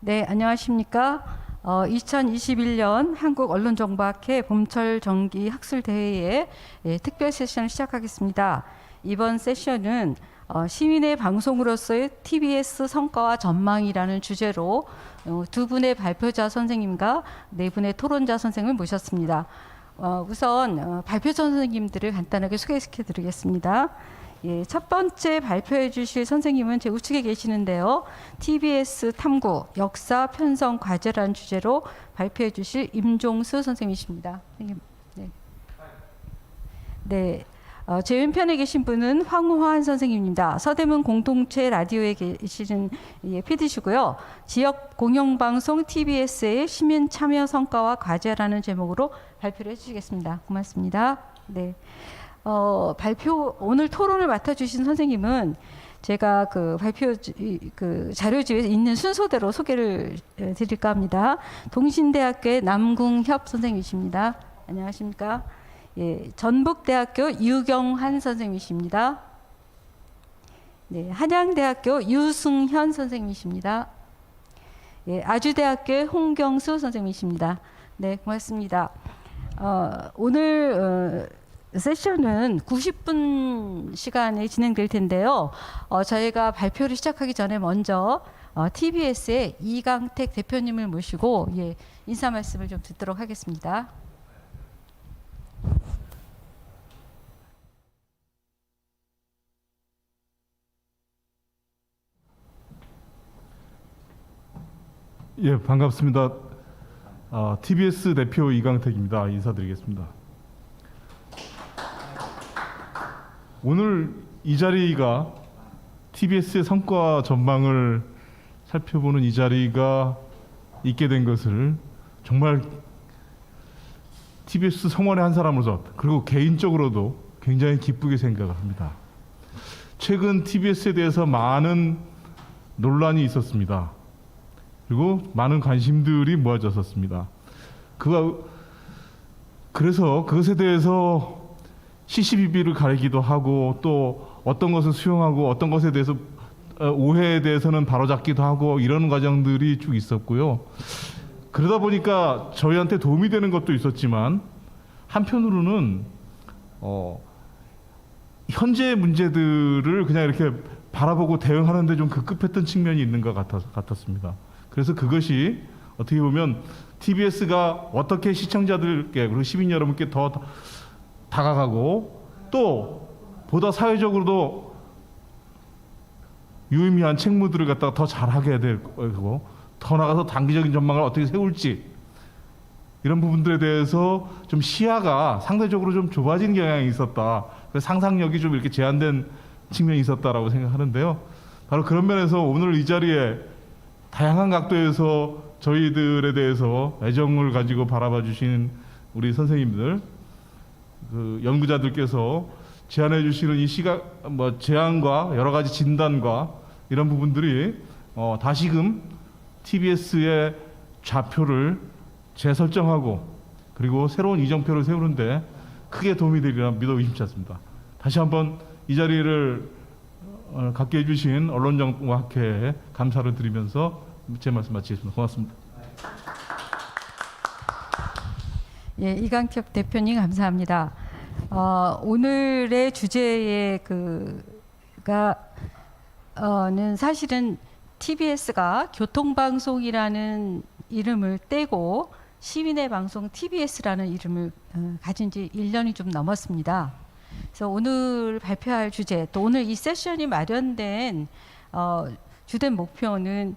네, 안녕하십니까. 2021년 한국언론정보학회 봄철 정기 학술대회의 특별 세션을 시작하겠습니다. 이번 세션은 시민의 방송으로서의 TBS 성과와 전망이라는 주제로 두 분의 발표자 선생님과 네 분의 토론자 선생님을 모셨습니다. 우선 발표자 선생님들을 간단하게 소개시켜 드리겠습니다. 예, 첫 번째 발표해 주실 선생님은 제 우측에 계시는데요. TBS 탐구, 역사, 편성, 과제라는 주제로 발표해 주실 임종수 선생님이십니다. 선생님, 네. 네. 제 왼편에 계신 분은 황우환 선생님입니다. 서대문 공동체 라디오에 계시는 PD시고요. 지역 공영방송 TBS의 시민 참여 성과와 과제라는 제목으로 발표를 해주시겠습니다. 고맙습니다. 네. 오늘 토론을 맡아주신 선생님은 제가 그 자료집에 있는 순서대로 소개를 드릴까 합니다. 동신대학교의 남궁협 선생님이십니다. 안녕하십니까? 예, 전북대학교 유경환 선생님이십니다. 네, 한양대학교 유승현 선생님이십니다. 예, 아주대학교의 홍경수 선생님이십니다. 네, 고맙습니다. 오늘 세션은 90분 시간에 진행될 텐데요. 저희가 발표를 시작하기 전에 먼저 TBS의 이강택 대표님을 모시고 인사 말씀을 좀 듣도록 하겠습니다. 예, 반갑습니다. TBS 대표 이강택입니다. 인사드리겠습니다. 오늘 이 자리가 TBS의 성과 전망을 살펴보는 이 자리가 있게 된 것을 정말 TBS 성원의 한 사람으로서 그리고 개인적으로도 굉장히 기쁘게 생각을 합니다. 최근 TBS에 대해서 많은 논란이 있었습니다. 그리고 많은 관심들이 모아졌었습니다. 그래서 그것에 대해서 CCBB를 가리기도 하고 또 어떤 것을 수용하고 어떤 것에 대해서 오해에 대해서는 바로잡기도 하고 이런 과정들이 쭉 있었고요. 그러다 보니까 저희한테 도움이 되는 것도 있었지만 한편으로는 현재의 문제들을 그냥 이렇게 바라보고 대응하는 데 좀 급급했던 측면이 있는 것 같았습니다. 그래서 그것이 어떻게 보면 TBS가 어떻게 시청자들께 그리고 시민 여러분께 더 다가가고 또 보다 사회적으로도 유의미한 책무들을 갖다가 더 잘하게 될 거고 더 나아가서 단기적인 전망을 어떻게 세울지 이런 부분들에 대해서 좀 시야가 상대적으로 좀 좁아진 경향이 있었다. 그래서 상상력이 좀 이렇게 제한된 측면이 있었다라고 생각하는데요. 바로 그런 면에서 오늘 이 자리에 다양한 각도에서 저희들에 대해서 애정을 가지고 바라봐 주신 우리 선생님들 그 연구자들께서 제안해 주시는 이 제안과 여러 가지 진단과 이런 부분들이 다시금 TBS의 좌표를 재설정하고 그리고 새로운 이정표를 세우는데 크게 도움이 되리라 믿어 의심치 않습니다. 다시 한번 이 자리를 갖게 해주신 언론정보학회에 감사를 드리면서 제 말씀 마치겠습니다. 고맙습니다. 예, 이강택 대표님 감사합니다. 오늘의 주제의 는 사실은 TBS가 교통방송이라는 이름을 떼고 시민의 방송 TBS라는 이름을 가진 지 1년이 좀 넘었습니다. 그래서 오늘 발표할 주제, 또 오늘 이 세션이 마련된 주된 목표는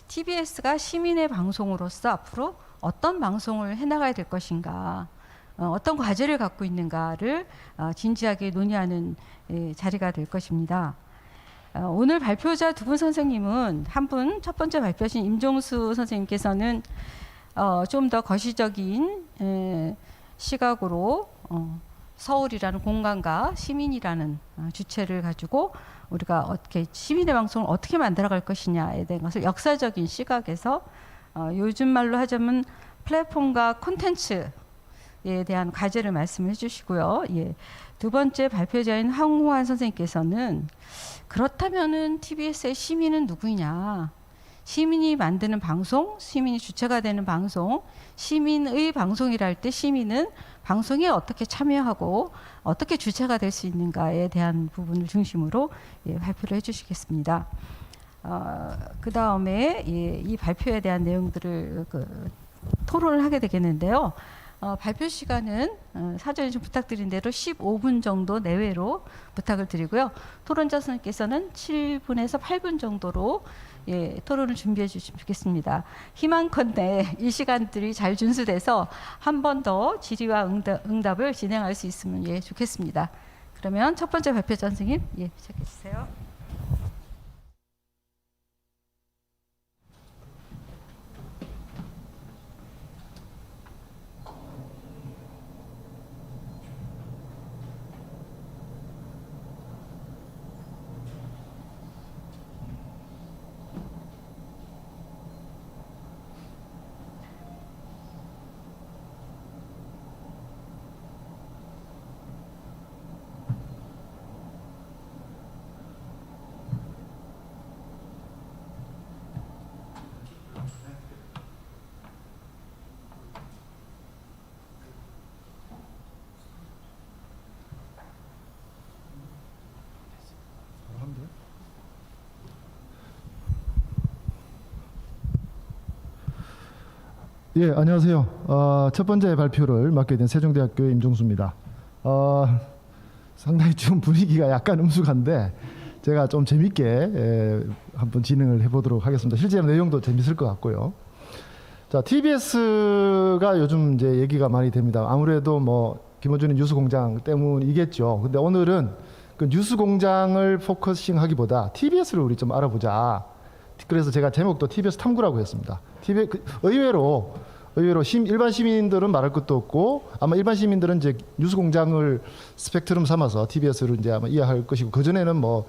TBS가 시민의 방송으로서 앞으로 어떤 방송을 해나가야 될 것인가, 어떤 과제를 갖고 있는가를 진지하게 논의하는 자리가 될 것입니다. 오늘 발표자 두 분 선생님은 한 분, 첫 번째 발표하신 임종수 선생님께서는 좀 더 거시적인 시각으로 서울이라는 공간과 시민이라는 주체를 가지고 우리가 어떻게 시민의 방송을 어떻게 만들어갈 것이냐에 대한 것을 역사적인 시각에서 요즘 말로 하자면 플랫폼과 콘텐츠에 대한 과제를 말씀해 주시고요. 예. 두 번째 발표자인 황우환 선생님께서는 그렇다면은 TBS의 시민은 누구냐? 시민이 만드는 방송, 시민이 주체가 되는 방송, 시민의 방송이라 할 때 시민은 방송에 어떻게 참여하고 어떻게 주체가 될 수 있는가에 대한 부분을 중심으로 발표를 해주시겠습니다. 그 다음에 이 발표에 대한 내용들을 토론을 하게 되겠는데요. 발표 시간은 사전에 좀 부탁드린 대로 15분 정도 내외로 부탁을 드리고요. 토론자 선생님께서는 7분에서 8분 정도로 토론을 준비해 주시면 좋겠습니다. 희망컨대 이 시간들이 잘 준수돼서 한 번 더 질의와 응답을 진행할 수 있으면 좋겠습니다. 그러면 첫 번째 발표자 선생님 시작해 주세요. 예, 안녕하세요. 첫 번째 발표를 맡게 된 세종대학교의 임종수입니다. 상당히 지금 분위기가 약간 음숙한데 제가 좀 재밌게 한번 진행을 해보도록 하겠습니다. 실제 내용도 재밌을 것 같고요. 자, TBS가 요즘 이제 얘기가 많이 됩니다. 아무래도 뭐 김어준의 뉴스공장 때문이겠죠. 근데 오늘은 그 뉴스공장을 포커싱하기보다 TBS를 우리 좀 알아보자. 그래서 제가 제목도 TBS 탐구라고 했습니다. 의외로 일반 시민들은 말할 것도 없고 아마 일반 시민들은 이제 뉴스공장을 스펙트럼 삼아서 TBS를 이제 아마 이해할 것이고 그 전에는 뭐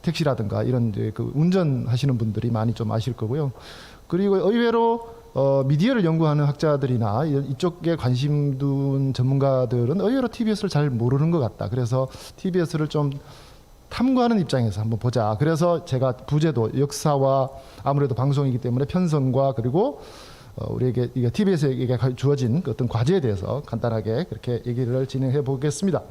택시라든가 이런 이제 그 운전하시는 분들이 많이 좀 아실 거고요. 그리고 의외로 미디어를 연구하는 학자들이나 이쪽에 관심 둔 전문가들은 의외로 TBS를 잘 모르는 것 같다. 그래서 TBS를 좀 탐구하는 입장에서 한번 보자. 그래서 제가 부제도 역사와 아무래도 방송이기 때문에 편성과 그리고 우리에게 TBS에게 주어진 어떤 과제에 대해서 간단하게 그렇게 얘기를 진행해 보겠습니다.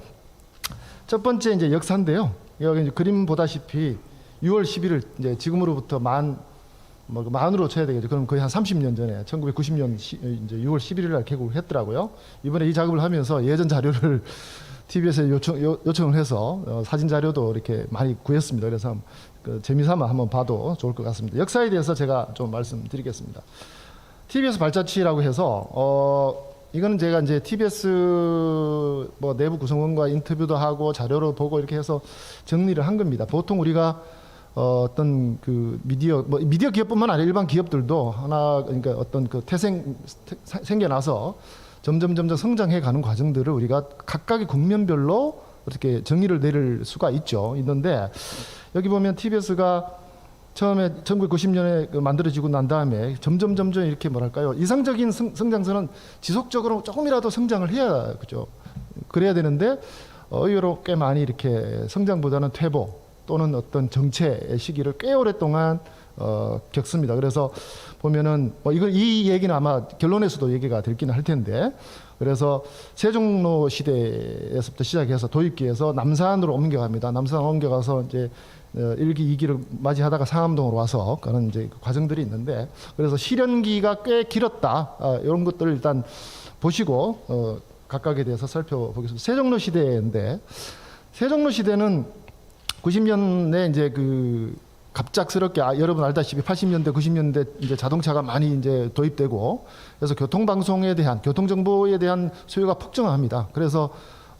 첫 번째 이제 역사인데요. 여기 이제 그림 보다시피 6월 11일 이제 지금으로부터 만으로 쳐야 되겠죠. 그럼 거의 한 30년 전에 1990년 이제 6월 11일 날 개국을 했더라고요. 이번에 이 작업을 하면서 예전 자료를 TBS에 요청을 해서 사진 자료도 이렇게 많이 구했습니다. 그래서 재미삼아 한번 봐도 좋을 것 같습니다. 역사에 대해서 제가 좀 말씀드리겠습니다. TBS 발자취라고 해서 이거는 제가 이제 TBS 뭐 내부 구성원과 인터뷰도 하고 자료로 보고 이렇게 해서 정리를 한 겁니다. 보통 우리가 어떤 그 미디어 기업뿐만 아니라 일반 기업들도 그러니까 어떤 그 생겨나서 점점 성장해 가는 과정들을 우리가 각각의 국면별로 어떻게 정의를 내릴 수가 있는데 여기 보면 TBS가 처음에 1990년에 만들어지고 난 다음에 점점 이렇게 뭐랄까요, 이상적인 성장세는 지속적으로 조금이라도 성장을 해야 그죠. 그래야 되는데 의외로 꽤 많이 이렇게 성장보다는 퇴보 또는 어떤 정체의 시기를 꽤 오랫동안 겪습니다. 그래서 보면은 이 얘기는 아마 결론에서도 얘기가 될기는 할 텐데, 그래서 세종로 시대에서부터 시작해서 도입기에서 남산으로 옮겨갑니다. 남산 옮겨가서 이제 1기, 2기를 맞이하다가 상암동으로 와서 그런 이제 과정들이 있는데, 그래서 실현기가 꽤 길었다. 이런 것들을 일단 보시고 각각에 대해서 살펴보겠습니다. 세종로 시대인데, 세종로 시대는 90년에 이제 갑작스럽게 여러분 알다시피 80년대, 90년대 이제 자동차가 많이 이제 도입되고, 그래서 교통정보에 대한 수요가 폭증합니다. 그래서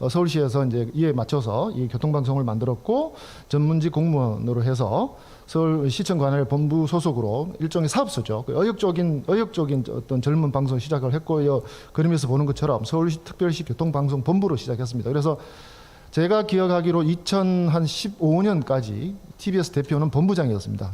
서울시에서 이제 이에 맞춰서 이 교통방송을 만들었고, 전문직 공무원으로 해서 서울시청 관할 본부 소속으로 일종의 사업소죠. 의욕적인 어떤 젊은 방송 시작을 했고요. 그림에서 보는 것처럼 서울시 특별시 교통방송 본부로 시작했습니다. 그래서 제가 기억하기로 2015년까지 TBS 대표는 본부장이었습니다.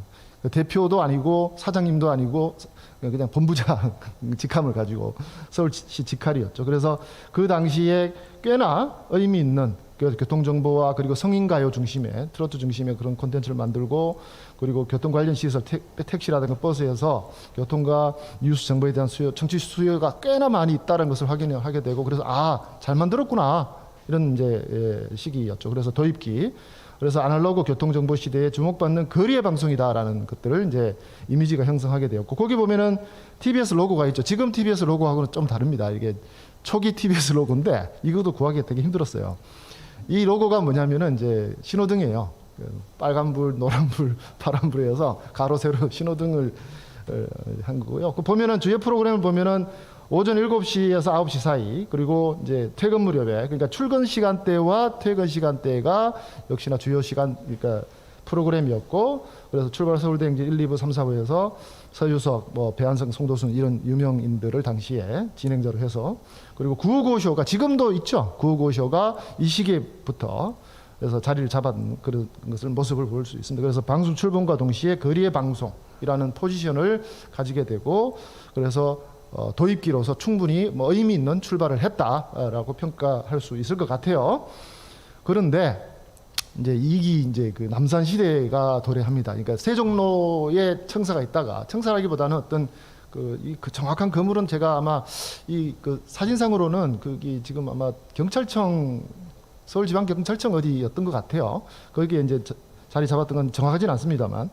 대표도 아니고 사장님도 아니고 그냥 본부장 직함을 가지고 서울시 직할이었죠. 그래서 그 당시에 꽤나 의미 있는 교통정보와 그리고 성인가요 중심의 트로트 중심의 그런 콘텐츠를 만들고, 그리고 교통 관련 시설, 택시라든가 버스에서 교통과 뉴스 정보에 대한 수요, 청취 수요가 꽤나 많이 있다는 것을 확인하게 되고, 그래서 잘 만들었구나 이런 이제 시기였죠. 그래서 도입기, 그래서 아날로그 교통 정보 시대에 주목받는 거리의 방송이다라는 것들을 이제 이미지가 형성하게 되었고, 거기 보면은 TBS 로고가 있죠. 지금 TBS 로고하고는 좀 다릅니다. 이게 초기 TBS 로고인데 이것도 구하기 되게 힘들었어요. 이 로고가 뭐냐면은 이제 신호등이에요. 빨간불, 노란불, 파란불에서 가로 세로 신호등을 한 거고요. 그 보면은 주요 프로그램을 보면은 오전 7시에서 9시 사이, 그리고 이제 퇴근 무렵에, 그러니까 출근 시간대와 퇴근 시간대가 역시나 주요 시간, 그러니까 프로그램이었고, 그래서 출발 서울대행진 1, 2부, 3, 4부에서 서유석, 뭐 배한성, 송도순 이런 유명인들을 당시에 진행자로 해서, 그리고 955쇼가 지금도 있죠. 955쇼가 이 시기부터 그래서 자리를 잡은 그런 것을 모습을 볼 수 있습니다. 그래서 방송 출범과 동시에 거리의 방송이라는 포지션을 가지게 되고, 그래서 도입기로서 충분히 뭐 의미 있는 출발을 했다라고 평가할 수 있을 것 같아요. 그런데 이제 이제 그 남산 시대가 도래합니다. 그러니까 세종로에 청사가 있다가, 청사라기보다는 어떤 그 정확한 건물은 제가 아마 그 사진상으로는 그게 지금 아마 경찰청, 서울지방경찰청 어디였던 것 같아요. 거기에 이제 자리 잡았던 건 정확하진 않습니다만,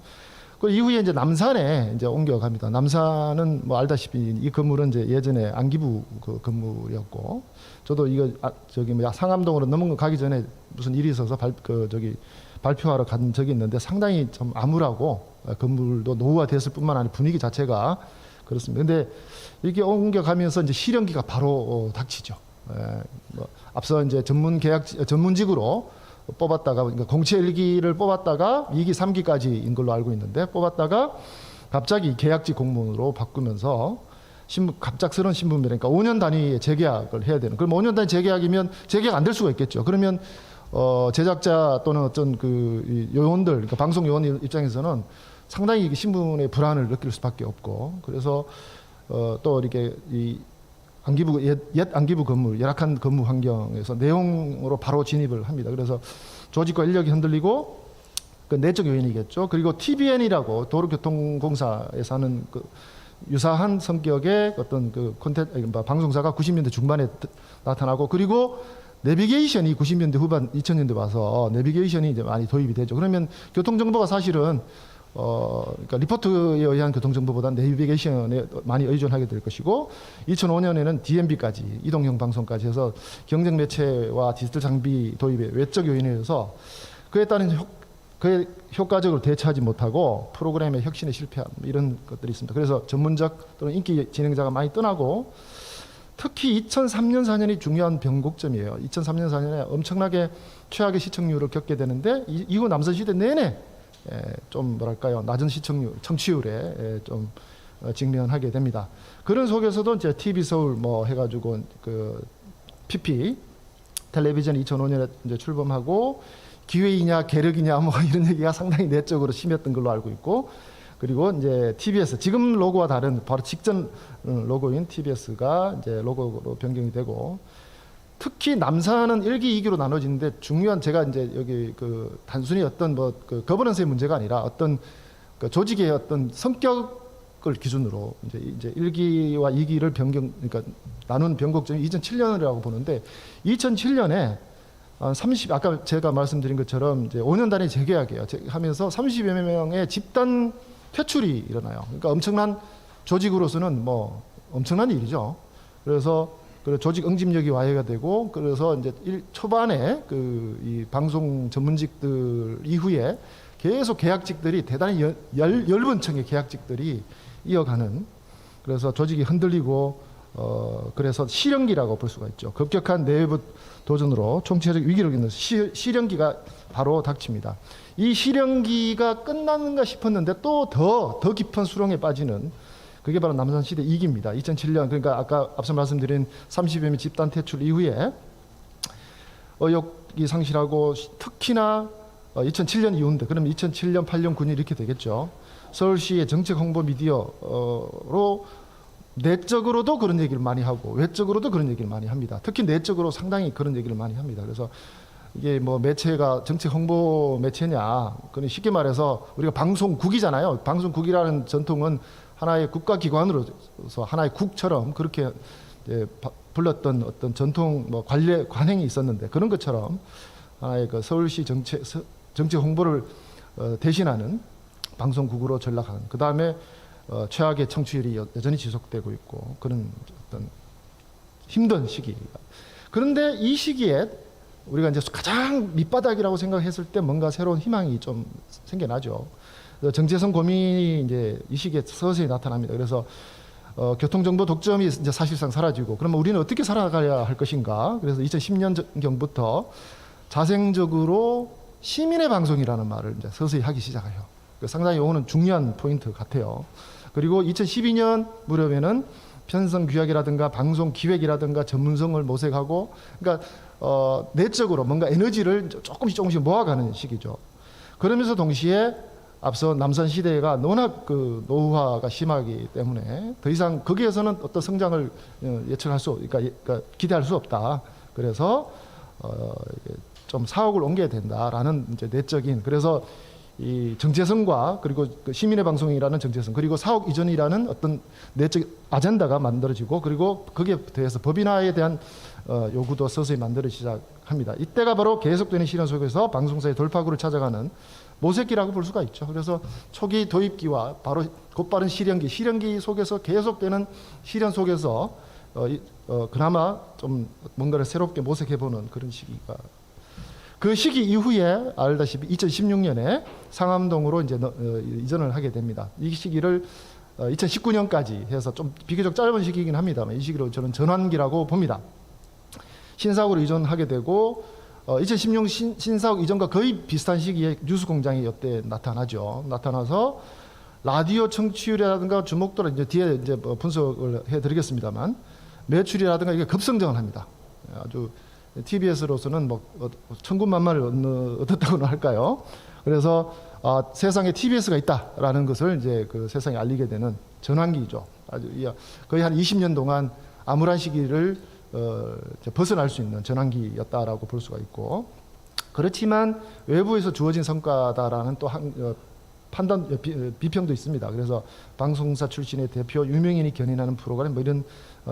그 이후에 이제 남산에 이제 옮겨갑니다. 남산은 뭐 알다시피 이 건물은 이제 예전에 안기부 그 건물이었고, 저도 이거 저기 뭐야 상암동으로 넘어가기 전에 무슨 일이 있어서 발표하러 간 적이 있는데 상당히 좀 암울하고, 건물도 노후화됐을 뿐만 아니라 분위기 자체가 그렇습니다. 근데 이렇게 옮겨가면서 이제 실현기가 바로 닥치죠. 뭐 앞서 이제 전문직으로 뽑았다가, 그러니까 공채 1기를 뽑았다가 2기, 3기까지인 걸로 알고 있는데, 뽑았다가 갑자기 계약직 공무원으로 바꾸면서 갑작스러운 신분배니까 5년 단위의 재계약을 해야 되는. 그럼 5년 단위 재계약이면 재계약 안 될 수가 있겠죠. 그러면 제작자 또는 어떤 그 요원들, 그러니까 방송 요원 입장에서는 상당히 신분의 불안을 느낄 수밖에 없고, 그래서 또 이렇게 옛 안기부 건물, 열악한 근무 환경에서 내용으로 바로 진입을 합니다. 그래서 조직과 인력이 흔들리고, 그 내적 요인이겠죠. 그리고 TBN이라고 도로교통공사에서 하는 그 유사한 성격의 어떤 그 방송사가 90년대 중반에 나타나고, 그리고 내비게이션이 90년대 후반, 2000년대 와서 내비게이션이 이제 많이 도입이 되죠. 그러면 교통정보가 사실은 그러니까 리포트에 의한 교통정보보다는 내비게이션에 많이 의존하게 될 것이고, 2005년에는 DMB까지, 이동형 방송까지 해서 경쟁 매체와 디지털 장비 도입의 외적 요인에 의해서 그에 따른 그에 효과적으로 대처하지 못하고 프로그램의 혁신에 실패한 이런 것들이 있습니다. 그래서 전문적 또는 인기 진행자가 많이 떠나고, 특히 2003년 4년이 중요한 변곡점이에요. 2003년 4년에 엄청나게 최악의 시청률을 겪게 되는데, 이후 남선 시대 내내 좀 뭐랄까요, 낮은 청취율에 좀 직면하게 됩니다. 그런 속에서도 이제 TV 서울 뭐 해가지고 그 PP 텔레비전 2005년에 이제 출범하고, 기회이냐 계력이냐 뭐 이런 얘기가 상당히 내적으로 심했던 걸로 알고 있고, 그리고 이제 TBS 지금 로고와 다른 바로 직전 로고인 TBS가 이제 로고로 변경이 되고, 특히 남산은 1기, 2기로 나눠지는데 중요한, 제가 이제 여기 그 단순히 어떤 뭐 그 거버넌스의 문제가 아니라 어떤 그 조직의 어떤 성격을 기준으로 이제 1기와 2기를 그러니까 나눈 변곡점이 2007년이라고 보는데, 2007년에 아까 제가 말씀드린 것처럼 이제 5년 단위 재계약이에요. 하면서 30여 명의 집단 퇴출이 일어나요. 그러니까 엄청난 조직으로서는 뭐 엄청난 일이죠. 그래서 조직 응집력이 와해가 되고, 그래서 이제 초반에 이 방송 전문직들 이후에 계속 계약직들이 대단히 엷은 층의 계약직들이 이어가는, 그래서 조직이 흔들리고, 그래서 실현기라고 볼 수가 있죠. 급격한 내부 도전으로 총체적 위기를 겪는 실현기가 바로 닥칩니다. 이 실현기가 끝났는가 싶었는데 또 더 깊은 수렁에 빠지는, 그게 바로 남산 시대 2기입니다. 2007년, 그러니까 아까 앞서 말씀드린 30여 명 집단 퇴출 이후에 의욕이 상실하고, 특히나 2007년 이후인데, 그럼 2007년, 8년, 9년 이렇게 되겠죠. 서울시의 정책 홍보 미디어로 내적으로도 그런 얘기를 많이 하고 외적으로도 그런 얘기를 많이 합니다. 특히 내적으로 상당히 그런 얘기를 많이 합니다. 그래서 이게 뭐 매체가 정책 홍보 매체냐? 그는 쉽게 말해서 우리가 방송국이잖아요. 방송국이라는 전통은 하나의 국가기관으로서 하나의 국처럼 그렇게 이제 불렀던 어떤 전통 뭐 관행이 있었는데 그런 것처럼 하나의 그 서울시 정책 홍보를 대신하는 방송국으로 전락하는. 그 다음에 최악의 청취율이 여전히 지속되고 있고 그런 어떤 힘든 시기. 그런데 이 시기에 우리가 이제 가장 밑바닥이라고 생각했을 때 뭔가 새로운 희망이 좀 생겨나죠. 정체성 고민이 이제 이 시기에 서서히 나타납니다. 그래서 교통정보 독점이 이제 사실상 사라지고 그러면 우리는 어떻게 살아가야 할 것인가? 그래서 2010년경부터 자생적으로 시민의 방송이라는 말을 이제 서서히 하기 시작해요. 상당히 이거는 중요한 포인트 같아요. 그리고 2012년 무렵에는 편성 규약이라든가 방송 기획이라든가 전문성을 모색하고 그러니까 내적으로 뭔가 에너지를 조금씩 모아가는 시기죠. 그러면서 동시에 앞서 남산 시대가 워낙 그 노후화가 심하기 때문에 더 이상 거기에서는 어떤 성장을 예측할 수, 그러니까 기대할 수 없다. 그래서 좀 사옥을 옮겨야 된다라는 이제 내적인 그래서 이 정체성과 그리고 그 시민의 방송이라는 정체성 그리고 사옥 이전이라는 어떤 내적 아젠다가 만들어지고 그리고 거기에 대해서 법인화에 대한 요구도 서서히 만들어지기 시작합니다. 이때가 바로 계속되는 실현 속에서 방송사의 돌파구를 찾아가는 모색기라고 볼 수가 있죠. 그래서 초기 도입기와 바로 곧바른 실현기 속에서 계속되는 실현 속에서 그나마 좀 뭔가를 새롭게 모색해보는 그런 시기가 그 시기 이후에 알다시피 2016년에 상암동으로 이제 이전을 하게 됩니다. 이 시기를 2019년까지 해서 좀 비교적 짧은 시기이긴 합니다만 이 시기로 저는 전환기라고 봅니다. 신사옥으로 이전하게 되고 2016 신사옥 이전과 거의 비슷한 시기에 뉴스공장이 이때 나타나죠. 나타나서 라디오 청취율이라든가 주목도를 이제 뒤에 이제 분석을 해드리겠습니다만 매출이라든가 이게 급성장을 합니다. 아주 TBS로서는 뭐 천군만마를 얻었다고는 할까요? 그래서 세상에 TBS가 있다라는 것을 이제 그 세상에 알리게 되는 전환기죠. 아주 거의 한 20년 동안 암울한 시기를 벗어날 수 있는 전환기였다라고 볼 수가 있고 그렇지만 외부에서 주어진 성과다라는 또 판단 비평도 있습니다. 그래서 방송사 출신의 대표 유명인이 견인하는 프로그램 뭐 이런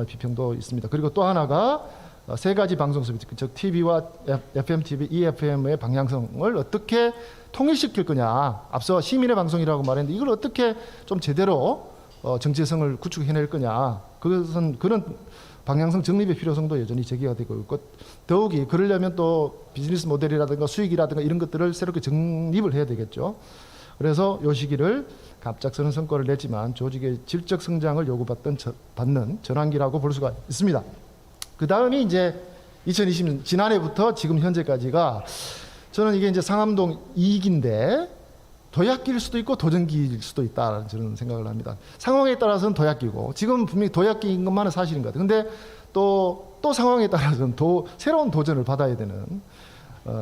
비평도 있습니다. 그리고 또 하나가 세 가지 방송 서비스, 즉 TV와 FM, TV, EFM의 방향성을 어떻게 통일시킬 거냐. 앞서 시민의 방송이라고 말했는데 이걸 어떻게 좀 제대로 정체성을 구축해낼 거냐. 그것은 그런 방향성 정립의 필요성도 여전히 제기가 되고 있고 더욱이 그러려면 또 비즈니스 모델이라든가 수익이라든가 이런 것들을 새롭게 정립을 해야 되겠죠. 그래서 이 시기를 갑작스러운 성과를 냈지만 조직의 질적 성장을 받는 전환기라고 볼 수가 있습니다. 그 다음이 이제 2020년 지난해부터 지금 현재까지가 저는 이게 이제 상암동 이익인데 도약기일 수도 있고 도전기일 수도 있다라는 저는 생각을 합니다. 상황에 따라서는 도약기고 지금 분명히 도약기인 것만은 사실인 것 같아요. 근데 또 상황에 따라서는 새로운 도전을 받아야 되는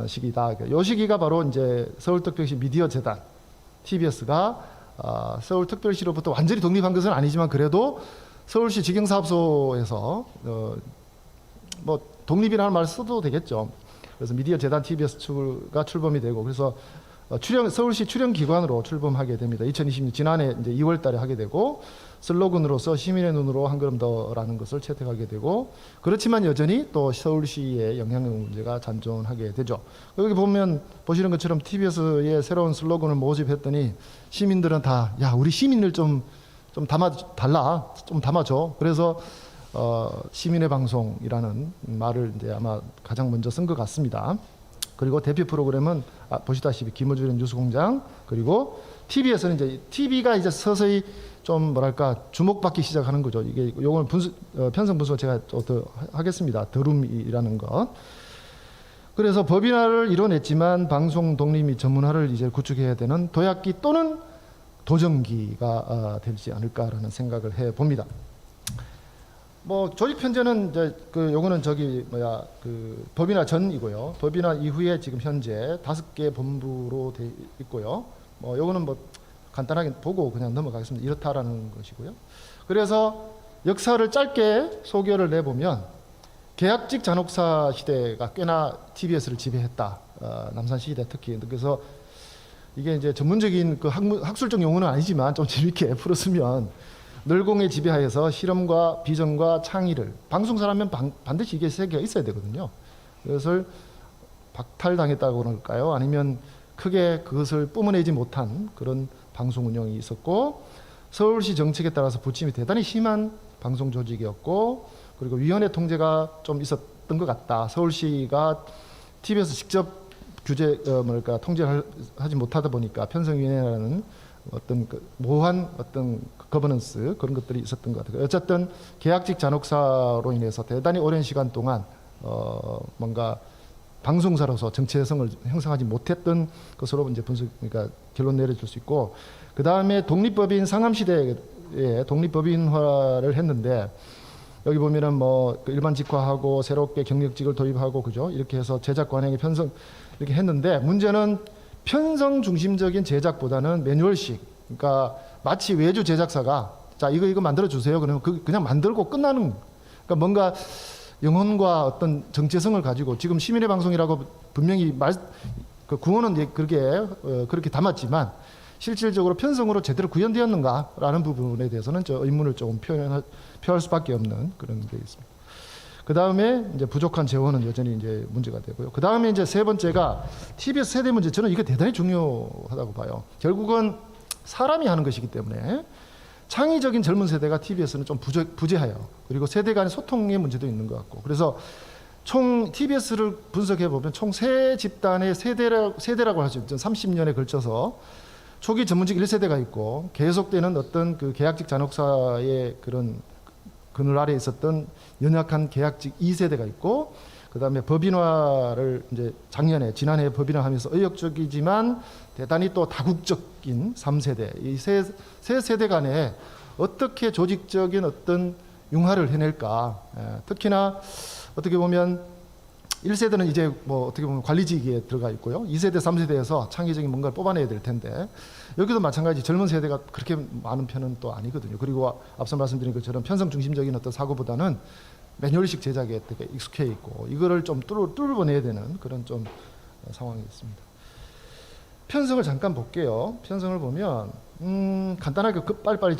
시기다. 이 시기가 바로 이제 서울특별시 미디어재단 TBS가 서울특별시로부터 완전히 독립한 것은 아니지만 그래도 서울시 직영사업소에서 뭐 독립이라는 말을 써도 되겠죠. 그래서 미디어재단 TBS가 출범이 되고 그래서 서울시 출연기관으로 출범하게 됩니다. 2020년 지난해 이제 2월달에 하게 되고 슬로건으로서 시민의 눈으로 한 걸음 더라는 것을 채택하게 되고 그렇지만 여전히 또 서울시의 영향력 문제가 잔존하게 되죠. 여기 보시는 것처럼 TBS의 새로운 슬로건을 모집했더니 시민들은 다 야 우리 시민을 좀 담아달라 좀 담아줘. 그래서 시민의 방송이라는 말을 이제 아마 가장 먼저 쓴 것 같습니다. 그리고 대표 프로그램은 보시다시피 김어준의 뉴스공장 그리고 TV에서는 이제 TV가 이제 서서히 좀 뭐랄까 주목받기 시작하는 거죠. 이게 요건 편성 분석 제가 더 하겠습니다. 더룸이라는 것. 그래서 법인화를 이뤄냈지만 방송 독립 및 전문화를 이제 구축해야 되는 도약기 또는 도전기가 되지 않을까라는 생각을 해 봅니다. 뭐 조직 편제는 이제 요거는 법인화 전이고요. 법인화 이후에 지금 현재 5개 본부로 돼 있고요. 뭐 요거는 뭐 간단하게 보고 그냥 넘어가겠습니다. 이렇다라는 것이고요. 그래서 역사를 짧게 소개를 내보면 계약직 잔혹사 시대가 꽤나 TBS를 지배했다. 남산 시대 특히. 그래서 이게 이제 전문적인 그 학술적 용어는 아니지만 좀 재밌게 풀었으면 널공의 지배하에서 실험과 비전과 창의를 방송사라면 반드시 이게 세 개가 있어야 되거든요. 그것을 박탈당했다고 할까요? 아니면 크게 그것을 뿜어내지 못한 그런 방송 운영이 있었고 서울시 정책에 따라서 부침이 대단히 심한 방송 조직이었고 그리고 위원회 통제가 좀 있었던 것 같다. 서울시가 TBS 직접 규제 통제를 하지 못하다 보니까 편성위원회라는 어떤 모호한 어떤 거버넌스 그런 것들이 있었던 것 같아요. 어쨌든 계약직 잔혹사로 인해서 대단히 오랜 시간 동안 뭔가 방송사로서 정체성을 형성하지 못했던 것으로 이제 그러니까 결론 내려줄 수 있고 그 다음에 독립법인 상암시대에 독립법인화를 했는데 여기 보면은 뭐 일반 직화하고 새롭게 경력직을 도입하고 그죠 이렇게 해서 제작 관행의 편성 이렇게 했는데 문제는 편성 중심적인 제작보다는 매뉴얼식 그러니까 마치 외주 제작사가 자 이거 만들어 주세요 그러면 그냥 만들고 끝나는 그러니까 뭔가 영혼과 어떤 정체성을 가지고 지금 시민의 방송이라고 분명히 그 구호는 그렇게 담았지만 실질적으로 편성으로 제대로 구현되었는가라는 부분에 대해서는 저 의문을 조금 표할 수밖에 없는 그런 게 있습니다. 그 다음에 이제 부족한 재원은 여전히 이제 문제가 되고요. 그 다음에 이제 세 번째가 TBS 세대 문제. 저는 이게 대단히 중요하다고 봐요. 결국은 사람이 하는 것이기 때문에 창의적인 젊은 세대가 TBS는 좀 부재해요. 그리고 세대 간의 소통의 문제도 있는 것 같고. 그래서 총 TBS를 분석해 보면 총 세 집단의 세대라고 할 수 있죠. 30년에 걸쳐서 초기 전문직 1세대가 있고 계속되는 어떤 그 계약직 잔혹사의 그런 그늘 아래에 있었던 연약한 계약직 2세대가 있고 그다음에 법인화를 이제 지난해 법인화하면서 의욕적이지만 대단히 또 다국적인 3세대 이 세 세대 간에 어떻게 조직적인 어떤 융화를 해낼까 특히나 어떻게 보면 1세대는 이제 뭐 어떻게 보면 관리직에 들어가 있고요 2세대 3세대에서 창의적인 뭔가를 뽑아내야 될 텐데 여기도 마찬가지 젊은 세대가 그렇게 많은 편은 또 아니거든요. 그리고 앞서 말씀드린 것처럼 편성 중심적인 어떤 사고보다는 매뉴얼식 제작에 되게 익숙해 있고 이거를 좀 뚫어내야 되는 그런 좀 상황이 있습니다. 편성을 잠깐 볼게요. 편성을 보면 간단하게 빨리빨리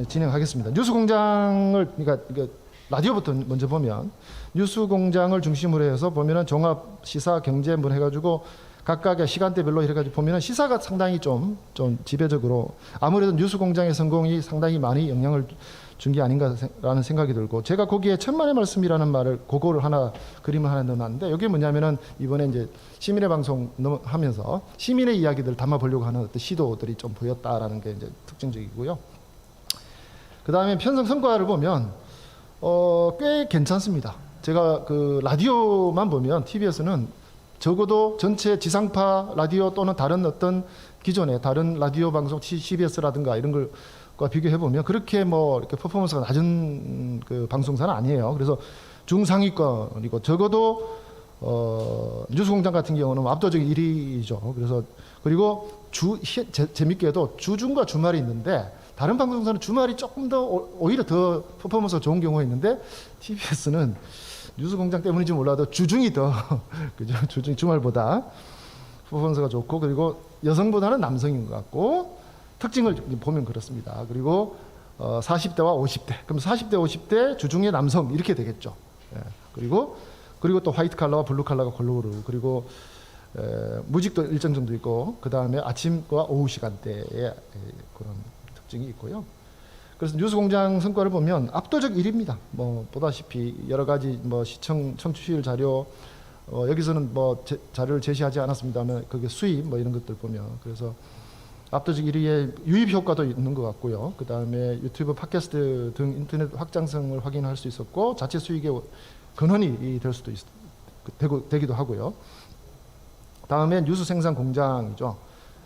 진행하겠습니다. 뉴스공장을 그러니까 라디오부터 먼저 보면 뉴스공장을 중심으로 해서 보면은 종합 시사 경제 뭐 해가지고 각각의 시간대별로 해가지고 보면은 시사가 상당히 좀 지배적으로 아무래도 뉴스공장의 성공이 상당히 많이 영향을 준 게 아닌가라는 생각이 들고 제가 거기에 천만의 말씀이라는 말을 그림을 하나 넣어놨는데 여기 뭐냐면은 이번에 이제 시민의 방송 하면서 시민의 이야기들을 담아보려고 하는 어떤 시도들이 좀 보였다라는 게 이제 특징적이고요. 그 다음에 편성 성과를 보면 꽤 괜찮습니다. 제가 그 라디오만 보면 TBS는 적어도 전체 지상파 라디오 또는 다른 어떤 기존의 다른 라디오 방송 CBS라든가 이런 걸과 비교해 보면 그렇게 뭐 이렇게 퍼포먼스가 낮은 그 방송사는 아니에요. 그래서 중상위권이고 적어도 뉴스공장 같은 경우는 압도적 1위죠. 그래서 그리고 재밌게도 주중과 주말이 있는데 다른 방송사는 주말이 조금 더 오히려 더 퍼포먼스가 좋은 경우가 있는데 TBS는 뉴스공장 때문인지 몰라도 주중이 더 그죠? 주중 주말보다 퍼포먼스가 좋고 그리고 여성보다는 남성인 것 같고 특징을 보면 그렇습니다. 그리고 40대와 50대 그럼 40대 50대 주중에 남성 이렇게 되겠죠. 예. 그리고 또 화이트 칼라와 블루 칼라가 골고루 그리고 무직도 일정 정도 있고 그 다음에 아침과 오후 시간대에 그런 특징이 있고요. 그래서 뉴스공장 성과를 보면 압도적 1위입니다. 뭐 보다시피 여러 가지 뭐 청취율 자료 여기서는 뭐 자료를 제시하지 않았습니다만 그게 수입 뭐 이런 것들 보면 그래서 압도적 1위의 유입 효과도 있는 것 같고요. 그 다음에 유튜브 팟캐스트 등 인터넷 확장성을 확인할 수 있었고 자체 수익의 근원이 될 수도 되기도 하고요. 다음에 뉴스 생산 공장이죠.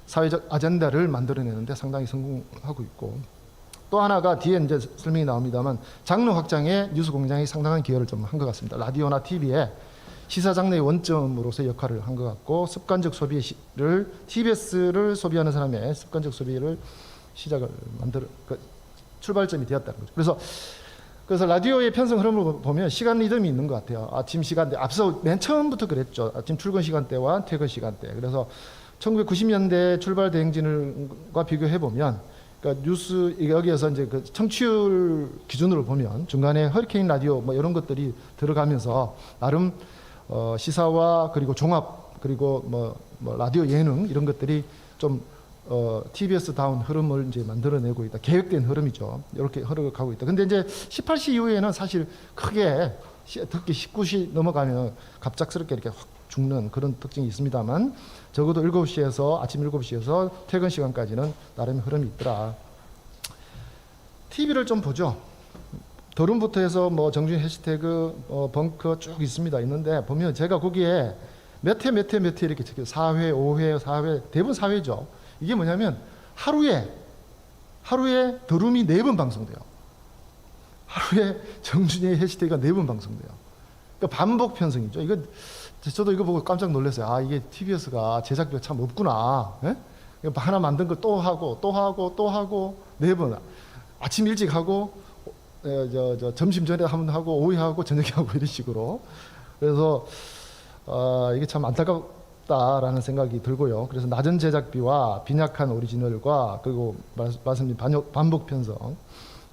사회적 아젠다를 만들어내는데 상당히 성공하고 있고 또 하나가 뒤에 이제 설명이 나옵니다만 장르 확장에 뉴스 공장이 상당한 기여를 좀 한 것 같습니다. 라디오나 TV에 시사 장르의 원점으로서의 역할을 한 것 같고 습관적 소비를 TBS를 소비하는 사람의 습관적 소비를 출발점이 되었다는 거죠. 그래서 그래서 라디오의 편성 흐름을 보면 시간 리듬이 있는 것 같아요. 아침 시간대, 앞서 맨 처음부터 그랬죠. 아침 출근 시간대와 퇴근 시간대. 그래서 1990년대 출발 대행진과 비교해 보면, 그러니까 뉴스 여기에서 이제 그 청취율 기준으로 보면 중간에 허리케인 라디오 뭐 이런 것들이 들어가면서 나름 시사와 그리고 종합 그리고 뭐 라디오 예능 이런 것들이 좀 TBS 다운 흐름을 이제 만들어내고 있다. 계획된 흐름이죠. 이렇게 흘러가고 있다. 근데 이제 18시 이후에는 사실 크게 특히 19시 넘어가면 갑작스럽게 이렇게 확 죽는 그런 특징이 있습니다만 적어도 7시에서 아침 7시에서 퇴근 시간까지는 나름의 흐름이 있더라. TV를 좀 보죠. 더룸부터 해서 뭐 정준 해시태그 벙커 쭉 있는데 보면 제가 거기에 몇 회 이렇게 적혀요. 4회, 5회, 4회 대부분 4회죠. 이게 뭐냐면 하루에 더룸이 4번 방송돼요. 하루에 정준의 해시태그가 4번 방송돼요. 그러니까 반복 편성이죠. 이거 저도 이거 보고 깜짝 놀랐어요. 아, 이게 TBS가 제작비가 참 없구나. 예? 하나 만든 거 또 하고 4번. 아침 일찍 하고 점심 전에 한번 하고 오후에 하고 저녁에 하고 이런 식으로. 그래서 이게 참 안타깝다라는 생각이 들고요. 그래서 낮은 제작비와 빈약한 오리지널과 그리고 말씀드린 반복 편성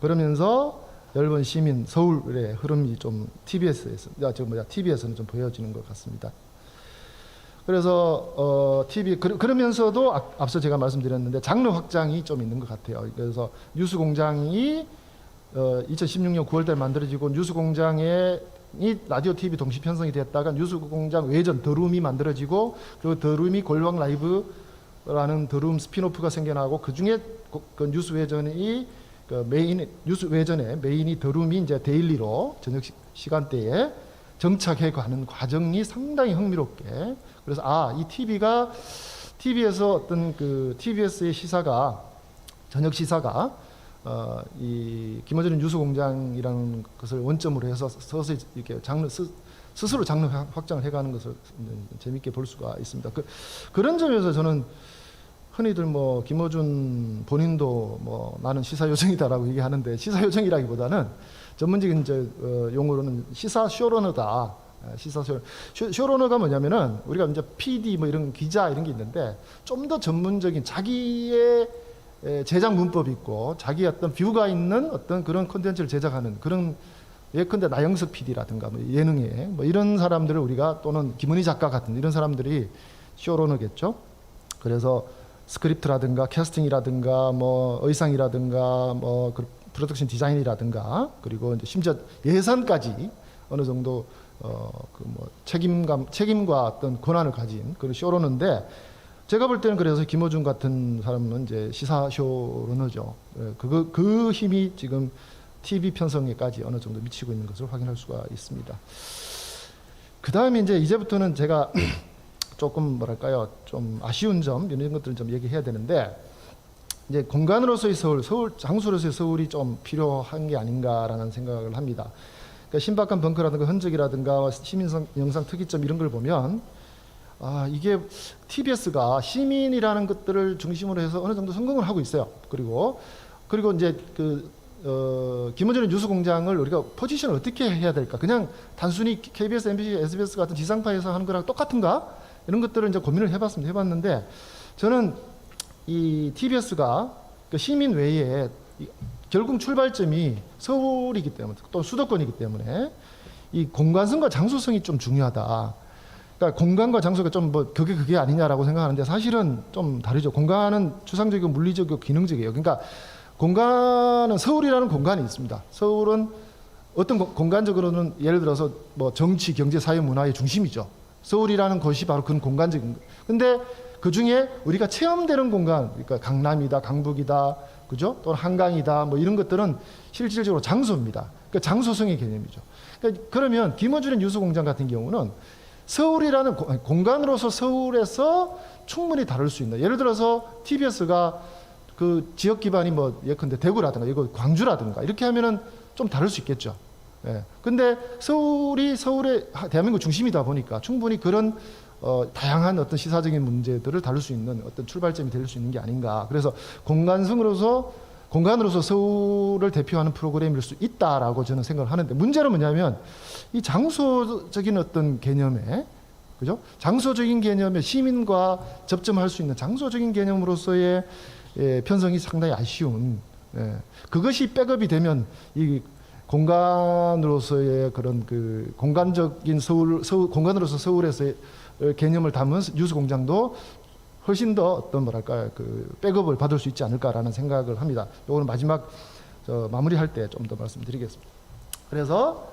그러면서 넓은 시민 서울의 흐름이 좀 TBS는 좀 보여지는 것 같습니다. 그래서 그러면서도 앞서 제가 말씀드렸는데 장르 확장이 좀 있는 것 같아요. 그래서 뉴스공장이 2016년 9월달 만들어지고 뉴스공장이 라디오 TV 동시 편성이 됐다가 뉴스공장 외전 더룸이 만들어지고 그리고 더룸이 골방 라이브라는 더룸 스피노프가 생겨나고 그 중에 그 뉴스 외전이 뉴스 외전의 메인이 더룸이 이제 데일리로 저녁 시간대에 정착해 가는 과정이 상당히 흥미롭게. 그래서 이 TV에서 어떤 그 TBS의 시사가 저녁 시사가 이 김어준의 뉴스공장이라는 것을 원점으로 해서 서서히 이렇게 스스로 장르 확장을 해가는 것을 재밌게 볼 수가 있습니다. 그런 점에서 저는 흔히들 뭐 김어준 본인도 뭐 나는 시사 요정이다라고 얘기하는데 시사 요정이라기보다는 전문적인 용어로는 시사 쇼러너다. 쇼러너가 뭐냐면은 우리가 이제 PD 뭐 이런 기자 이런 게 있는데 좀 더 전문적인 자기의 제작 문법이 있고 자기 어떤 뷰가 있는 어떤 그런 콘텐츠를 제작하는 그런 예컨대 나영석 PD라든가 뭐 예능에 뭐 이런 사람들을 우리가 또는 김은희 작가 같은 이런 사람들이 쇼러너겠죠. 그래서 스크립트라든가 캐스팅이라든가 뭐 의상이라든가 뭐 프로덕션 디자인이라든가 그리고 이제 심지어 예산까지 어느 정도 그 뭐 책임과 어떤 권한을 가진 그런 쇼러너인데 제가 볼 때는 그래서 김어준 같은 사람은 이제 시사 쇼러너죠. 그 힘이 지금 TV 편성에까지 어느 정도 미치고 있는 것을 확인할 수가 있습니다. 그 다음에 이제부터는 제가 조금 뭐랄까요, 좀 아쉬운 점 이런 것들을 좀 얘기해야 되는데 이제 공간으로서의 서울 장소로서의 서울이 좀 필요한 게 아닌가라는 생각을 합니다. 그러니까 신박한 벙커라든가 흔적이라든가 시민 영상 특이점 이런 걸 보면 이게 TBS가 시민이라는 것들을 중심으로 해서 어느 정도 성공을 하고 있어요. 그리고 이제 김어준의 뉴스공장을 우리가 포지션을 어떻게 해야 될까? 그냥 단순히 KBS, MBC, SBS 같은 지상파에서 하는 거랑 똑같은가? 이런 것들을 이제 고민을 해봤는데 저는 이 TBS가 그 시민 외에 결국 출발점이 서울이기 때문에 또 수도권이기 때문에 이 공간성과 장소성이 좀 중요하다. 그러니까 공간과 장소가 좀 뭐 그게 아니냐라고 생각하는데 사실은 좀 다르죠. 공간은 추상적이고 물리적이고 기능적이에요. 그러니까 공간은 서울이라는 공간이 있습니다. 서울은 어떤 공간적으로는 예를 들어서 뭐 정치, 경제, 사회, 문화의 중심이죠. 서울이라는 것이 바로 그런 공간적인 거. 근데 그 중에 우리가 체험되는 공간, 그러니까 강남이다, 강북이다, 그죠? 또는 한강이다, 뭐 이런 것들은 실질적으로 장소입니다. 그러니까 장소성의 개념이죠. 그러니까 그러면 김어준의 뉴스공장 같은 경우는 서울이라는 공간으로서 서울에서 충분히 다룰 수 있는. 예를 들어서 TBS가 그 지역 기반이 뭐 예컨대 대구라든가 이거 광주라든가 이렇게 하면은 좀 다를 수 있겠죠. 예. 근데 서울의 대한민국 중심이다 보니까 충분히 그런 다양한 어떤 시사적인 문제들을 다룰 수 있는 어떤 출발점이 될 수 있는 게 아닌가. 그래서 공간성으로서 공간으로서 서울을 대표하는 프로그램일 수 있다라고 저는 생각을 하는데, 문제는 뭐냐면 이 장소적인 어떤 개념에, 그죠? 장소적인 개념에 시민과 접점할 수 있는 장소적인 개념으로서의 편성이 상당히 아쉬운, 그것이 백업이 되면 이 공간으로서의 그런 그 공간적인 공간으로서 서울에서의 개념을 담은 뉴스 공장도 훨씬 더 어떤 뭐랄까 그 백업을 받을 수 있지 않을까라는 생각을 합니다. 이거는 마지막 마무리할 때 좀 더 말씀드리겠습니다. 그래서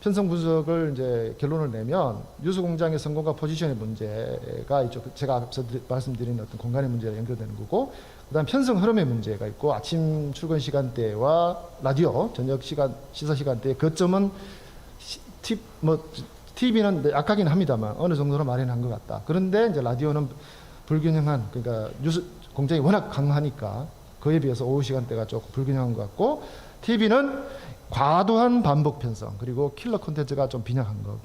편성 분석을 이제 결론을 내면 뉴스 공장의 성공과 포지션의 문제가 있죠. 제가 앞서 말씀드린 어떤 공간의 문제와 연결되는 거고, 그다음 편성 흐름의 문제가 있고, 아침 출근 시간대와 라디오 저녁 시간 시사 시간대의 거점은 TV는 약하긴 합니다만 어느 정도로 마련한 것 같다. 그런데 이제 라디오는 불균형한, 그러니까 뉴스 공장이 워낙 강하니까 그에 비해서 오후 시간대가 조금 불균형한 것 같고, TV는 과도한 반복 편성, 그리고 킬러 콘텐츠가 좀 빈약한 것,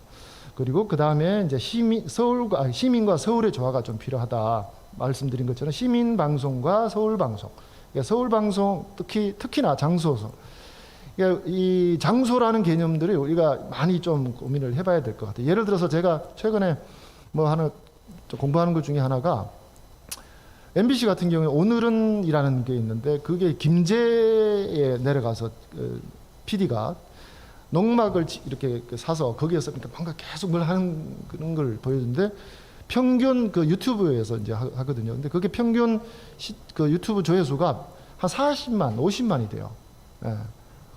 그리고 그 다음에 이제 시민과 서울의 조화가 좀 필요하다. 말씀드린 것처럼 시민 방송과 서울 방송, 그러니까 서울 방송 특히나 장소서, 그러니까 이 장소라는 개념들이 우리가 많이 좀 고민을 해봐야 될 것 같아요. 예를 들어서 제가 최근에 뭐 하나 공부하는 것 중에 하나가, MBC 같은 경우에 오늘은이라는 게 있는데, 그게 김제에 내려가서 PD가 농막을 이렇게 사서 거기에서 그러니까 뭔가 계속 뭘 하는 그런 걸 보여주는데, 평균 그 유튜브에서 이제 하거든요. 근데 그게 평균 그 유튜브 조회수가 한 40만, 50만이 돼요. 예.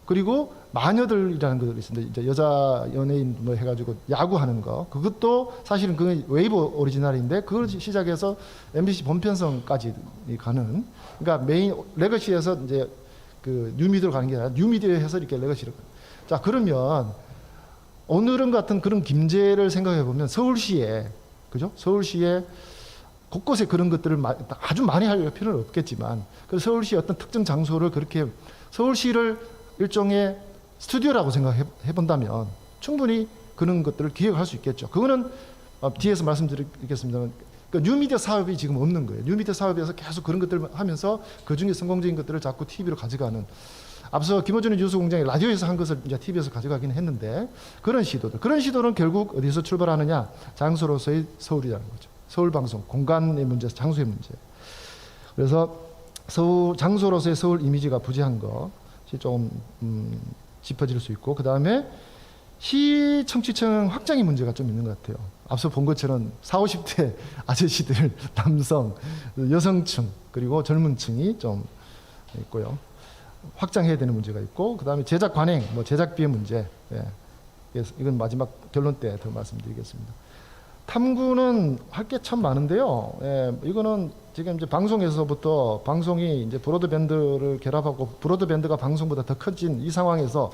그리고 마녀들이라는 것들이 있습니다. 이제 여자 연예인 뭐 해가지고 야구하는 거, 그것도 사실은 그 웨이브 오리지널인데 그걸 시작해서 MBC 본편성까지 가는, 그러니까 메인 레거시에서 이제 그 뉴미디어로 가는 게 아니라 뉴미디어에서 이렇게 레거시로. 자, 그러면 오늘은 같은 그런 김제를 생각해 보면 서울시에, 그죠? 서울시에 곳곳에 그런 것들을 아주 많이 할 필요는 없겠지만, 그 서울시 어떤 특정 장소를 그렇게 서울시를 일종의 스튜디오라고 생각해 본다면 충분히 그런 것들을 기획할 수 있겠죠. 그거는 뒤에서 말씀드리겠습니다만, 그러니까 뉴미디어 사업이 지금 없는 거예요. 뉴미디어 사업에서 계속 그런 것들을 하면서 그 중에 성공적인 것들을 자꾸 TV로 가져가는, 앞서 김어준의 뉴스 공장이 라디오에서 한 것을 이제 TV에서 가져가긴 했는데, 그런 시도는 결국 어디서 출발하느냐? 장소로서의 서울이라는 거죠. 서울 방송, 공간의 문제, 장소의 문제. 그래서 장소로서의 서울 이미지가 부재한 것이 좀 짚어질 수 있고, 그 다음에 시청취층 확장의 문제가 좀 있는 것 같아요. 앞서 본 것처럼 40, 50대 아저씨들, 남성, 여성층, 그리고 젊은 층이 좀 있고요. 확장해야 되는 문제가 있고, 그 다음에 제작 관행, 뭐 제작비의 문제. 이건 마지막 결론 때 더 말씀드리겠습니다. 탐구는 할 게 참 많은데요. 이거는 지금 이제 방송에서부터, 방송이 이제 브로드밴드를 결합하고 브로드밴드가 방송보다 더 커진 이 상황에서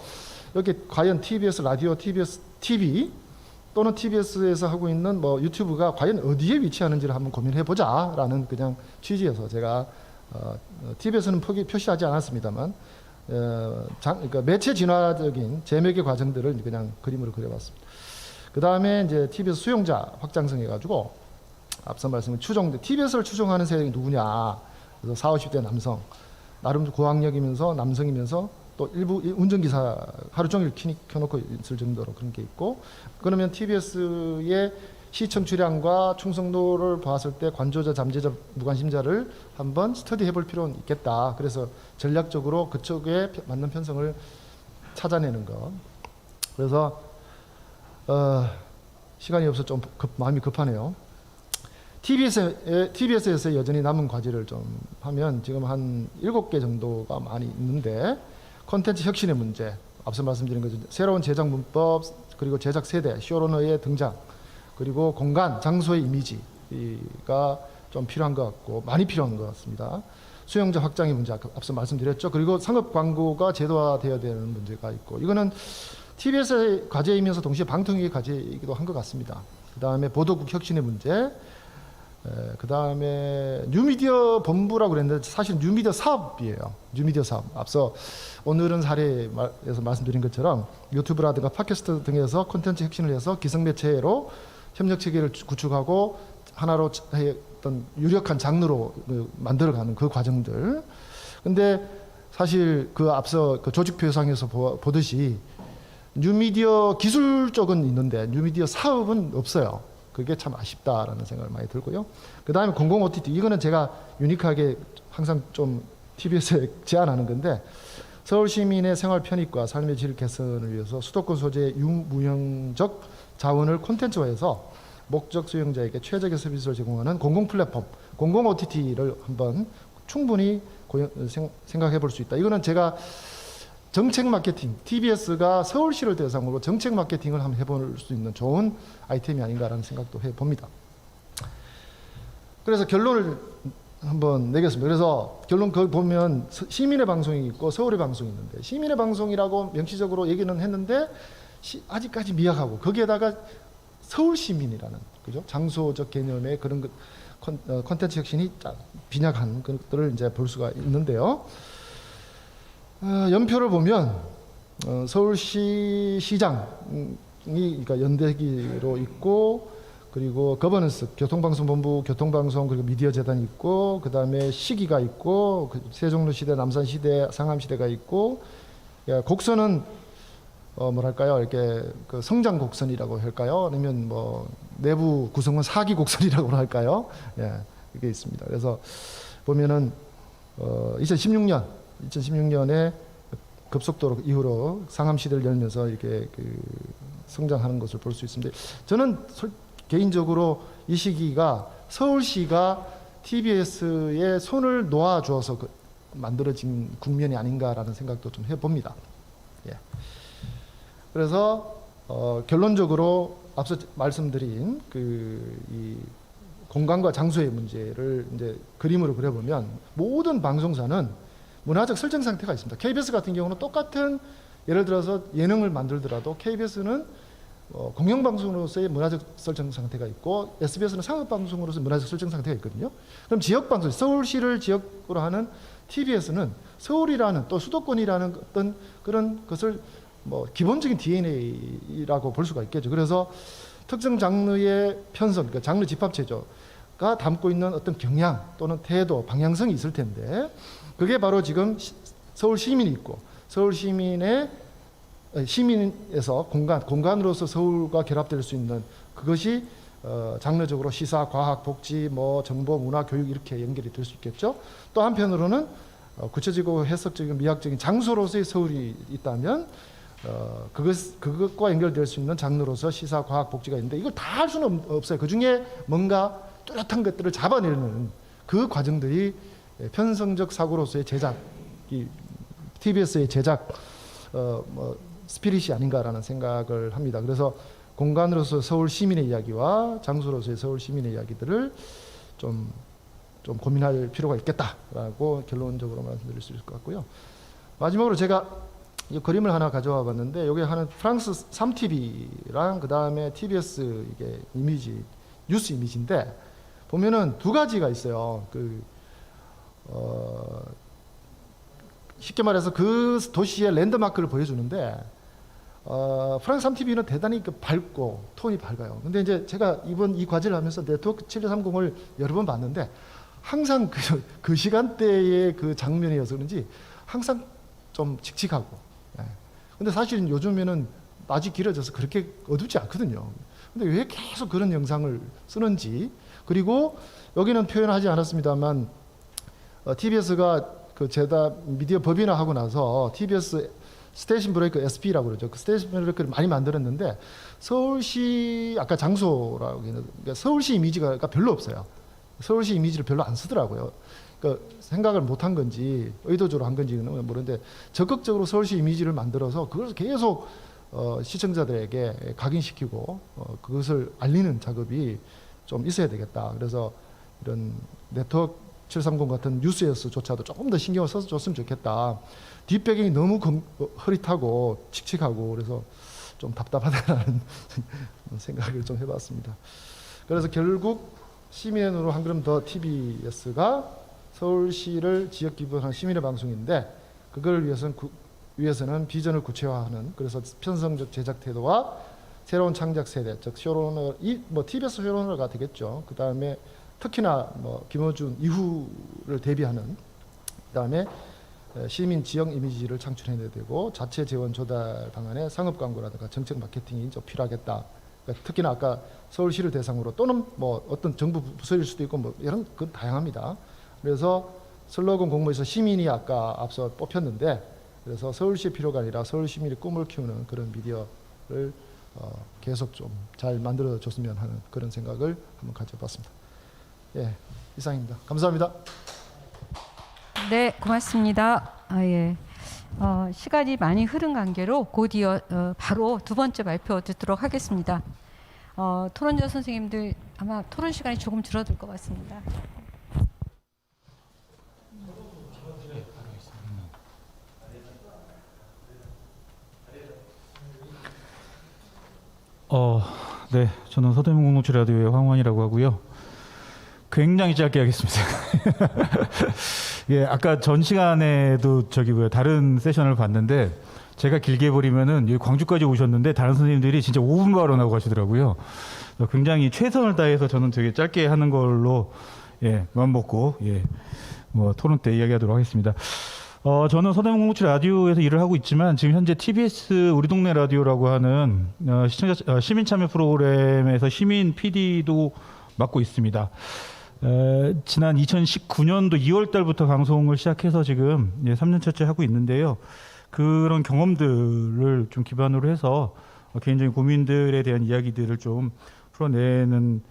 여기 과연 TBS 라디오, TBS TV 또는 TBS에서 하고 있는 뭐 유튜브가 과연 어디에 위치하는지를 한번 고민해 보자라는 그냥 취지에서 제가 TBS는 표시하지 않았습니다만, 그러니까 매체 진화적인 재매개 과정들을 그냥 그림으로 그려봤습니다. 그 다음에 이제 TBS 수용자 확장성 해가지고, 앞서 말씀드린 TBS를 추종하는 세력이 누구냐. 그래서 40, 50대 남성, 나름 고학력이면서 남성이면서 또 일부 운전기사 하루 종일 켜놓고 있을 정도로 그런 게 있고, 그러면 TBS의 시청출량과 충성도를 봤을 때 관조자, 잠재자, 무관심자를 한번 스터디해 볼 필요는 있겠다. 그래서 전략적으로 그쪽에 맞는 편성을 찾아내는 것. 그래서 시간이 없어 좀 마음이 급하네요. TBS에서 여전히 남은 과제를 좀 하면 지금 한 7개 정도가 많이 있는데, 콘텐츠 혁신의 문제, 앞서 말씀드린 거죠. 새로운 제작 문법, 그리고 제작 세대, 쇼러너의 등장, 그리고 공간, 장소의 이미지가 좀 필요한 것 같고, 많이 필요한 것 같습니다. 수용자 확장의 문제, 앞서 말씀드렸죠. 그리고 상업 광고가 제도화되어야 되는 문제가 있고, 이거는 TBS의 과제이면서 동시에 방통위의 과제이기도 한 것 같습니다. 그 다음에 보도국 혁신의 문제, 그 다음에 뉴미디어 본부라고 그랬는데 사실 뉴미디어 사업이에요. 뉴미디어 사업. 앞서 오늘은 사례에서 말씀드린 것처럼 유튜브라든가 팟캐스트 등에서 콘텐츠 혁신을 해서 기성매체로 협력 체계를 구축하고 하나로 어떤 유력한 장르로 만들어가는 그 과정들. 근데 사실 그 앞서 그 조직표상에서 보듯이 뉴미디어 기술 쪽은 있는데 뉴미디어 사업은 없어요. 그게 참 아쉽다라는 생각을 많이 들고요. 그 다음에 공공 OTT, 이거는 제가 유니크하게 항상 좀 TBS에 제안하는 건데, 서울 시민의 생활 편익과 삶의 질 개선을 위해서 수도권 소재의 유무형적 자원을 콘텐츠화해서 목적 수용자에게 최적의 서비스를 제공하는 공공 플랫폼, 공공 OTT를 한번 충분히 생각해 볼 수 있다. 이거는 제가 정책 마케팅, TBS가 서울시를 대상으로 정책 마케팅을 한번 해볼 수 있는 좋은 아이템이 아닌가라는 생각도 해봅니다. 그래서 결론을 한번 내겠습니다. 그래서 결론 거기 보면 시민의 방송이 있고 서울의 방송이 있는데, 시민의 방송이라고 명시적으로 얘기는 했는데 아직까지 미약하고, 거기에다가 서울 시민이라는, 그죠? 장소적 개념의 그런 콘텐츠 혁신이 빈약한 것들을 이제 볼 수가 있는데요. 연표를 보면 서울시 시장이 그러니까 연대기로 있고, 그리고 거버넌스, 교통방송본부, 교통방송, 그리고 미디어재단이 있고, 그 다음에 시기가 있고, 세종로시대, 남산시대, 상암시대가 있고, 곡선은 뭐랄까요, 이렇게 그 성장 곡선이라고 할까요? 아니면 뭐 내부 구성은 사기 곡선이라고 할까요? 예, 이게 있습니다. 그래서 보면은 2016년에 급속도로 이후로 상암시대를 열면서 이렇게 그 성장하는 것을 볼 수 있습니다. 저는 개인적으로 이 시기가 서울시가 TBS에 손을 놓아주어서 만들어진 국면이 아닌가라는 생각도 좀 해봅니다. 예. 그래서 결론적으로 앞서 말씀드린 이 공간과 장소의 문제를 이제 그림으로 그려보면, 모든 방송사는 문화적 설정 상태가 있습니다. KBS 같은 경우는 똑같은, 예를 들어서 예능을 만들더라도 KBS는 공영방송으로서의 문화적 설정 상태가 있고, SBS는 상업방송으로서 문화적 설정 상태가 있거든요. 그럼 지역방송, 서울시를 지역으로 하는 TBS는 서울이라는, 또 수도권이라는 어떤 그런 것을 뭐 기본적인 DNA라고 볼 수가 있겠죠. 그래서 특정 장르의 편성, 그러니까 장르 집합체조가 담고 있는 어떤 경향 또는 태도, 방향성이 있을 텐데, 그게 바로 지금 서울 시민이 있고, 서울 시민에서 공간으로서 서울과 결합될 수 있는 그것이 장르적으로 시사, 과학, 복지, 뭐 정보, 문화, 교육 이렇게 연결이 될 수 있겠죠. 또 한편으로는 구체적이고 해석적인 미학적인 장소로서의 서울이 있다면 그것과 연결될 수 있는 장르로서 시사, 과학, 복지가 있는데, 이걸 다 할 수는 없어요. 그 중에 뭔가 뚜렷한 것들을 잡아내는 그 과정들이 편성적 사고로서의 제작, TBS의 제작 스피릿이 아닌가라는 생각을 합니다. 그래서 공간으로서 서울 시민의 이야기와 장소로서의 서울 시민의 이야기들을 좀 고민할 필요가 있겠다라고 결론적으로 말씀드릴 수 있을 것 같고요. 마지막으로 제가 이 그림을 하나 가져와 봤는데, 여기 하는 프랑스 3TV랑 그 다음에 TBS 이게 이미지, 뉴스 이미지인데, 보면은 두 가지가 있어요. 쉽게 말해서 그 도시의 랜드마크를 보여주는데, 프랑스 3TV는 대단히 밝고 톤이 밝아요. 근데 이제 제가 이번 이 과제를 하면서 네트워크 7230을 여러 번 봤는데, 항상 그 시간대의 그 장면이어서 그런지 항상 좀 칙칙하고. 근데 사실은 요즘에는 낮이 길어져서 그렇게 어둡지 않거든요. 근데 왜 계속 그런 영상을 쓰는지, 그리고 여기는 표현하지 않았습니다만 TBS가 그 미디어 법인화하고 나서 TBS 스테이션 브레이크 SP라고 그러죠. 그 스테이션 브레이크를 많이 만들었는데, 서울시 아까 장소라고 그러니까 서울시 이미지가 별로 없어요. 서울시 이미지를 별로 안 쓰더라고요. 그러니까 생각을 못한 건지 의도적으로 한 건지는 모르는데, 적극적으로 서울시 이미지를 만들어서 그걸 계속 시청자들에게 각인시키고 그것을 알리는 작업이 좀 있어야 되겠다. 그래서 이런 네트워크 730 같은 뉴스에서조차도 조금 더 신경을 써서 줬으면 좋겠다. 뒷배경이 너무 흐릿하고 칙칙하고 그래서 좀 답답하다는 생각을 좀 해봤습니다. 그래서 결국 시민으로 한 걸음 더 TBS가 서울시를 지역 기반한 시민의 방송인데, 그걸 위해서는 비전을 구체화하는, 그래서 편성적 제작 태도와 새로운 창작 세대, 즉 쇼러너, TBS 쇼러너가 되겠죠. 그 다음에 특히나 김어준 이후를 대비하는, 그 다음에 시민 지역 이미지를 창출해내야 되고 자체 재원 조달 방안에 상업 광고라든가 정책 마케팅이 좀 필요하겠다. 그러니까 특히나 아까 서울시를 대상으로 또는 뭐 어떤 정부 부서일 수도 있고 뭐 이런 그 다양합니다. 그래서 슬로건 공모에서 시민이 아까 앞서 뽑혔는데 그래서 서울시의 필요가 아니라 서울 시민의 꿈을 키우는 그런 미디어를 계속 좀 잘 만들어줬으면 하는 그런 생각을 한번 가져봤습니다. 예, 이상입니다. 감사합니다. 네, 고맙습니다. 예. 시간이 많이 흐른 관계로 곧이어 바로 두 번째 발표 듣도록 하겠습니다. 토론자 선생님들 아마 토론 시간이 조금 줄어들 것 같습니다. 네, 저는 서대문 007 라디오의 황원이라고 하고요. 굉장히 짧게 하겠습니다. 예, 아까 전 시간에도 다른 세션을 봤는데 제가 길게 버리면은 여기 광주까지 오셨는데 다른 선생님들이 진짜 5분 발언하고 가시더라고요. 굉장히 최선을 다해서 저는 되게 짧게 하는 걸로 마음 먹고 뭐 토론 때 이야기하도록 하겠습니다. 저는 서대문 007 라디오에서 일을 하고 있지만 지금 현재 TBS 우리 동네 라디오라고 하는 시민 참여 프로그램에서 시민 PD도 맡고 있습니다. 지난 2019년도 2월 달부터 방송을 시작해서 지금 3년차째 하고 있는데요. 그런 경험들을 좀 기반으로 해서 개인적인 고민들에 대한 이야기들을 좀 풀어내는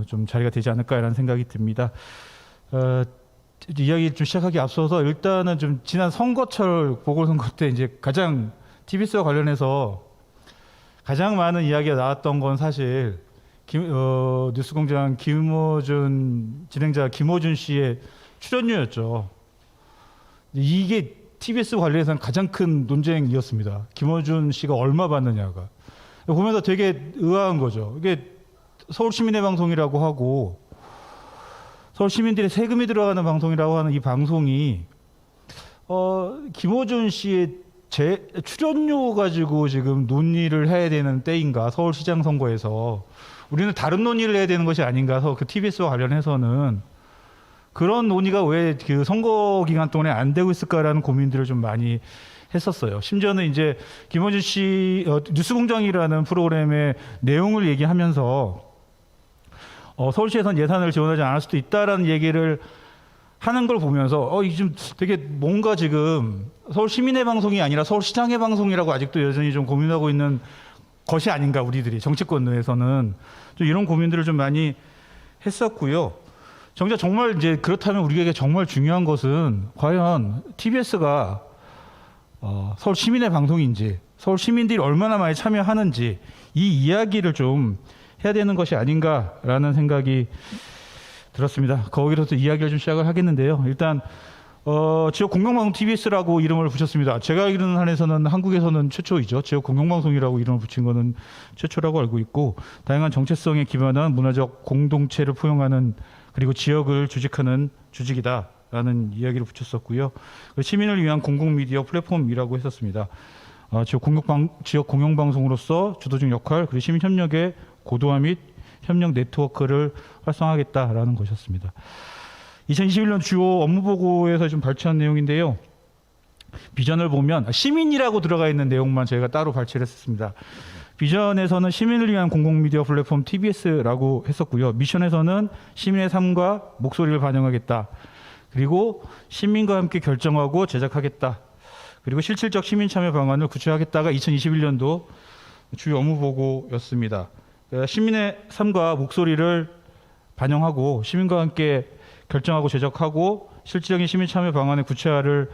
좀 자리가 되지 않을까라는 생각이 듭니다. 이야기 좀 시작하기 앞서서 일단은 좀 지난 선거철 보궐선거 때 이제 가장 TBS와 관련해서 가장 많은 이야기가 나왔던 건 사실 뉴스공장 진행자 김어준 씨의 출연료였죠. 이게 TBS 관련해서는 가장 큰 논쟁이었습니다. 김어준 씨가 얼마 받느냐가. 보면서 되게 의아한 거죠. 이게 서울 시민의 방송이라고 하고 서울 시민들의 세금이 들어가는 방송이라고 하는 이 방송이 김어준 씨의 출연료 가지고 지금 논의를 해야 되는 때인가, 서울시장 선거에서 우리는 다른 논의를 해야 되는 것이 아닌가, 그 TBS와 관련해서는 그런 논의가 왜 그 선거 기간 동안에 안 되고 있을까라는 고민들을 좀 많이 했었어요. 심지어는 이제 김어준 씨 뉴스공장이라는 프로그램의 내용을 얘기하면서 서울시에서는 예산을 지원하지 않을 수도 있다라는 얘기를 하는 걸 보면서 이게 좀 되게 뭔가 지금 서울 시민의 방송이 아니라 서울시장의 방송이라고 아직도 여전히 좀 고민하고 있는 것이 아닌가, 우리들이 정치권 내에서는 좀 이런 고민들을 좀 많이 했었고요. 정말 이제 그렇다면 우리에게 정말 중요한 것은 과연 TBS가 서울 시민의 방송인지, 서울 시민들이 얼마나 많이 참여하는지 이 이야기를 좀 해야 되는 것이 아닌가라는 생각이 들었습니다. 거기서부터 이야기를 좀 시작을 하겠는데요. 일단 지역 공영방송 TBS라고 이름을 붙였습니다. 제가 알기로는 한에서는 한국에서는 최초이죠. 지역 공영방송이라고 이름을 붙인 것은 최초라고 알고 있고, 다양한 정체성에 기반한 문화적 공동체를 포용하는 그리고 지역을 주직하는 주직이다라는 이야기를 붙였었고요. 시민을 위한 공공미디어 플랫폼이라고 했었습니다. 지역 공영방송으로서 주도적 역할, 그리고 시민 협력의 고도화 및 협력 네트워크를 활성화하겠다라는 것이었습니다. 2021년 주요 업무 보고에서 좀 발췌한 내용인데요. 비전을 보면 시민이라고 들어가 있는 내용만 저희가 따로 발췌를 했습니다. 비전에서는 시민을 위한 공공미디어 플랫폼 TBS라고 했었고요. 미션에서는 시민의 삶과 목소리를 반영하겠다. 그리고 시민과 함께 결정하고 제작하겠다. 그리고 실질적 시민 참여 방안을 구체화하겠다가 2021년도 주요 업무 보고였습니다. 시민의 삶과 목소리를 반영하고 시민과 함께 결정하고 제작하고 실질적인 시민 참여 방안의 구체화를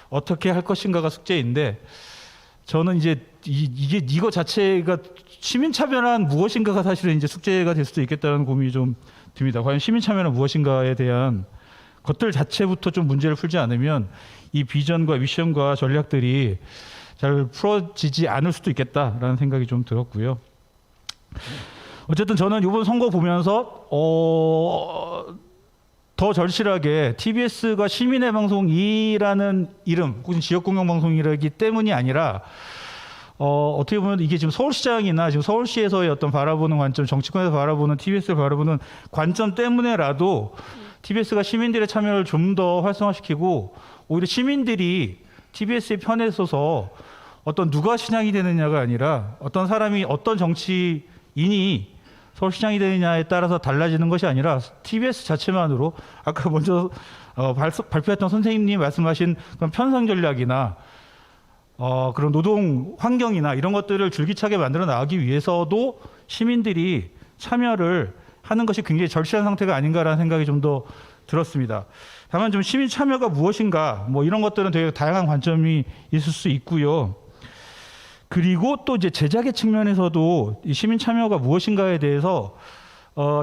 어떻게 할 것인가가 숙제인데, 저는 이제 이거 자체가 시민 참여란 무엇인가가 사실은 이제 숙제가 될 수도 있겠다는 고민이 좀 듭니다. 과연 시민 참여란 무엇인가에 대한 것들 자체부터 좀 문제를 풀지 않으면 이 비전과 미션과 전략들이 잘 풀어지지 않을 수도 있겠다라는 생각이 좀 들었고요. 어쨌든 저는 이번 선거 보면서 더 절실하게 TBS가 시민의 방송이라는 이름 혹은 지역공영방송이라기 때문이 아니라 어떻게 보면 이게 지금 서울시장이나 지금 서울시에서의 어떤 바라보는 관점, 정치권에서 바라보는 TBS를 바라보는 관점 때문에라도 TBS가 시민들의 참여를 좀 더 활성화시키고 오히려 시민들이 TBS의 편에 서서 어떤 누가 시장이 되느냐가 아니라 어떤 사람이 어떤 정치인이 서울시장이 되느냐에 따라서 달라지는 것이 아니라 TBS 자체만으로 아까 먼저 발표했던 선생님이 말씀하신 그런 편성 전략이나 그런 노동 환경이나 이런 것들을 줄기차게 만들어 나가기 위해서도 시민들이 참여를 하는 것이 굉장히 절실한 상태가 아닌가라는 생각이 좀 더 들었습니다. 다만 좀 시민 참여가 무엇인가 뭐 이런 것들은 되게 다양한 관점이 있을 수 있고요. 그리고 또 이제 제작의 측면에서도 이 시민 참여가 무엇인가에 대해서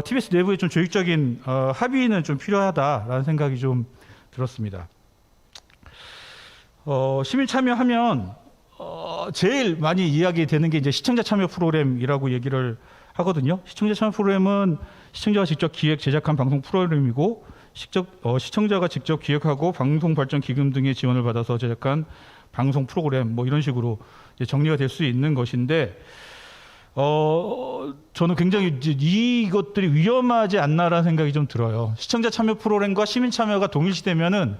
TBS 내부에 좀 조직적인 합의는 좀 필요하다라는 생각이 좀 들었습니다. 시민 참여하면 제일 많이 이야기되는 게 이제 시청자 참여 프로그램이라고 얘기를 하거든요. 시청자 참여 프로그램은 시청자가 직접 기획 제작한 방송 프로그램이고 시청자가 직접 기획하고 방송 발전 기금 등의 지원을 받아서 제작한 방송 프로그램 뭐 이런 식으로 이제 정리가 될 수 있는 것인데 저는 굉장히 이것들이 위험하지 않나라는 생각이 좀 들어요. 시청자 참여 프로그램과 시민 참여가 동일시되면은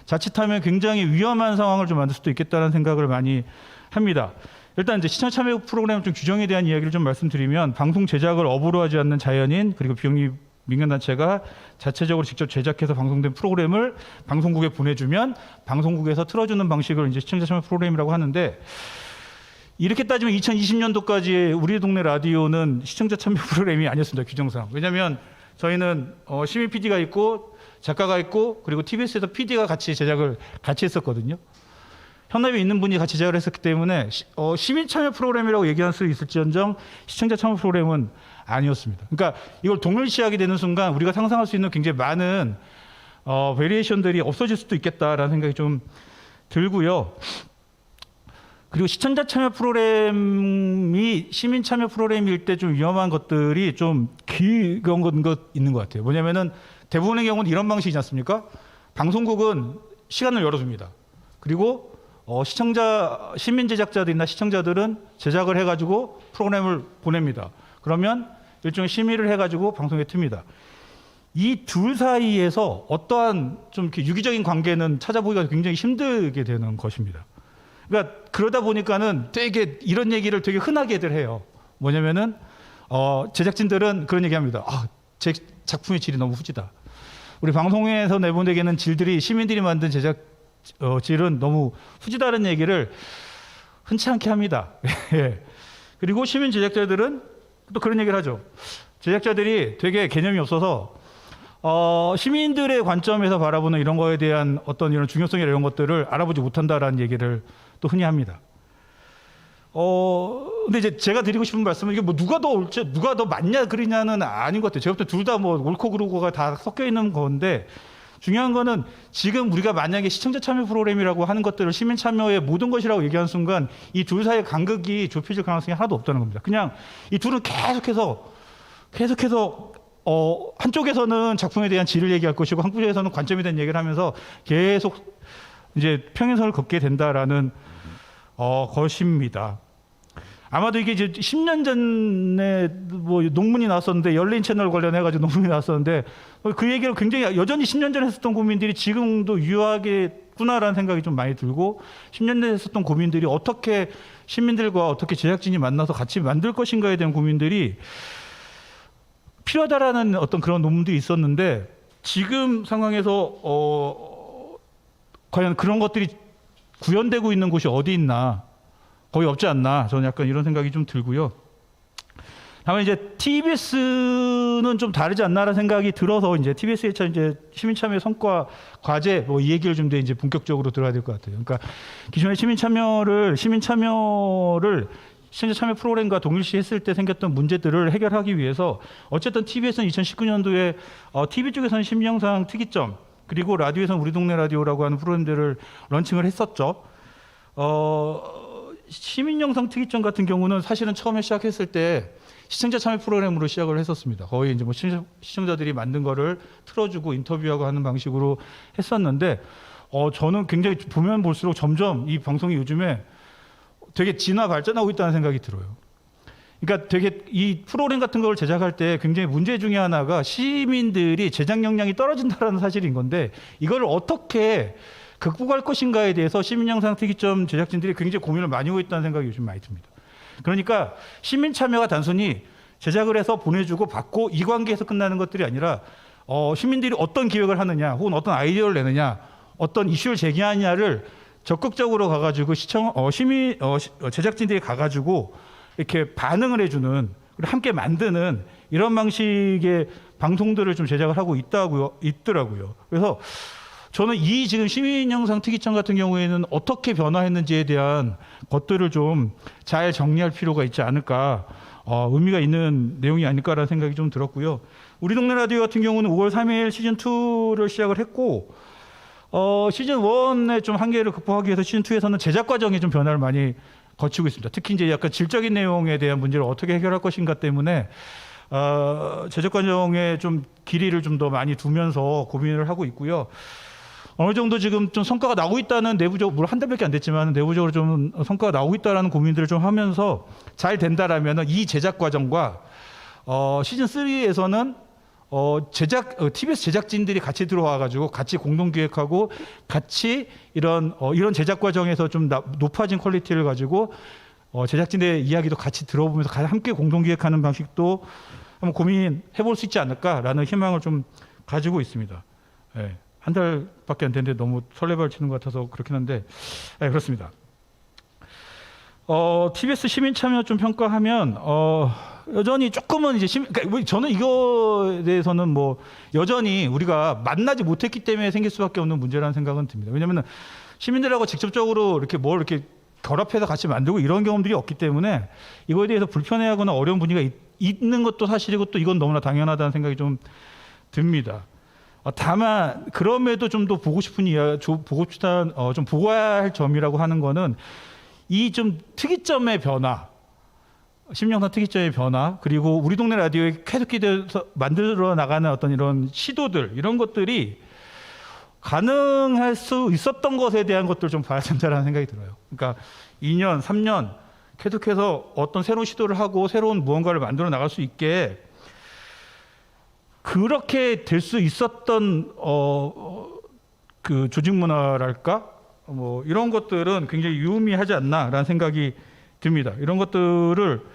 자칫하면 굉장히 위험한 상황을 좀 만들 수도 있겠다는 생각을 많이 합니다. 일단 이제 시청자 참여 프로그램 좀 규정에 대한 이야기를 좀 말씀드리면 방송 제작을 업으로 하지 않는 자연인 그리고 비영리 민간단체가 자체적으로 직접 제작해서 방송된 프로그램을 방송국에 보내주면 방송국에서 틀어주는 방식을 이제 시청자 참여 프로그램이라고 하는데 이렇게 따지면 2020년도까지 우리 동네 라디오는 시청자 참여 프로그램이 아니었습니다. 규정상. 왜냐하면 저희는 시민 PD가 있고 작가가 있고 그리고 TBS에서 PD가 같이 제작을 같이 했었거든요. 현업에 있는 분이 같이 제작을 했었기 때문에 시민 참여 프로그램이라고 얘기할 수 있을지언정 시청자 참여 프로그램은 아니었습니다. 그러니까 이걸 동일시하게 되는 순간 우리가 상상할 수 있는 굉장히 많은 베리에이션들이 없어질 수도 있겠다라는 생각이 좀 들고요. 그리고 시청자 참여 프로그램이 시민 참여 프로그램일 때 좀 위험한 것들이 좀 그런 것 있는 것 같아요. 뭐냐면은 대부분의 경우는 이런 방식이지 않습니까? 방송국은 시간을 열어줍니다. 그리고 시민 제작자들이나 시청자들은 제작을 해가지고 프로그램을 보냅니다. 그러면 일종의 심의를 해가지고 방송에 틉니다. 이 둘 사이에서 어떠한 좀 이렇게 유기적인 관계는 찾아보기가 굉장히 힘들게 되는 것입니다. 그러니까 그러다 보니까는 되게 이런 얘기를 되게 흔하게들 해요. 뭐냐면은 제작진들은 그런 얘기합니다. 제 작품의 질이 너무 후지다. 우리 방송에서 내보내기는 질들이 시민들이 만든 제작 질은 너무 후지다는 얘기를 흔치 않게 합니다. 예. 그리고 시민 제작자들은 또 그런 얘기를 하죠. 제작자들이 되게 개념이 없어서 시민들의 관점에서 바라보는 이런 거에 대한 어떤 이런 중요성이나 이런 것들을 알아보지 못한다라는 얘기를 또 흔히 합니다. 근데 이제 제가 드리고 싶은 말씀은 이게 뭐 누가 더 옳지, 누가 더 맞냐 그러냐는 아닌 것 같아요. 제가 볼 때 둘 다 뭐 옳고 그르고가 다 섞여 있는 건데 중요한 거는 지금 우리가 만약에 시청자 참여 프로그램이라고 하는 것들을 시민 참여의 모든 것이라고 얘기하는 순간 이 둘 사이의 간극이 좁혀질 가능성이 하나도 없다는 겁니다. 그냥 이 둘은 계속해서 한쪽에서는 작품에 대한 질을 얘기할 것이고 한쪽에서는 관점에 대한 얘기를 하면서 계속 이제 평행선을 걷게 된다라는 것입니다. 아마도 이게 이제 10년 전에 뭐 논문이 나왔었는데 열린 채널 관련해가지고 논문이 나왔었는데 그 얘기를 굉장히 여전히 10년 전에 했었던 고민들이 지금도 유효하겠구나라는 생각이 좀 많이 들고 10년 전에 했었던 고민들이 어떻게 시민들과 어떻게 제작진이 만나서 같이 만들 것인가에 대한 고민들이 필요하다라는 어떤 그런 논문들이 있었는데 지금 상황에서 과연 그런 것들이 구현되고 있는 곳이 어디 있나 거의 없지 않나 저는 약간 이런 생각이 좀 들고요. 다만 이제 TBS는 좀 다르지 않나라는 생각이 들어서 이제 TBS의 이제 시민 참여 성과 과제 뭐 이 얘기를 좀 더 이제 본격적으로 들어야 될 것 같아요. 그러니까 기존의 시민 참여를 시청자 참여 프로그램과 동일시했을 때 생겼던 문제들을 해결하기 위해서 어쨌든 TBS는 2019년도에 TV 쪽에서는 심영상 특이점 그리고 라디오에서는 우리 동네 라디오라고 하는 프로그램들을 런칭을 했었죠. 시민영상 특이점 같은 경우는 사실은 처음에 시작했을 때 시청자 참여 프로그램으로 시작을 했었습니다. 거의 이제 뭐 시청자들이 만든 거를 틀어주고 인터뷰하고 하는 방식으로 했었는데 저는 굉장히 보면 볼수록 점점 이 방송이 요즘에 되게 진화 발전하고 있다는 생각이 들어요. 그러니까 되게 이 프로그램 같은 걸 제작할 때 굉장히 문제 중에 하나가 시민들이 제작 역량이 떨어진다는 사실인 건데 이걸 어떻게 극복할 것인가에 대해서 시민영상 특이점 제작진들이 굉장히 고민을 많이 하고 있다는 생각이 요즘 많이 듭니다. 그러니까 시민 참여가 단순히 제작을 해서 보내주고 받고 이 관계에서 끝나는 것들이 아니라 시민들이 어떤 기획을 하느냐 혹은 어떤 아이디어를 내느냐 어떤 이슈를 제기하느냐를 적극적으로 가가지고 제작진들이 가가지고 이렇게 반응을 해주는 그리고 함께 만드는 이런 방식의 방송들을 좀 제작을 하고 있더라고요. 그래서 저는 이 지금 시민영상 특이점 같은 경우에는 어떻게 변화했는지에 대한 것들을 좀 잘 정리할 필요가 있지 않을까, 의미가 있는 내용이 아닐까라는 생각이 좀 들었고요. 우리 동네 라디오 같은 경우는 5월 3일 시즌 2를 시작을 했고 시즌 1의 좀 한계를 극복하기 위해서 시즌 2에서는 제작 과정에 좀 변화를 많이 거치고 있습니다. 특히 이제 약간 질적인 내용에 대한 문제를 어떻게 해결할 것인가 때문에 제작 과정에 좀 길이를 좀 더 많이 두면서 고민을 하고 있고요. 어느 정도 지금 좀 성과가 나오고 있다는 내부적으로, 물론 한 달밖에 안 됐지만 내부적으로 좀 성과가 나오고 있다라는 고민들을 좀 하면서 잘 된다라면 이 제작 과정과 시즌 3에서는 TBS 제작진들이 같이 들어와가지고 같이 공동 기획하고 같이 이런 제작 과정에서 좀 높아진 퀄리티를 가지고 제작진의 이야기도 같이 들어보면서 함께 공동 기획하는 방식도 한번 고민해 볼 수 있지 않을까라는 희망을 좀 가지고 있습니다. 네. 한 달밖에 안 됐는데 너무 설레발치는 것 같아서 그렇긴 한데, 네, 그렇습니다. TBS 시민 참여 좀 평가하면 여전히 조금은 이제 그러니까 저는 이거에 대해서는 뭐 여전히 우리가 만나지 못했기 때문에 생길 수밖에 없는 문제라는 생각은 듭니다. 왜냐하면 시민들하고 직접적으로 이렇게 뭘 이렇게 결합해서 같이 만들고 이런 경험들이 없기 때문에 이거에 대해서 불편해하거나 어려운 분위기가 있는 것도 사실이고 또 이건 너무나 당연하다는 생각이 좀 듭니다. 다만 그럼에도 좀 더 보고 싶은 보고 싶은 좀 보아야 할 점이라고 하는 거는 이 좀 특이점의 변화, 시민영상 특이점의 변화, 그리고 우리 동네 라디오에 계속해서 만들어 나가는 어떤 이런 시도들, 이런 것들이 가능할 수 있었던 것에 대한 것들 좀 봐야 된다는 생각이 들어요. 그러니까 2년, 3년 계속해서 어떤 새로운 시도를 하고 새로운 무언가를 만들어 나갈 수 있게 그렇게 될 수 있었던 그 조직 문화랄까 뭐 이런 것들은 굉장히 유의미하지 않나라는 생각이 듭니다. 이런 것들을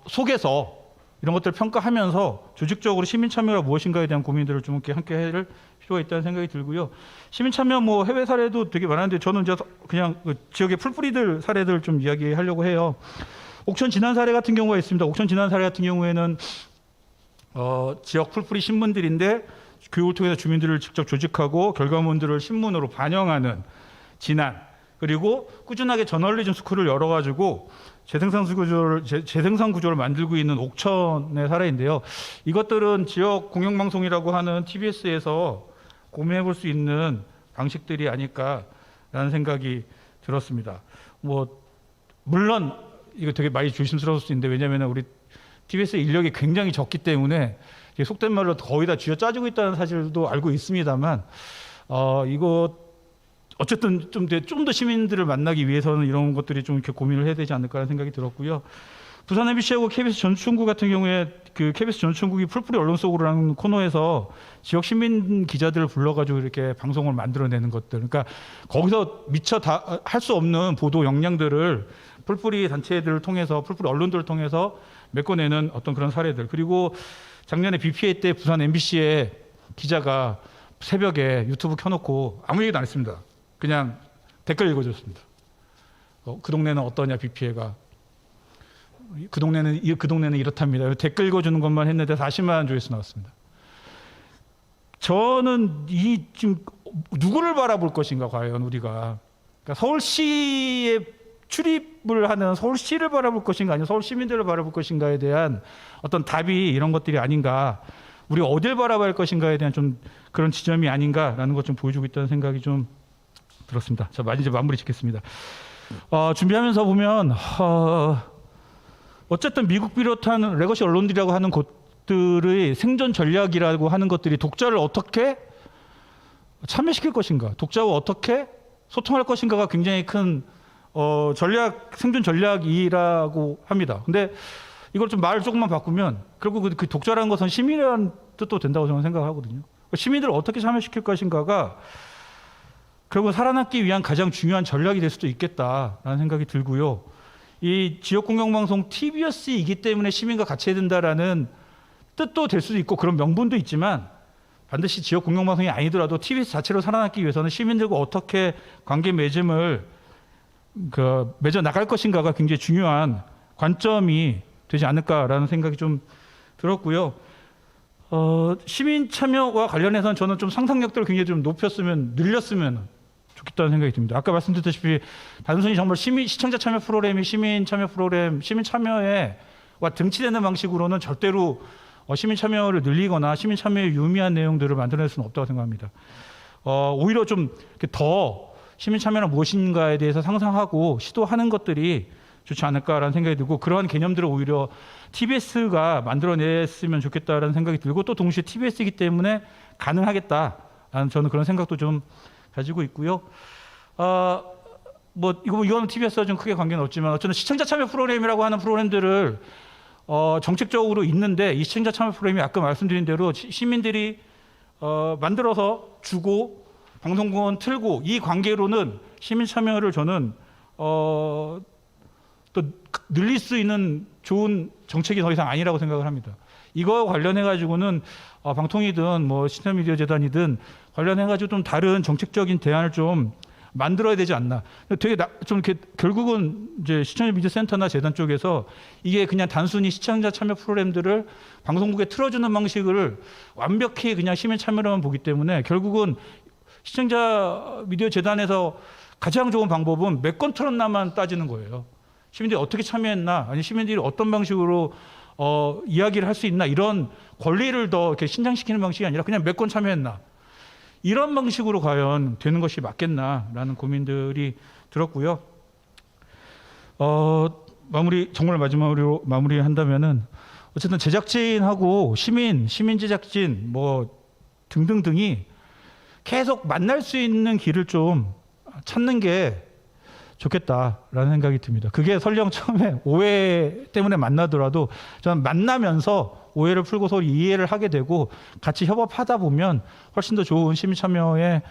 속에서 이런 것들을 평가하면서 조직적으로 시민 참여가 무엇인가에 대한 고민들을 좀 함께 할 필요가 있다는 생각이 들고요. 시민 참여 뭐 해외 사례도 되게 많은데 저는 이제 그냥 그 지역의 풀뿌리들 사례들 좀 이야기하려고 해요. 옥천 진안 사례 같은 경우가 있습니다. 옥천 진안 사례 같은 경우에는 지역 풀뿌리 신문들인데 교육을 통해서 주민들을 직접 조직하고 결과물들을 신문으로 반영하는 진안, 그리고 꾸준하게 저널리즘 스쿨을 열어가지고 재생산 구조를 만들고 있는 옥천의 사례인데요. 이것들은 지역 공영방송이라고 하는 TBS에서 고민해 볼 수 있는 방식들이 아닐까라는 생각이 들었습니다. 뭐 물론 이거 되게 많이 조심스러울 수 있는데 왜냐하면 우리 TBS 인력이 굉장히 적기 때문에 속된 말로 거의 다 쥐어 짜주고 있다는 사실도 알고 있습니다만 이거 어쨌든 좀 더 시민들을 만나기 위해서는 이런 것들이 좀 이렇게 고민을 해야 되지 않을까라는 생각이 들었고요. 부산 MBC하고 KBS 전추천국 같은 경우에 그 KBS 전추천국이 풀뿌리 언론 속으로라는 코너에서 지역 시민 기자들을 불러가지고 이렇게 방송을 만들어내는 것들, 그러니까 거기서 미처 다 할 수 없는 보도 역량들을 풀뿌리 단체들을 통해서 풀뿌리 언론들을 통해서 메꿔내는 어떤 그런 사례들, 그리고 작년에 BPA 때 부산 MBC의 기자가 새벽에 유튜브 켜놓고 아무 얘기도 안 했습니다. 그냥 댓글 읽어줬습니다. 그 동네는 어떠냐 BPA가, 그 동네는 이렇답니다. 댓글 읽어주는 것만 했는데 40만 조회수 나왔습니다. 저는 이 지금 누구를 바라볼 것인가 과연 우리가, 그러니까 서울시에 출입을 하는 서울시를 바라볼 것인가 아니면 서울 시민들을 바라볼 것인가에 대한 어떤 답이 이런 것들이 아닌가, 우리가 어딜 바라봐야 할 것인가에 대한 좀 그런 지점이 아닌가라는 것 좀 보여주고 있다는 생각이 좀 들었습니다. 자, 이제 마무리 짓겠습니다. 준비하면서 보면 어쨌든 미국 비롯한 레거시 언론들이라고 하는 곳들의 생존 전략이라고 하는 것들이 독자를 어떻게 참여시킬 것인가, 독자와 어떻게 소통할 것인가가 굉장히 큰 생존 전략이라고 합니다. 근데 이걸 좀 말을 조금만 바꾸면 결국 그 독자라는 것은 시민이라는 뜻도 된다고 저는 생각하거든요. 시민들을 어떻게 참여시킬 것인가가 결국 살아남기 위한 가장 중요한 전략이 될 수도 있겠다라는 생각이 들고요. 이 지역 공영방송 TBS이기 때문에 시민과 같이 해야 된다라는 뜻도 될 수도 있고 그런 명분도 있지만 반드시 지역 공영방송이 아니더라도 TBS 자체로 살아남기 위해서는 시민들과 어떻게 관계 맺음을 맺어 나갈 것인가가 굉장히 중요한 관점이 되지 않을까라는 생각이 좀 들었고요. 시민 참여와 관련해서는 저는 좀 상상력들을 굉장히 좀 늘렸으면 좋겠다는 생각이 듭니다. 아까 말씀드렸다시피 단순히 정말 시청자 참여 프로그램이 시민 참여 프로그램, 시민 참여와 등치되는 방식으로는 절대로 시민 참여를 늘리거나 시민 참여에 유의미한 내용들을 만들어낼 수는 없다고 생각합니다. 오히려 좀 더 시민 참여는 무엇인가에 대해서 상상하고 시도하는 것들이 좋지 않을까라는 생각이 들고 그러한 개념들을 오히려 TBS가 만들어냈으면 좋겠다라는 생각이 들고 또 동시에 TBS이기 때문에 가능하겠다라는 저는 그런 생각도 좀 가지고 있고요. 이거는 TBS와 좀 크게 관계는 없지만 어쨌든 시청자 참여 프로그램이라고 하는 프로그램들을 정책적으로 있는데 이 시청자 참여 프로그램이 아까 말씀드린 대로 시민들이 만들어서 주고 방송국은 틀고 이 관계로는 시민 참여를 저는 또 늘릴 수 있는 좋은 정책이 더 이상 아니라고 생각을 합니다. 이거 관련해 가지고는 방통이든 뭐 시청미디어 재단이든 관련해 가지고 좀 다른 정책적인 대안을 좀 만들어야 되지 않나. 되게 좀 이렇게 결국은 이제 시청자 미디어 센터나 재단 쪽에서 이게 그냥 단순히 시청자 참여 프로그램들을 방송국에 틀어주는 방식을 완벽히 그냥 시민 참여로만 보기 때문에 결국은 시청자 미디어 재단에서 가장 좋은 방법은 몇 건 틀었나만 따지는 거예요. 시민들이 어떻게 참여했나, 아니 시민들이 어떤 방식으로 이야기를 할 수 있나 이런 권리를 더 이렇게 신장시키는 방식이 아니라 그냥 몇 건 참여했나. 이런 방식으로 과연 되는 것이 맞겠나라는 고민들이 들었고요. 정말 마지막으로 마무리한다면은 어쨌든 제작진하고 시민 제작진 뭐 등등등이 계속 만날 수 있는 길을 좀 찾는 게 좋겠다라는 생각이 듭니다. 그게 설령 처음에 오해 때문에 만나더라도 저는 만나면서 오해를 풀고 서로 이해를 하게 되고 같이 협업하다 보면 훨씬 더 좋은 시민 참여의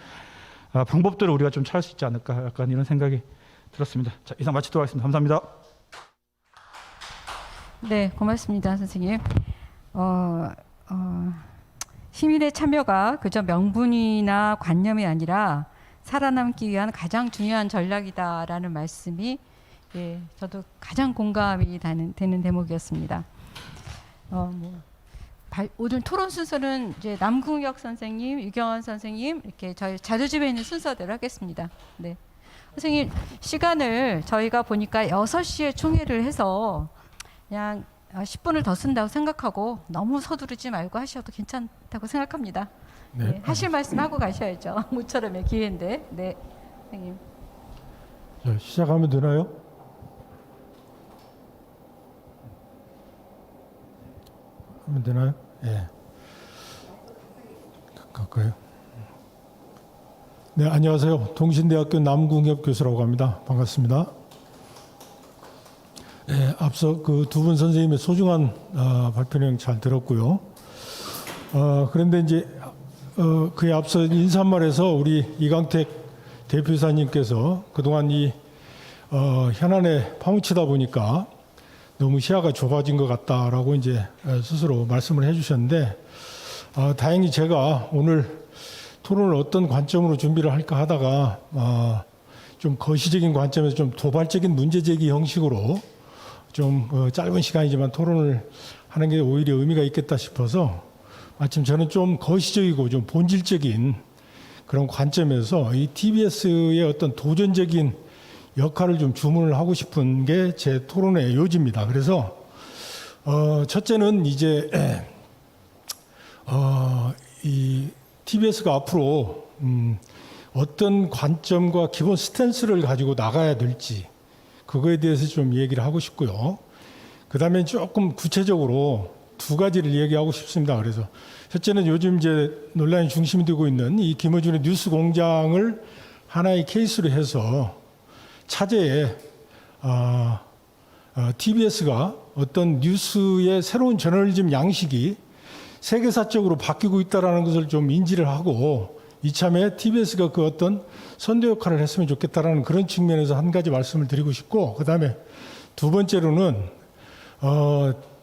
방법들을 우리가 좀 찾을 수 있지 않을까 약간 이런 생각이 들었습니다. 자, 이상 마치도록 하겠습니다. 감사합니다. 네, 고맙습니다, 선생님. 시민의 참여가 그저 명분이나 관념이 아니라 살아남기 위한 가장 중요한 전략이다라는 말씀이 저도 가장 공감이 되는 대목이었습니다. 오늘 토론 순서는 이제 남궁혁 선생님, 유경원 선생님 이렇게 저희 자료집에 있는 순서대로 하겠습니다. 네, 선생님 시간을 저희가 보니까 6시에 총회를 해서 그냥 10분을 더 쓴다고 생각하고 너무 서두르지 말고 하셔도 괜찮다고 생각합니다. 네, 하실 말씀 하고 가셔야죠. 모처럼의 기회인데. 네, 선생님. 자, 시작하면 되나요? 하면 되나요? 예. 가까이요. 네, 안녕하세요. 동신대학교 남궁엽 교수라고 합니다. 반갑습니다. 예, 앞서 그 두 분 선생님의 소중한 발표 내용 잘 들었고요. 그런데 이제 그에 앞서 인사말에서 우리 이강택 대표이사님께서 그동안 이 현안에 파묻히다 보니까 너무 시야가 좁아진 것 같다라고 이제 스스로 말씀을 해주셨는데 다행히 제가 오늘 토론을 어떤 관점으로 준비를 할까 하다가 좀 거시적인 관점에서 좀 도발적인 문제 제기 형식으로 좀 짧은 시간이지만 토론을 하는 게 오히려 의미가 있겠다 싶어서 마침 저는 좀 거시적이고 좀 본질적인 그런 관점에서 이 TBS의 어떤 도전적인 역할을 좀 주문을 하고 싶은 게 제 토론의 요지입니다. 그래서 첫째는 이제 이 TBS가 앞으로 어떤 관점과 기본 스탠스를 가지고 나가야 될지 그거에 대해서 좀 얘기를 하고 싶고요. 그 다음에 조금 구체적으로 두 가지를 얘기하고 싶습니다. 그래서 첫째는 요즘 이제 논란이 중심이 되고 있는 이 김어준의 뉴스 공장을 하나의 케이스로 해서 차제에 TBS가 어떤 뉴스의 새로운 저널리즘 양식이 세계사적으로 바뀌고 있다는 것을 좀 인지를 하고 이참에 TBS가 그 어떤 선도 역할을 했으면 좋겠다라는 그런 측면에서 한 가지 말씀을 드리고 싶고, 그다음에 두 번째로는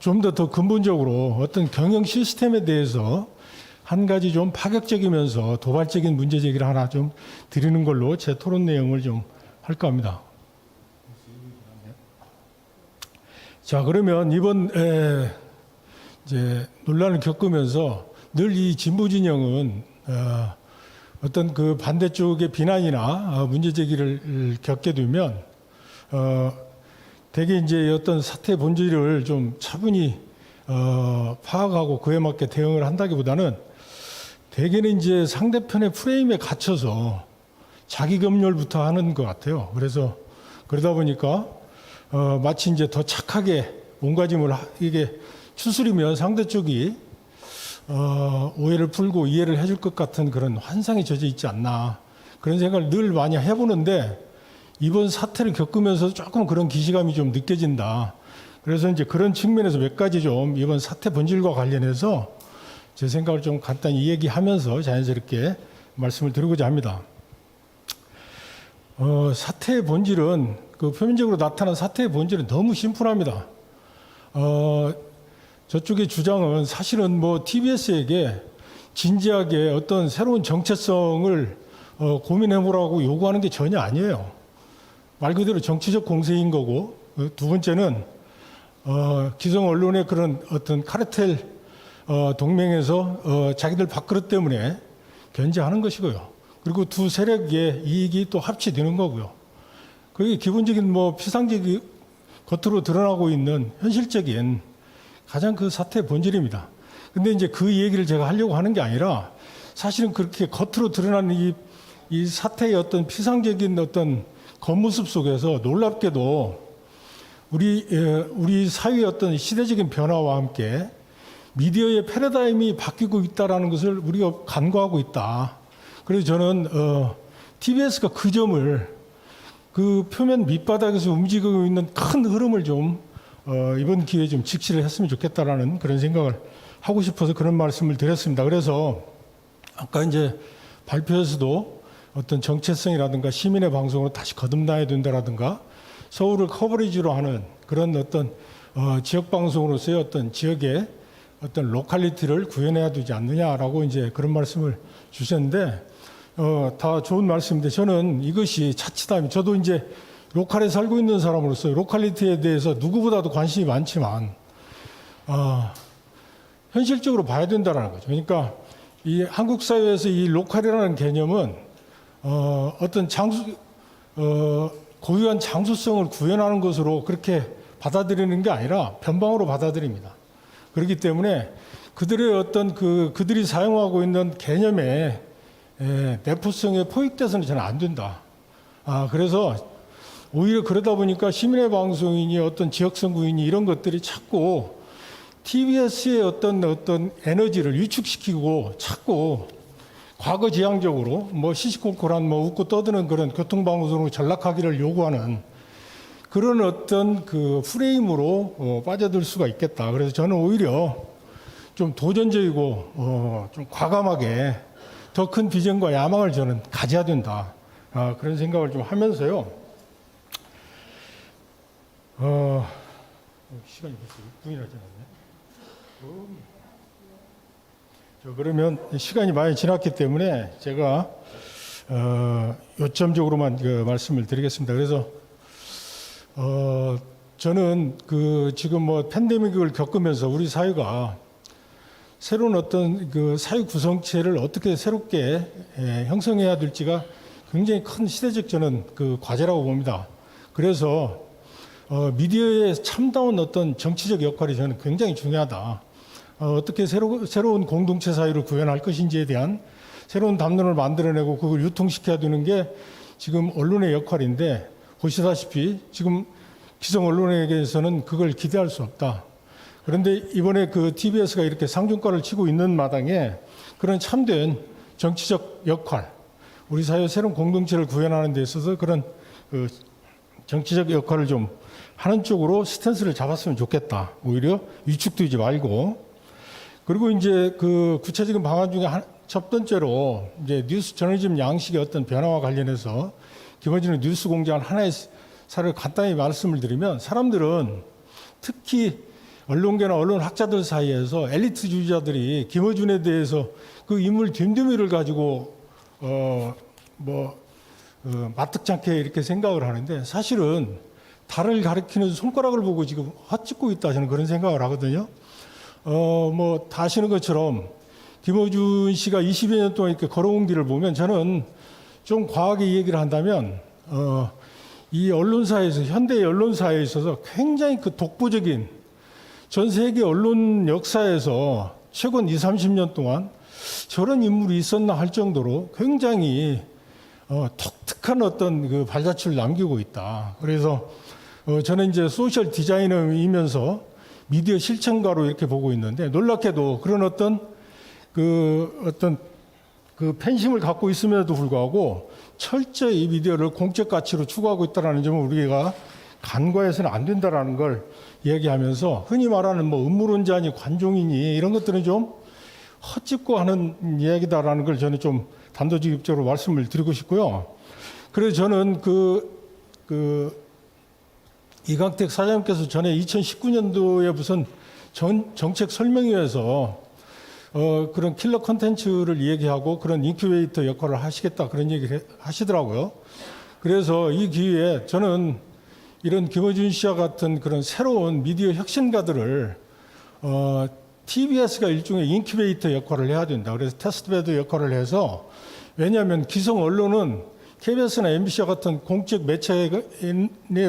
좀 더 근본적으로 어떤 경영 시스템에 대해서 한 가지 좀 파격적이면서 도발적인 문제 제기를 하나 좀 드리는 걸로 제 토론 내용을 좀 할까 합니다. 자, 그러면 이번 이제 논란을 겪으면서 늘 이 진보 진영은 어떤 그 반대쪽의 비난이나 문제 제기를 겪게 되면 대개 이제 어떤 사태의 본질을 좀 차분히 파악하고 그에 맞게 대응을 한다기보다는 대개는 이제 상대편의 프레임에 갇혀서 자기 검열부터 하는 것 같아요. 그래서 그러다 보니까 마치 이제 더 착하게 몸가짐을 이게 추스리면 상대 쪽이 오해를 풀고 이해를 해줄 것 같은 그런 환상에 젖어 있지 않나, 그런 생각을 늘 많이 해보는데 이번 사태를 겪으면서 조금 그런 기시감이 좀 느껴진다. 그래서 이제 그런 측면에서 몇 가지 좀 이번 사태 본질과 관련해서 제 생각을 좀 간단히 얘기하면서 자연스럽게 말씀을 드리고자 합니다. 사태의 본질은 그 표면적으로 나타난 사태의 본질은 너무 심플합니다. 저쪽의 주장은 사실은 뭐 TBS에게 진지하게 어떤 새로운 정체성을 고민해보라고 요구하는 게 전혀 아니에요. 말 그대로 정치적 공세인 거고, 두 번째는 기성 언론의 그런 어떤 카르텔 동맹에서 자기들 밥그릇 때문에 견제하는 것이고요. 그리고 두 세력의 이익이 또 합치되는 거고요. 그게 기본적인 뭐 피상적인 겉으로 드러나고 있는 현실적인 가장 그 사태의 본질입니다. 근데 이제 그 얘기를 제가 하려고 하는 게 아니라 사실은 그렇게 겉으로 드러나는 이 사태의 어떤 피상적인 어떤 겉모습 속에서 놀랍게도 우리 사회의 어떤 시대적인 변화와 함께 미디어의 패러다임이 바뀌고 있다라는 것을 우리가 간과하고 있다. 그래서 저는 TBS가 그 점을 그 표면 밑바닥에서 움직이고 있는 큰 흐름을 좀 이번 기회에 좀 직시를 했으면 좋겠다라는 그런 생각을 하고 싶어서 그런 말씀을 드렸습니다. 그래서 아까 이제 발표에서도 어떤 정체성이라든가 시민의 방송으로 다시 거듭나야 된다라든가 서울을 커버리지로 하는 그런 어떤 지역 방송으로서의 어떤 지역의 어떤 로컬리티를 구현해야 되지 않느냐라고 이제 그런 말씀을 주셨는데 다 좋은 말씀인데 저는 이것이 자칫하면 저도 이제 로컬에 살고 있는 사람으로서 로컬리티에 대해서 누구보다도 관심이 많지만 현실적으로 봐야 된다라는 거죠. 그러니까 이 한국 사회에서 이 로컬이라는 개념은 어떤 고유한 장수성을 구현하는 것으로 그렇게 받아들이는 게 아니라 변방으로 받아들입니다. 그렇기 때문에 그들의 어떤 그들이 사용하고 있는 개념의 내포성에 포획돼서는 저는 안 된다. 그래서 오히려 그러다 보니까 시민의 방송이니 어떤 지역성 구인이 이런 것들이 자꾸 TBS의 어떤 에너지를 위축시키고 자꾸 과거지향적으로 뭐 시시콜콜한 뭐 웃고 떠드는 그런 교통방송으로 전락하기를 요구하는 그런 어떤 그 프레임으로 빠져들 수가 있겠다. 그래서 저는 오히려 좀 도전적이고 좀 과감하게 더 큰 비전과 야망을 저는 가져야 된다. 그런 생각을 좀 하면서요. 시간이 벌써 6분이나 지났네. 그러면 시간이 많이 지났기 때문에 제가 요점적으로만 그 말씀을 드리겠습니다. 그래서 저는 그 지금 뭐 팬데믹을 겪으면서 우리 사회가 새로운 어떤 그 사회 구성체를 어떻게 새롭게 형성해야 될지가 굉장히 큰 시대적 저는 그 과제라고 봅니다. 그래서 미디어의 참다운 어떤 정치적 역할이 저는 굉장히 중요하다. 어떻게 새로운 공동체 사회를 구현할 것인지에 대한 새로운 담론을 만들어내고 그걸 유통시켜야 되는 게 지금 언론의 역할인데 보시다시피 지금 기성 언론에게서는 그걸 기대할 수 없다. 그런데 이번에 그 TBS가 이렇게 상중가를 치고 있는 마당에 그런 참된 정치적 역할, 우리 사회 새로운 공동체를 구현하는 데 있어서 그런 그 정치적 역할을 좀 하는 쪽으로 스탠스를 잡았으면 좋겠다. 오히려 위축되지 말고. 그리고 이제 그 구체적인 방안 중에 첫 번째로 이제 뉴스 저널리즘 양식의 어떤 변화와 관련해서 기본적으로 뉴스 공장 하나의 사례를 간단히 말씀을 드리면, 사람들은 특히 언론계나 언론학자들 사이에서 엘리트주의자들이 김어준에 대해서 그 인물 됨됨이를 가지고 마뜩찮게 이렇게 생각을 하는데, 사실은 달을 가리키는 손가락을 보고 지금 헛짓고 있다, 저는 그런 생각을 하거든요. 다 아시는 것처럼 김어준 씨가 20여 년 동안 이렇게 걸어온 길을 보면, 저는 좀 과하게 얘기를 한다면 이 언론사에서, 현대의 언론사에 있어서 굉장히 그 독보적인, 전 세계 언론 역사에서 최근 20, 30년 동안 저런 인물이 있었나 할 정도로 굉장히 독특한 어떤 그 발자취를 남기고 있다. 그래서 저는 이제 소셜 디자이너이면서 미디어 실천가로 이렇게 보고 있는데, 놀랍게도 그런 어떤 팬심을 갖고 있음에도 불구하고 철저히 이 미디어를 공적 가치로 추구하고 있다는 점을 우리가 간과해서는 안 된다라는 걸 얘기하면서, 흔히 말하는 뭐 음모론자니 관종이니 이런 것들은 좀 헛짓고 하는 이야기다라는 걸 저는 좀 단도직입적으로 말씀을 드리고 싶고요. 그래서 저는 이강택 사장님께서 전에 2019년도에 무슨 정책 설명회에서 그런 킬러 콘텐츠를 얘기하고 그런 인큐베이터 역할을 하시겠다, 그런 얘기를 하시더라고요. 그래서 이 기회에 저는 이런 김어준 씨와 같은 그런 새로운 미디어 혁신가들을 TBS가 일종의 인큐베이터 역할을 해야 된다. 그래서 테스트베드 역할을 해서, 왜냐하면 기성 언론은 KBS나 MBC와 같은 공적 매체의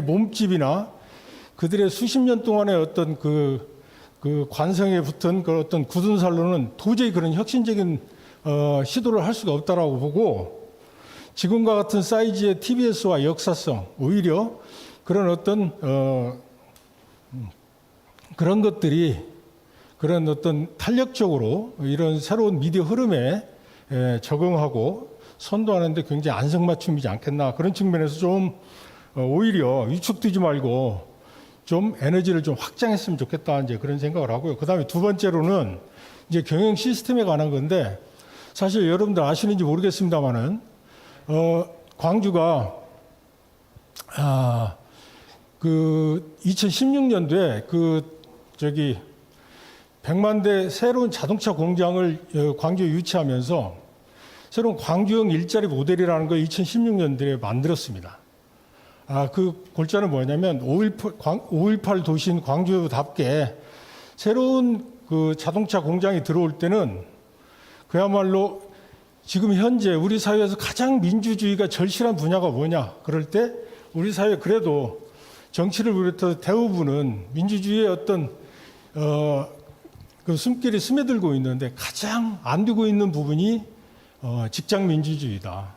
몸집이나 그들의 수십 년 동안의 어떤 그 관성에 붙은 그 어떤 굳은 살로는 도저히 그런 혁신적인 시도를 할 수가 없다라고 보고, 지금과 같은 사이즈의 TBS와 역사성, 오히려 그런 어떤 그런 것들이 그런 어떤 탄력적으로 이런 새로운 미디어 흐름에 적응하고 선도하는데 굉장히 안성맞춤이지 않겠나, 그런 측면에서 좀 오히려 위축되지 말고 좀 에너지를 좀 확장했으면 좋겠다, 이제 그런 생각을 하고요. 그 다음에 두 번째로는 이제 경영 시스템에 관한 건데, 사실 여러분들 아시는지 모르겠습니다만은 광주가 2016년도에 100만 대 새로운 자동차 공장을 광주에 유치하면서 새로운 광주형 일자리 모델이라는 걸 2016년도에 만들었습니다. 그 골자는 뭐냐면 5.18 도시인 광주답게 새로운 그 자동차 공장이 들어올 때는 그야말로 지금 현재 우리 사회에서 가장 민주주의가 절실한 분야가 뭐냐, 그럴 때 우리 사회 그래도 정치를 비롯해서 대부분은 민주주의의 어떤 그 숨길이 스며들고 있는데, 가장 안 되고 있는 부분이 직장 민주주의다.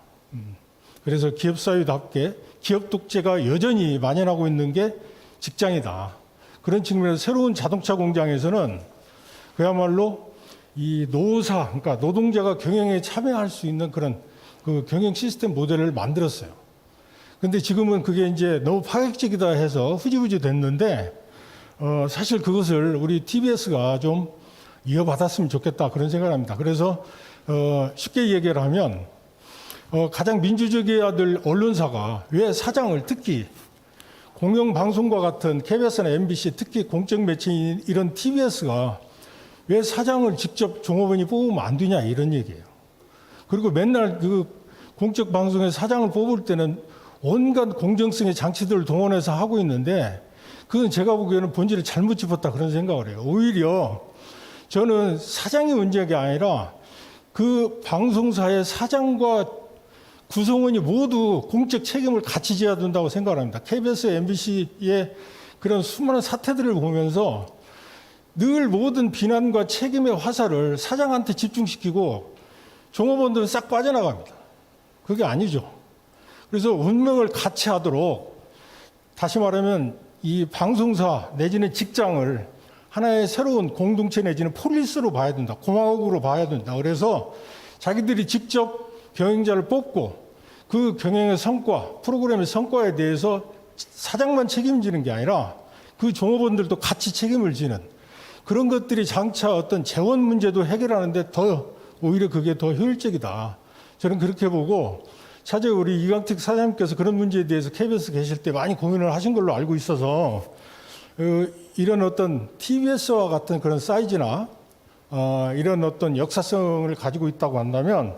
그래서 기업사회답게 기업 독재가 여전히 만연하고 있는 게 직장이다. 그런 측면에서 새로운 자동차 공장에서는 그야말로 이 노사, 그러니까 노동자가 경영에 참여할 수 있는 그런 그 경영 시스템 모델을 만들었어요. 근데 지금은 그게 이제 너무 파격적이다 해서 흐지부지 됐는데, 사실 그것을 우리 TBS가 좀 이어받았으면 좋겠다, 그런 생각을 합니다. 그래서 쉽게 얘기를 하면 가장 민주주의해야 될 언론사가 왜 사장을, 특히 공영방송과 같은 KBS나 MBC, 특히 공적 매체인 이런 TBS가 왜 사장을 직접 종업원이 뽑으면 안 되냐, 이런 얘기예요. 그리고 맨날 그 공적 방송의 사장을 뽑을 때는 온갖 공정성의 장치들을 동원해서 하고 있는데, 그건 제가 보기에는 본질을 잘못 짚었다, 그런 생각을 해요. 오히려 저는 사장이 문제가 아니라 그 방송사의 사장과 구성원이 모두 공적 책임을 같이 져야 된다고 생각을 합니다. KBS, MBC의 그런 수많은 사태들을 보면서 늘 모든 비난과 책임의 화살을 사장한테 집중시키고 종업원들은 싹 빠져나갑니다. 그게 아니죠. 그래서 운명을 같이 하도록, 다시 말하면 이 방송사 내지는 직장을 하나의 새로운 공동체 내지는 폴리스로 봐야 된다. 공화국으로 봐야 된다. 그래서 자기들이 직접 경영자를 뽑고 그 경영의 성과, 프로그램의 성과에 대해서 사장만 책임지는 게 아니라 그 종업원들도 같이 책임을 지는 그런 것들이 장차 어떤 재원 문제도 해결하는데 더 오히려 그게 더 효율적이다. 저는 그렇게 보고 차제 우리 이광택 사장님께서 그런 문제에 대해서 KBS 계실 때 많이 고민을 하신 걸로 알고 있어서 이런 어떤 TBS와 같은 그런 사이즈나 이런 어떤 역사성을 가지고 있다고 한다면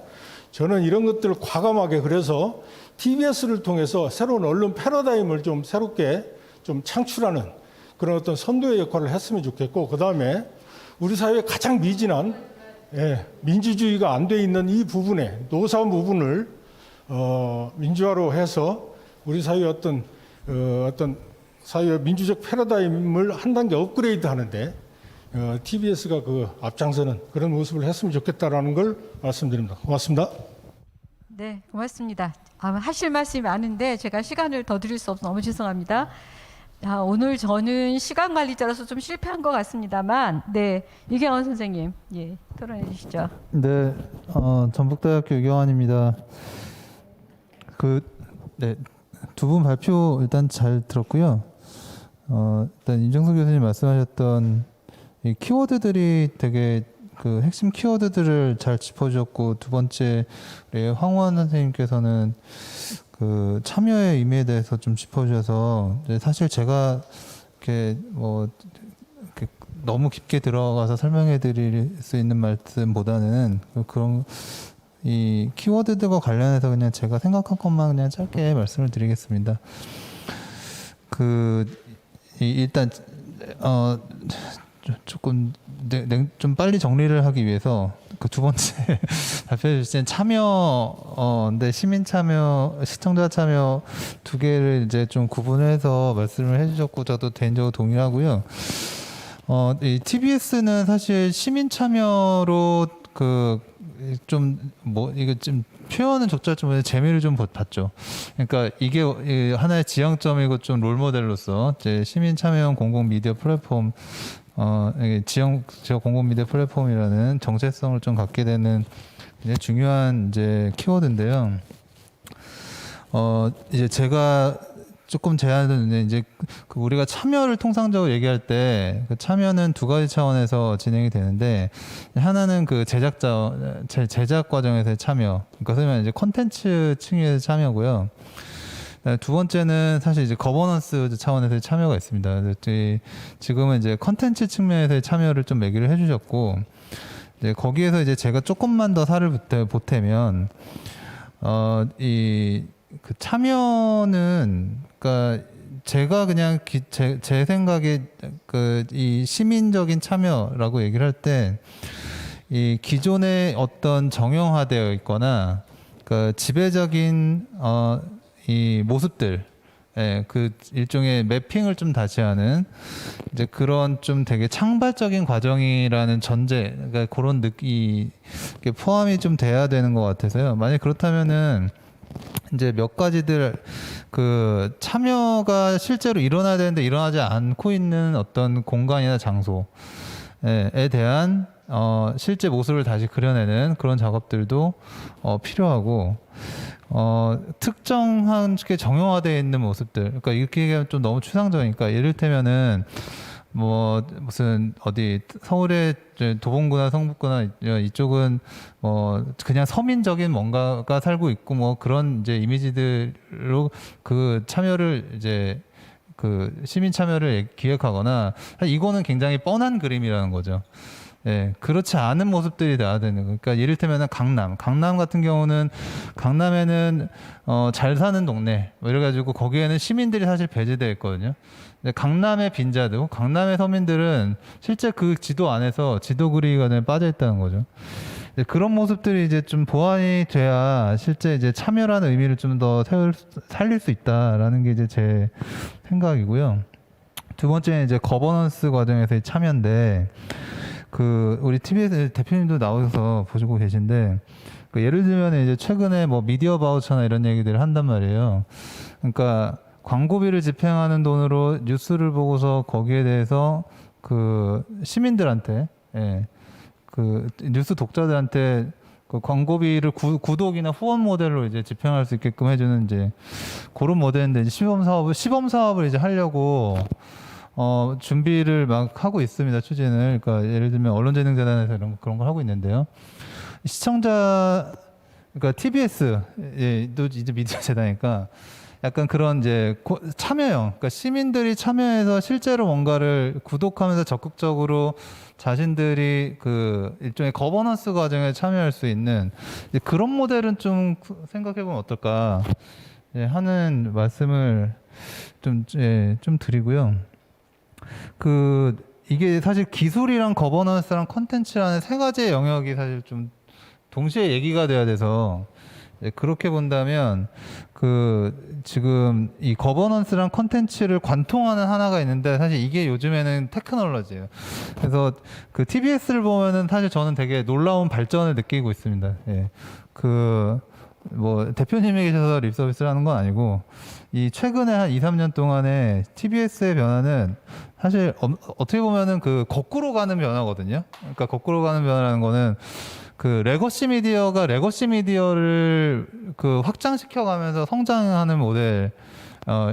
저는 이런 것들을 과감하게 그래서 TBS를 통해서 새로운 언론 패러다임을 좀 새롭게 좀 창출하는 그런 어떤 선도의 역할을 했으면 좋겠고, 그 다음에 우리 사회의 가장 미진한 민주주의가 안 돼 있는 이 부분에 노사원 부분을 민주화로 해서 우리 사회의 어떤 사회의 민주적 패러다임을 한 단계 업그레이드 하는데 TBS가 그 앞장서는 그런 모습을 했으면 좋겠다라는 걸 말씀드립니다. 고맙습니다. 네, 고맙습니다. 하실 말씀이 많은데 제가 시간을 더 드릴 수 없어 너무 죄송합니다. 오늘 저는 시간 관리자로서 좀 실패한 것 같습니다만, 네, 이경원 선생님, 예, 토론해 주시죠. 네, 전북대학교 유경환입니다. 네, 두 분 발표 일단 잘 들었고요. 일단 임정수 교수님 말씀하셨던 이 키워드들이 되게 그 핵심 키워드들을 잘 짚어주셨고, 두 번째 우리 황우환 선생님께서는 그 참여의 의미에 대해서 좀 짚어주셔서, 사실 제가 이렇게 이렇게 너무 깊게 들어가서 설명해드릴 수 있는 말씀보다는 그런 이 키워드들과 관련해서 그냥 제가 생각한 것만 그냥 짧게 말씀을 드리겠습니다. 일단 조금 좀 빨리 정리를 하기 위해서 그 두 번째 발표해 주신 참여인데 시민 참여, 시청자 참여 두 개를 이제 좀 구분해서 말씀을 해주셨고, 저도 개인적으로 동의하고요. 이 TBS는 사실 시민 참여로 이거 좀 표현은 적절하지만 재미를 좀 봤죠. 그러니까 이게 하나의 지향점이고 좀 롤모델로서 이제 시민 참여형 공공 미디어 플랫폼, 지역 공공 미디어 플랫폼이라는 정체성을 좀 갖게 되는 굉장히 중요한 이제 키워드인데요. 이제 제가 조금 제안은 이제 우리가 참여를 통상적으로 얘기할 때 그 참여는 두 가지 차원에서 진행이 되는데, 하나는 그 제작 과정에서의 참여, 그러니까 소위 말해 이제 콘텐츠 층에서 참여고요. 두 번째는 사실 이제 거버넌스 차원에서의 참여가 있습니다. 지금은 이제 콘텐츠 측면에서의 참여를 좀 얘기를 해주셨고, 이제 거기에서 이제 제가 조금만 더 살을 보태면 그 참여는, 그러니까 제가 그냥 제 생각에 이 시민적인 참여라고 얘기를 할 때, 이 기존에 어떤 정형화되어 있거나 그 지배적인 이 모습들, 그 일종의 매핑을 좀 다시 하는 이제 그런 좀 되게 창발적인 과정이라는 전제, 그러니까 그런 느낌이 포함이 좀 돼야 되는 것 같아서요. 만약 그렇다면은 이제 몇 가지들 그 참여가 실제로 일어나야 되는데 일어나지 않고 있는 어떤 공간이나 장소에 대한 실제 모습을 다시 그려내는 그런 작업들도 필요하고, 특정한 게 정형화되어 있는 모습들, 그러니까 이렇게 얘기하면 좀 너무 추상적이니까, 예를테면은 무슨 어디 서울의 도봉구나 성북구나 이쪽은 그냥 서민적인 뭔가가 살고 있고 그런 이제 이미지들로 그 참여를 이제 그 시민 참여를 기획하거나, 이거는 굉장히 뻔한 그림이라는 거죠. 예, 그렇지 않은 모습들이 나와야 되는 거예요. 그러니까 예를들면 강남 같은 경우는, 강남에는 잘 사는 동네 이래가지고 거기에는 시민들이 사실 배제되어 있거든요. 강남의 빈자들, 강남의 서민들은 실제 그 지도 안에서 지도 그리기가 빠져 있다는 거죠. 그런 모습들이 이제 좀 보완이 돼야 실제 이제 참여라는 의미를 좀 더 살릴 수 있다라는 게 이제 제 생각이고요. 두 번째는 이제 거버넌스 과정에서의 참여인데, 우리 TBS 대표님도 나오셔서 보시고 계신데, 예를 들면 이제 최근에 미디어 바우처나 이런 얘기들을 한단 말이에요. 그러니까 광고비를 집행하는 돈으로 뉴스를 보고서 거기에 대해서 그 시민들한테, 그 뉴스 독자들한테 그 광고비를 구독이나 후원 모델로 이제 집행할 수 있게끔 해주는 이제 그런 모델인데, 이제 시범 사업을 이제 하려고 준비를 막 하고 있습니다. 추진을. 그러니까 예를 들면 언론재능재단에서 그런 걸 하고 있는데요. 시청자 그러니까 TBS도 이제 미디어 세대니까 약간 그런 이제 참여형, 그러니까 시민들이 참여해서 실제로 뭔가를 구독하면서 적극적으로 자신들이 그 일종의 거버넌스 과정에 참여할 수 있는 이제 그런 모델은 좀 생각해보면 어떨까 하는 말씀을 좀 드리고요. 이게 사실 기술이랑 거버넌스랑 컨텐츠라는 세 가지의 영역이 사실 좀 동시에 얘기가 돼야 돼서 그렇게 본다면 지금 이 거버넌스랑 컨텐츠를 관통하는 하나가 있는데 사실 이게 요즘에는 테크놀로지예요. 그래서 그 TBS를 보면은 사실 저는 되게 놀라운 발전을 느끼고 있습니다. 예. 뭐 대표님이 계셔서 립서비스를 하는 건 아니고 이 최근에 한 2, 3년 동안에 TBS의 변화는 사실 어떻게 보면은 그 거꾸로 가는 변화거든요. 그러니까 거꾸로 가는 변화라는 거는 그 레거시 미디어가 레거시 미디어를 그 확장시켜 가면서 성장하는 모델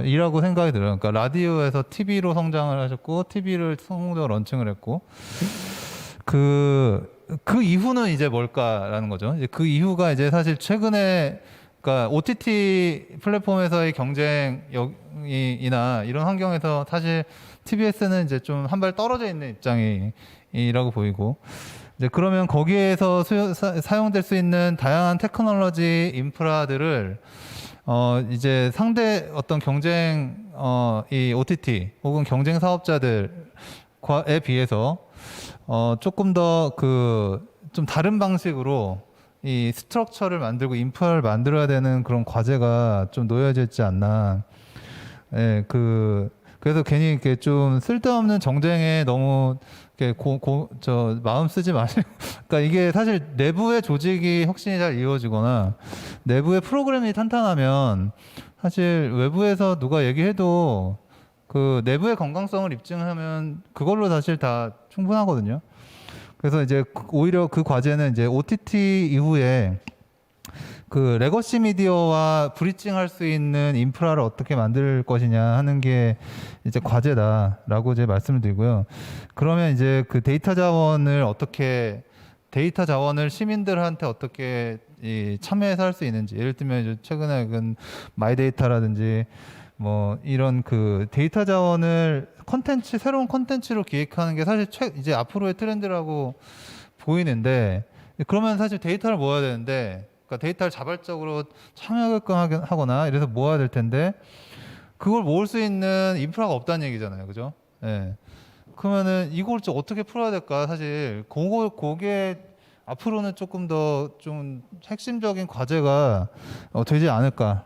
이라고 생각이 들어요. 그러니까 라디오에서 TV로 성장을 하셨고 TV를 성공적으로 런칭을 했고 그 이후는 이제 뭘까라는 거죠. 이제 그 이후가 이제 사실 최근에 그러니까 OTT 플랫폼에서의 경쟁이나 이런 환경에서 사실 TBS는 이제 좀 한 발 떨어져 있는 입장이라고 보이고 이제 그러면 거기에서 사용될 수 있는 다양한 테크놀로지 인프라들을 이제 상대 어떤 경쟁 이 OTT 혹은 경쟁 사업자들에 비해서 조금 더 좀 다른 방식으로 이 스트럭처를 만들고 인프라를 만들어야 되는 그런 과제가 좀 놓여져 있지 않나. 예, 그래서 괜히 이렇게 좀 쓸데없는 정쟁에 너무 이렇게 마음 쓰지 마시고. 그러니까 이게 사실 내부의 조직이 혁신이 잘 이루어지거나 내부의 프로그램이 탄탄하면 사실 외부에서 누가 얘기해도 그 내부의 건강성을 입증하면 그걸로 사실 다 충분하거든요. 그래서 이제 오히려 그 과제는 이제 OTT 이후에 그 레거시 미디어와 브리징할 수 있는 인프라를 어떻게 만들 것이냐 하는 게 이제 과제다라고 이제 말씀을 드리고요. 그러면 이제 그 데이터 자원을 시민들한테 어떻게 참여해서 할 수 있는지, 예를 들면 이제 최근에 마이데이터라든지 뭐 이런 그 데이터 자원을 새로운 컨텐츠로 기획하는 게 사실 이제 앞으로의 트렌드라고 보이는데, 그러면 사실 데이터를 모아야 되는데, 그러니까 데이터를 자발적으로 참여하게끔 하거나 이래서 모아야 될 텐데 그걸 모을 수 있는 인프라가 없다는 얘기잖아요, 그죠? 예. 그러면은 이걸 좀 어떻게 풀어야 될까? 사실 그게 앞으로는 조금 더 좀 핵심적인 과제가 되지 않을까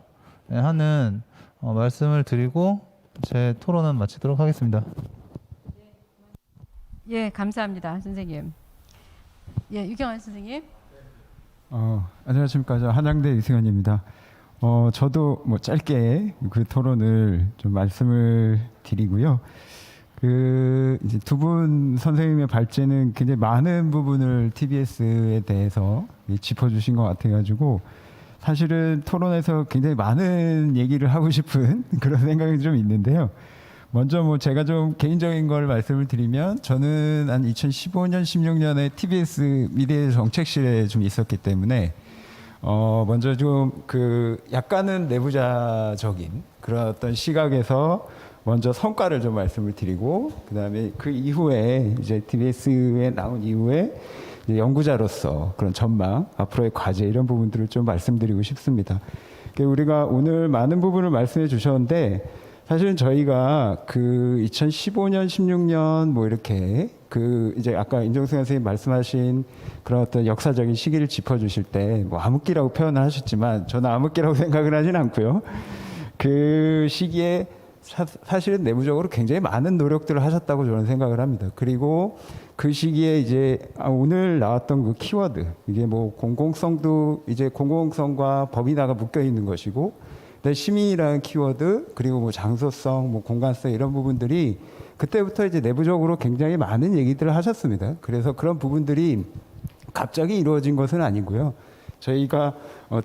하는 말씀을 드리고 제 토론은 마치도록 하겠습니다. 예, 감사합니다, 선생님. 예, 유경환 선생님. 안녕하십니까. 저 한양대 이승현입니다. 저도 뭐 짧게 그 토론을 좀 말씀을 드리고요. 이제 두 분 선생님의 발제는 굉장히 많은 부분을 TBS에 대해서 짚어주신 것 같아가지고 사실은 토론에서 굉장히 많은 얘기를 하고 싶은 그런 생각이 좀 있는데요. 먼저 뭐 제가 좀 개인적인 걸 말씀을 드리면 저는 한 2015년, 16년에 TBS 미디어 정책실에 좀 있었기 때문에 먼저 좀 약간은 내부자적인 그런 어떤 시각에서 먼저 성과를 좀 말씀을 드리고 그다음에 그 이후에 이제 TBS에 나온 이후에 이제 연구자로서 그런 전망, 앞으로의 과제 이런 부분들을 좀 말씀드리고 싶습니다. 우리가 오늘 많은 부분을 말씀해 주셨는데 사실은 저희가 2015년, 16년 뭐 이렇게 이제 아까 인정승 선생님 말씀하신 그런 어떤 역사적인 시기를 짚어주실 때 뭐 암흑기라고 표현을 하셨지만 저는 암흑기라고 생각을 하진 않고요. 그 시기에 사실은 내부적으로 굉장히 많은 노력들을 하셨다고 저는 생각을 합니다. 그리고 그 시기에 이제 오늘 나왔던 그 키워드 이게 뭐 공공성도 이제 공공성과 법인화가 묶여 있는 것이고 시민이라는 키워드 그리고 뭐 장소성, 뭐 공간성 이런 부분들이 그때부터 이제 내부적으로 굉장히 많은 얘기들을 하셨습니다. 그래서 그런 부분들이 갑자기 이루어진 것은 아니고요. 저희가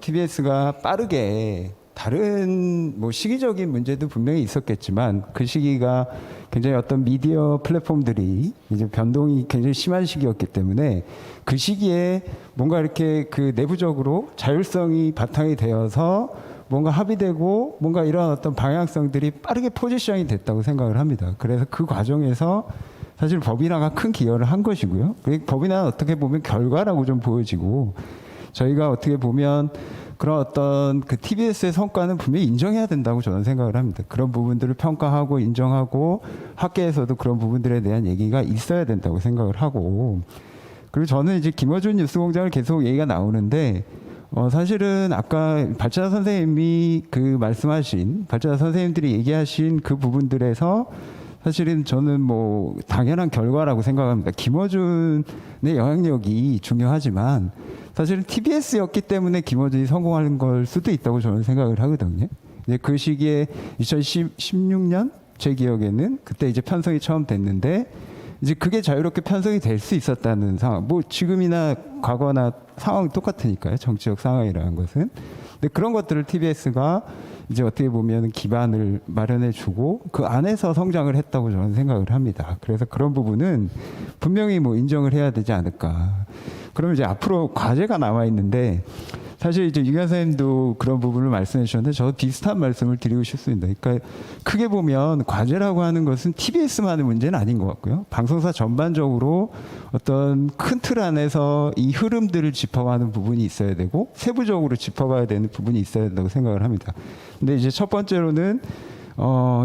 TBS가 빠르게 다른 뭐 시기적인 문제도 분명히 있었겠지만 그 시기가 굉장히 어떤 미디어 플랫폼들이 이제 변동이 굉장히 심한 시기였기 때문에 그 시기에 뭔가 이렇게 그 내부적으로 자율성이 바탕이 되어서 뭔가 합의되고 뭔가 이런 어떤 방향성들이 빠르게 포지셔닝이 됐다고 생각을 합니다. 그래서 그 과정에서 사실 법인화가 큰 기여를 한 것이고요. 법인화는 어떻게 보면 결과라고 좀 보여지고 저희가 어떻게 보면 그런 어떤 그 TBS의 성과는 분명히 인정해야 된다고 저는 생각을 합니다. 그런 부분들을 평가하고 인정하고 학계에서도 그런 부분들에 대한 얘기가 있어야 된다고 생각을 하고 그리고 저는 이제 김어준 뉴스공장을 계속 얘기가 나오는데 사실은 아까 발전자 선생님이 그 말씀하신 발전자 선생님들이 얘기하신 그 부분들에서 사실은 저는 뭐 당연한 결과라고 생각합니다. 김어준의 영향력이 중요하지만 사실은 TBS였기 때문에 김어준이 성공하는 걸 수도 있다고 저는 생각을 하거든요. 이제 그 시기에 2016년 제 기억에는 그때 이제 편성이 처음 됐는데 이제 그게 자유롭게 편성이 될 수 있었다는 상황. 뭐 지금이나 과거나 상황이 똑같으니까요. 정치적 상황이라는 것은. 근데 그런 것들을 TBS가 이제 어떻게 보면 기반을 마련해주고 그 안에서 성장을 했다고 저는 생각을 합니다. 그래서 그런 부분은 분명히 뭐 인정을 해야 되지 않을까. 그러면 이제 앞으로 과제가 남아 있는데 사실 이제 유 교수님도 그런 부분을 말씀해 주셨는데 저도 비슷한 말씀을 드리고 싶습니다. 그러니까 크게 보면 과제라고 하는 것은 TBS만의 문제는 아닌 것 같고요. 방송사 전반적으로 어떤 큰 틀 안에서 이 흐름들을 짚어가는 부분이 있어야 되고 세부적으로 짚어가야 되는 부분이 있어야 된다고 생각을 합니다. 근데 이제 첫 번째로는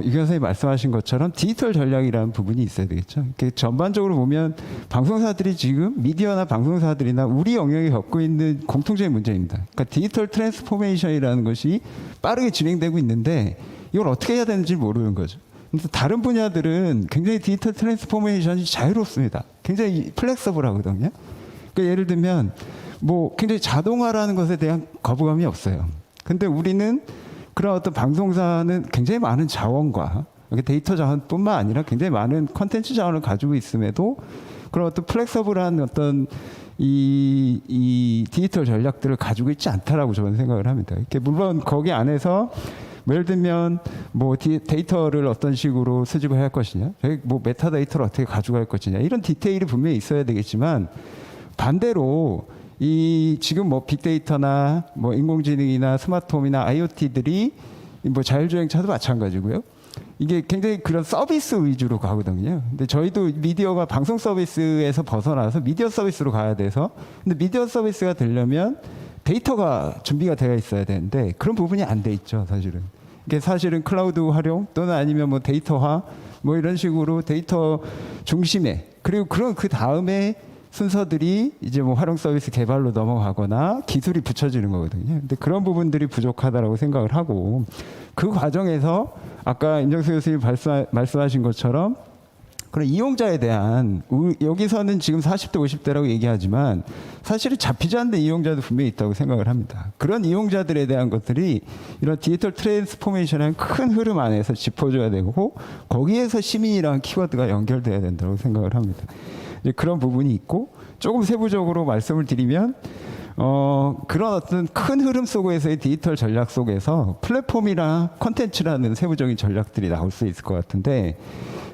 유 교수님이 말씀하신 것처럼 디지털 전략이라는 부분이 있어야 되겠죠. 이렇게 전반적으로 보면 방송사들이 지금 미디어나 방송사들이나 우리 영역에 겪고 있는 공통적인 문제입니다. 그러니까 디지털 트랜스포메이션이라는 것이 빠르게 진행되고 있는데 이걸 어떻게 해야 되는지 모르는 거죠. 근데 다른 분야들은 굉장히 디지털 트랜스포메이션이 자유롭습니다. 굉장히 플렉서블하거든요. 그러니까 예를 들면 뭐 굉장히 자동화라는 것에 대한 거부감이 없어요. 근데 우리는 그런 어떤 방송사는 굉장히 많은 자원과 데이터 자원뿐만 아니라 굉장히 많은 컨텐츠 자원을 가지고 있음에도 그런 어떤 플렉서블한 어떤 이 디지털 전략들을 가지고 있지 않다라고 저는 생각을 합니다. 이렇게 물론 거기 안에서 예를 들면 뭐 데이터를 어떤 식으로 수집을 할 것이냐, 뭐 메타데이터를 어떻게 가져갈 것이냐 이런 디테일이 분명히 있어야 되겠지만 반대로 이 지금 뭐 빅데이터나 뭐 인공지능이나 스마트홈이나 IoT들이 뭐 자율주행차도 마찬가지고요. 이게 굉장히 그런 서비스 위주로 가거든요. 근데 저희도 미디어가 방송 서비스에서 벗어나서 미디어 서비스로 가야 돼서 근데 미디어 서비스가 되려면 데이터가 준비가 되어 있어야 되는데 그런 부분이 안 돼 있죠, 사실은. 이게 사실은 클라우드 활용 또는 아니면 뭐 데이터화 뭐 이런 식으로 데이터 중심의 그리고 그런 그 다음에 순서들이 이제 뭐 활용 서비스 개발로 넘어가거나 기술이 붙여지는 거거든요. 근데 그런 부분들이 부족하다라고 생각을 하고 그 과정에서 아까 임정수 교수님 말씀하신 것처럼 그런 이용자에 대한 여기서는 지금 40대 50대라고 얘기하지만 사실은 잡히지 않는 이용자도 분명히 있다고 생각을 합니다. 그런 이용자들에 대한 것들이 이런 디지털 트랜스포메이션의 큰 흐름 안에서 짚어줘야 되고 거기에서 시민이라는 키워드가 연결돼야 된다고 생각을 합니다. 이제 그런 부분이 있고 조금 세부적으로 말씀을 드리면 그런 어떤 큰 흐름 속에서의 디지털 전략 속에서 플랫폼이나 콘텐츠라는 세부적인 전략들이 나올 수 있을 것 같은데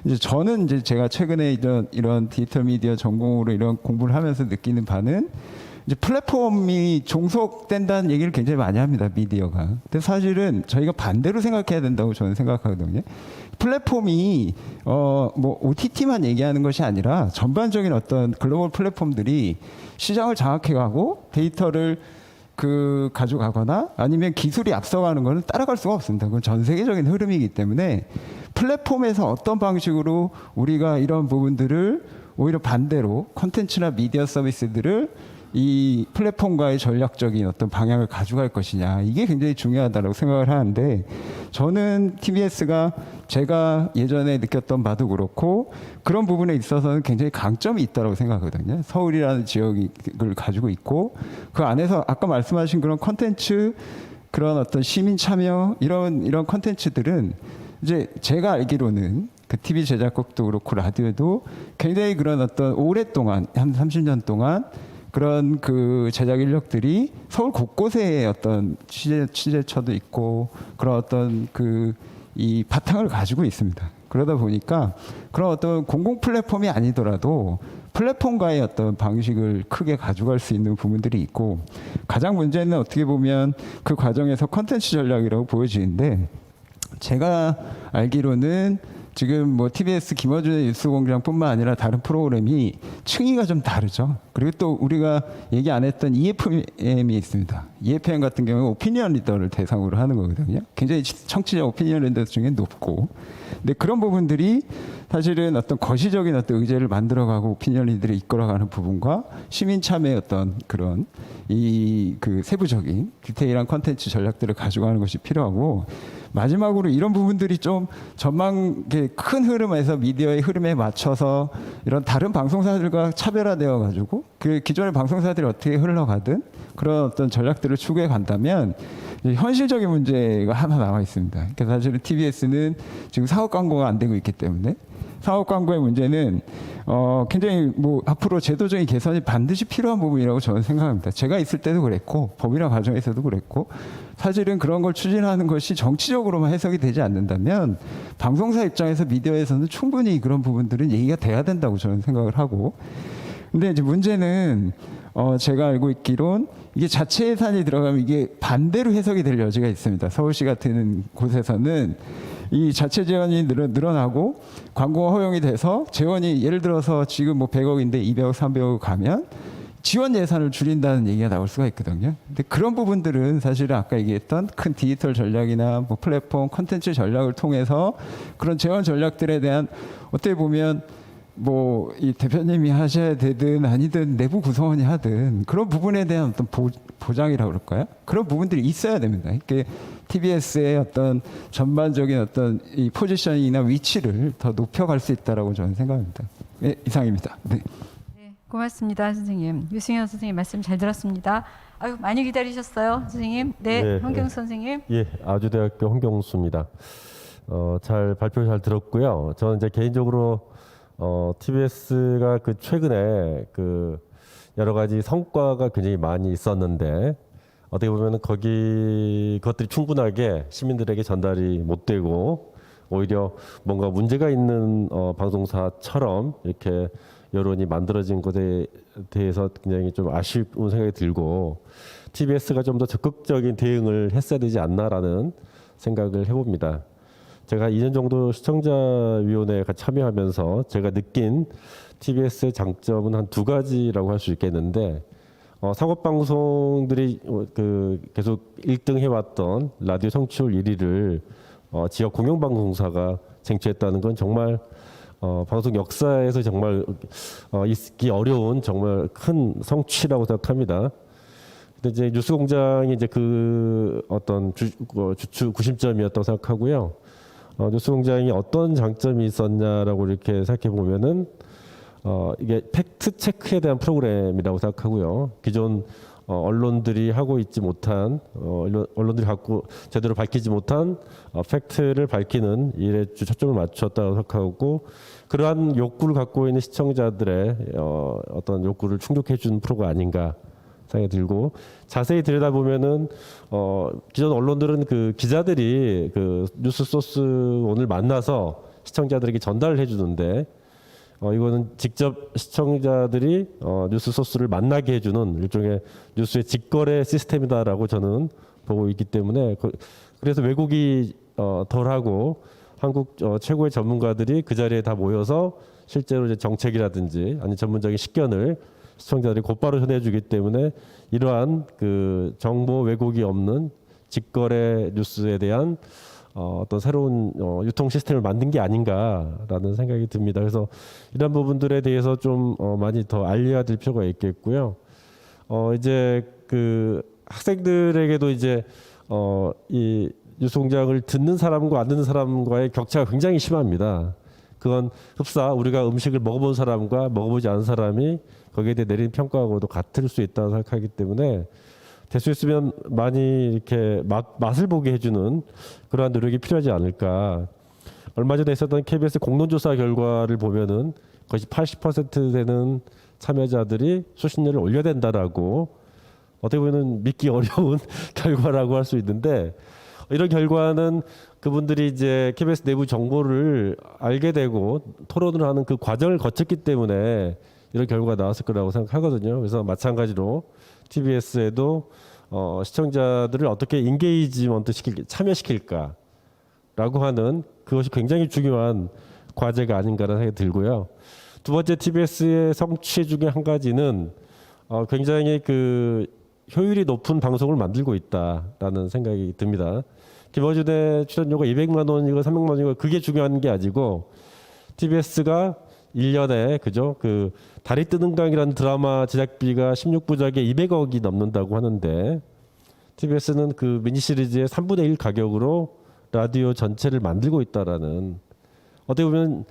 이제 저는 이제 제가 최근에 이런 디지털 미디어 전공으로 이런 공부를 하면서 느끼는 바는 이제 플랫폼이 종속된다는 얘기를 굉장히 많이 합니다, 미디어가. 근데 사실은 저희가 반대로 생각해야 된다고 저는 생각하거든요. 플랫폼이 뭐 OTT만 얘기하는 것이 아니라 전반적인 어떤 글로벌 플랫폼들이 시장을 장악해가고 데이터를 가져가거나 아니면 기술이 앞서가는 것은 따라갈 수가 없습니다. 그건 전 세계적인 흐름이기 때문에 플랫폼에서 어떤 방식으로 우리가 이런 부분들을 오히려 반대로 콘텐츠나 미디어 서비스들을 이 플랫폼과의 전략적인 어떤 방향을 가져갈 것이냐 이게 굉장히 중요하다고 생각을 하는데 저는 TBS가 제가 예전에 느꼈던 바도 그렇고 그런 부분에 있어서는 굉장히 강점이 있다고 생각하거든요. 서울이라는 지역을 가지고 있고 그 안에서 아까 말씀하신 그런 콘텐츠 그런 어떤 시민 참여 이런 콘텐츠들은 이제 제가 알기로는 그 TV 제작국도 그렇고 라디오도 굉장히 그런 어떤 오랫동안 한 30년 동안 그런 그 제작 인력들이 서울 곳곳에 어떤 취재처도 있고 그런 어떤 그 이 바탕을 가지고 있습니다. 그러다 보니까 그런 어떤 공공 플랫폼이 아니더라도 플랫폼과의 어떤 방식을 크게 가져갈 수 있는 부분들이 있고, 가장 문제는 어떻게 보면 그 과정에서 컨텐츠 전략이라고 보여지는데, 제가 알기로는 지금 뭐 TBS 김어준의 뉴스공장뿐만 아니라 다른 프로그램이 층위가 좀 다르죠. 그리고 또 우리가 얘기 안 했던 EFM이 있습니다. EFM 같은 경우는 오피니언 리더를 대상으로 하는 거거든요. 굉장히 청취자 오피니언 리더 중에 높고, 근데 그런 부분들이 사실은 어떤 거시적인 어떤 의제를 만들어가고 오피니언 리더를 이끌어가는 부분과 시민 참여의 어떤 그런 이 그 세부적인 디테일한 컨텐츠 전략들을 가져가는 것이 필요하고, 마지막으로 이런 부분들이 좀 전망의 큰 흐름에서 미디어의 흐름에 맞춰서 이런 다른 방송사들과 차별화되어 가지고 그 기존의 방송사들이 어떻게 흘러가든 그런 어떤 전략들을 추구해 간다면 현실적인 문제가 하나 남아 있습니다. 그러니까 사실은 TBS는 지금 사업 광고가 안 되고 있기 때문에 사업 광고의 문제는 굉장히 뭐 앞으로 제도적인 개선이 반드시 필요한 부분이라고 저는 생각합니다. 제가 있을 때도 그랬고 법이나 과정에서도 그랬고, 사실은 그런 걸 추진하는 것이 정치적으로만 해석이 되지 않는다면 방송사 입장에서 미디어에서는 충분히 그런 부분들은 얘기가 돼야 된다고 저는 생각을 하고, 근데 이제 문제는 제가 알고 있기론 이게 자체 예산이 들어가면 이게 반대로 해석이 될 여지가 있습니다. 서울시 같은 곳에서는 이 자체 재원이 늘어나고 광고가 허용이 돼서 재원이 예를 들어서 지금 뭐 100억인데 200억, 300억 가면 지원 예산을 줄인다는 얘기가 나올 수가 있거든요. 근데 그런 부분들은 사실은 아까 얘기했던 큰 디지털 전략이나 뭐 플랫폼 콘텐츠 전략을 통해서 그런 재원 전략들에 대한 어떻게 보면 뭐 이 대표님이 하셔야 되든 아니든 내부 구성원이 하든 그런 부분에 대한 어떤 보장이라고 그럴까요? 그런 부분들이 있어야 됩니다. 그러니까 TBS의 어떤 전반적인 어떤 이 포지셔닝이나 위치를 더 높여갈 수 있다라고 저는 생각합니다. 네, 이상입니다. 네. 네, 고맙습니다, 선생님. 유승현 선생님 말씀 잘 들었습니다. 아유, 많이 기다리셨어요, 선생님. 네, 네, 홍경 네. 선생님. 예, 아주대학교 홍경수입니다. 잘 발표 잘 들었고요. 저는 이제 개인적으로 TBS가 그 최근에 그 여러 가지 성과가 굉장히 많이 있었는데 어떻게 보면은 그것들이 충분하게 시민들에게 전달이 못 되고 오히려 뭔가 문제가 있는 방송사처럼 이렇게 여론이 만들어진 것에 대해서 굉장히 좀 아쉬운 생각이 들고 TBS가 좀 더 적극적인 대응을 했어야 되지 않나라는 생각을 해봅니다. 제가 2년 정도 시청자위원회에 참여하면서 제가 느낀 TBS의 장점은 한 두 가지라고 할 수 있겠는데, 상업 방송들이 계속 1등 해왔던 라디오 청취율 1위를 지역 공영방송사가 쟁취했다는 건 정말 방송 역사에서 정말 있기 어려운 정말 큰 성취라고 생각합니다. 근데 이제 뉴스공장이 이제 그 어떤 구심점이었다고 생각하고요. 뉴스공장이 어떤 장점이 있었냐라고 이렇게 생각해 보면은 이게 팩트 체크에 대한 프로그램이라고 생각하고요. 기존 언론들이 하고 있지 못한 언론들이 갖고 제대로 밝히지 못한 팩트를 밝히는 일에 초점을 맞췄다고 생각하고, 그러한 욕구를 갖고 있는 시청자들의 어떤 욕구를 충족해 준 프로가 아닌가 생각이 들고, 자세히 들여다보면은 기존 언론들은 그 기자들이 그 뉴스 소스 오늘 만나서 시청자들에게 전달을 해주는데 이거는 직접 시청자들이 뉴스 소스를 만나게 해주는 일종의 뉴스의 직거래 시스템이다라고 저는 보고 있기 때문에 그래서 왜곡이 덜하고 한국 최고의 전문가들이 그 자리에 다 모여서 실제로 이제 정책이라든지 아니 전문적인 식견을 시청자들이 곧바로 전해주기 때문에 이러한 그 정보 왜곡이 없는 직거래 뉴스에 대한 어떤 새로운 유통 시스템을 만든 게 아닌가라는 생각이 듭니다. 그래서 이런 부분들에 대해서 좀 많이 더 알려야 될 필요가 있겠고요. 이제 그 학생들에게도 이제 이 뉴스공장을 듣는 사람과 안 듣는 사람과의 격차가 굉장히 심합니다. 그건 흡사 우리가 음식을 먹어본 사람과 먹어보지 않은 사람이 거기에 대해 내리는 평가하고도 같을 수 있다고 생각하기 때문에 될 수 있으면 많이 이렇게 맛을 보게 해주는 그러한 노력이 필요하지 않을까. 얼마 전에 있었던 KBS 공론조사 결과를 보면은 거의 80% 되는 참여자들이 수신료를 올려야 된다라고 어떻게 보면 믿기 어려운 결과라고 할 수 있는데, 이런 결과는 그분들이 이제 KBS 내부 정보를 알게 되고 토론을 하는 그 과정을 거쳤기 때문에 이런 결과가 나왔을 거라고 생각하거든요. 그래서 마찬가지로 TBS에도 시청자들을 어떻게 인게이지먼트 참여시킬까라고 하는 그것이 굉장히 중요한 과제가 아닌가라는 생각이 들고요. 두 번째, TBS의 성취 중에 한 가지는 굉장히 그 효율이 높은 방송을 만들고 있다라는 생각이 듭니다. 김어준의 출연료가 200만 원이고 300만 원이고 그게 중요한 게 아니고, TBS가 1년에 그죠? 그 달이 뜨는 강이라는 드라마 제작비가 16부작에 200억이 넘는다고 하는데, TBS는 그 미니 시리즈의 3분의 1 가격으로 라디오 전체를 만들고 있다라는, 어떻게 보면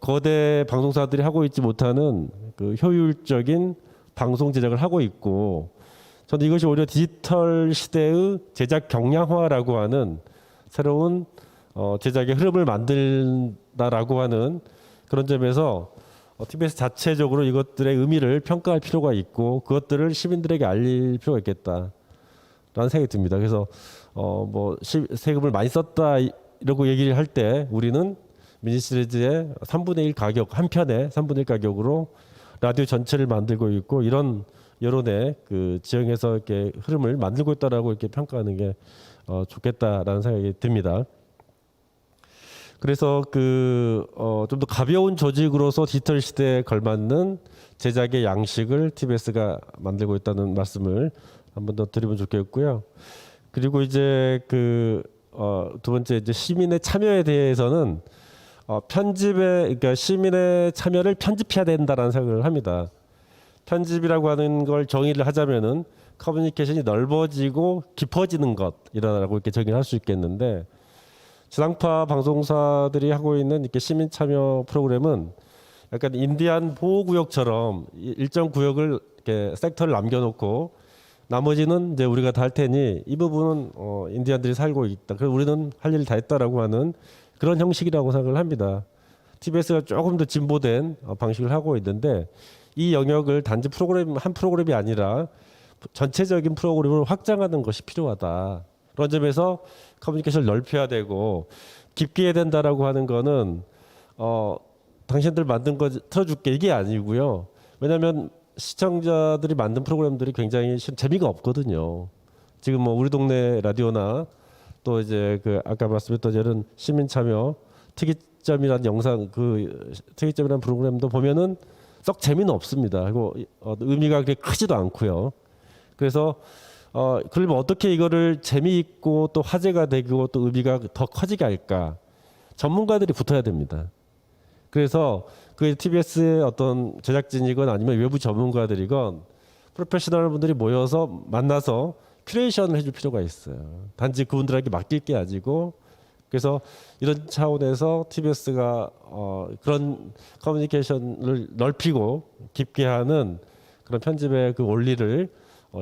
거대 방송사들이 하고 있지 못하는 그 효율적인 방송 제작을 하고 있고, 저는 이것이 오히려 디지털 시대의 제작 경량화라고 하는 새로운 제작의 흐름을 만든다라고 하는 그런 점에서 TBS 자체적으로 이것들의 의미를 평가할 필요가 있고, 그것들을 시민들에게 알릴 필요가 있겠다라는 생각이 듭니다. 그래서 뭐 세금을 많이 썼다 이러고 얘기를 할 때, 우리는 미니 시리즈의 3분의 1 가격, 한 편에 3분의 1 가격으로 라디오 전체를 만들고 있고, 이런 여론의 그 지형에서 이렇게 흐름을 만들고 있다라고 이렇게 평가하는 게 좋겠다라는 생각이 듭니다. 그래서 그 좀 더 가벼운 조직으로서 디지털 시대에 걸맞는 제작의 양식을 TBS가 만들고 있다는 말씀을 한 번 더 드리면 좋겠고요. 그리고 이제 그 두 번째, 이제 시민의 참여에 대해서는 편집에, 그러니까 시민의 참여를 편집해야 된다라는 생각을 합니다. 편집이라고 하는 걸 정의를 하자면은 커뮤니케이션이 넓어지고 깊어지는 것이라고 이렇게 정의를 할 수 있겠는데, 지상파 방송사들이 하고 있는 이렇게 시민 참여 프로그램은 약간 인디안 보호구역처럼 일정 구역을 이렇게 섹터를 남겨놓고 나머지는 이제 우리가 다 할 테니 이 부분은 인디안들이 살고 있다, 그래서 우리는 할 일 다 했다라고 하는 그런 형식이라고 생각을 합니다. TBS가 조금 더 진보된 방식을 하고 있는데, 이 영역을 단지 프로그램 한 프로그램이 아니라 전체적인 프로그램을 확장하는 것이 필요하다. 그런 점에서 커뮤니케이션을 넓혀야 되고 깊게 해야 된다라고 하는 거는 당신들 만든 거 틀어줄게 이게 아니고요. 왜냐하면 시청자들이 만든 프로그램들이 굉장히 재미가 없거든요. 지금 뭐 우리 동네 라디오나 또 이제 그 아까 말씀했던 이런 시민 참여 특이점이라는 영상, 그 특이점이라는 프로그램도 보면은 썩 재미는 없습니다. 그리고 의미가 그렇게 크지도 않고요. 그래서 그러면 어떻게 이거를 재미있고 또 화제가 되고 또 의미가 더 커지게 할까? 전문가들이 붙어야 됩니다. 그래서 그 TBS의 어떤 제작진이건 아니면 외부 전문가들이건 프로페셔널 분들이 모여서 만나서 큐레이션을 해줄 필요가 있어요. 단지 그분들에게 맡길 게 아니고, 그래서 이런 차원에서 TBS가 그런 커뮤니케이션을 넓히고 깊게 하는 그런 편집의 그 원리를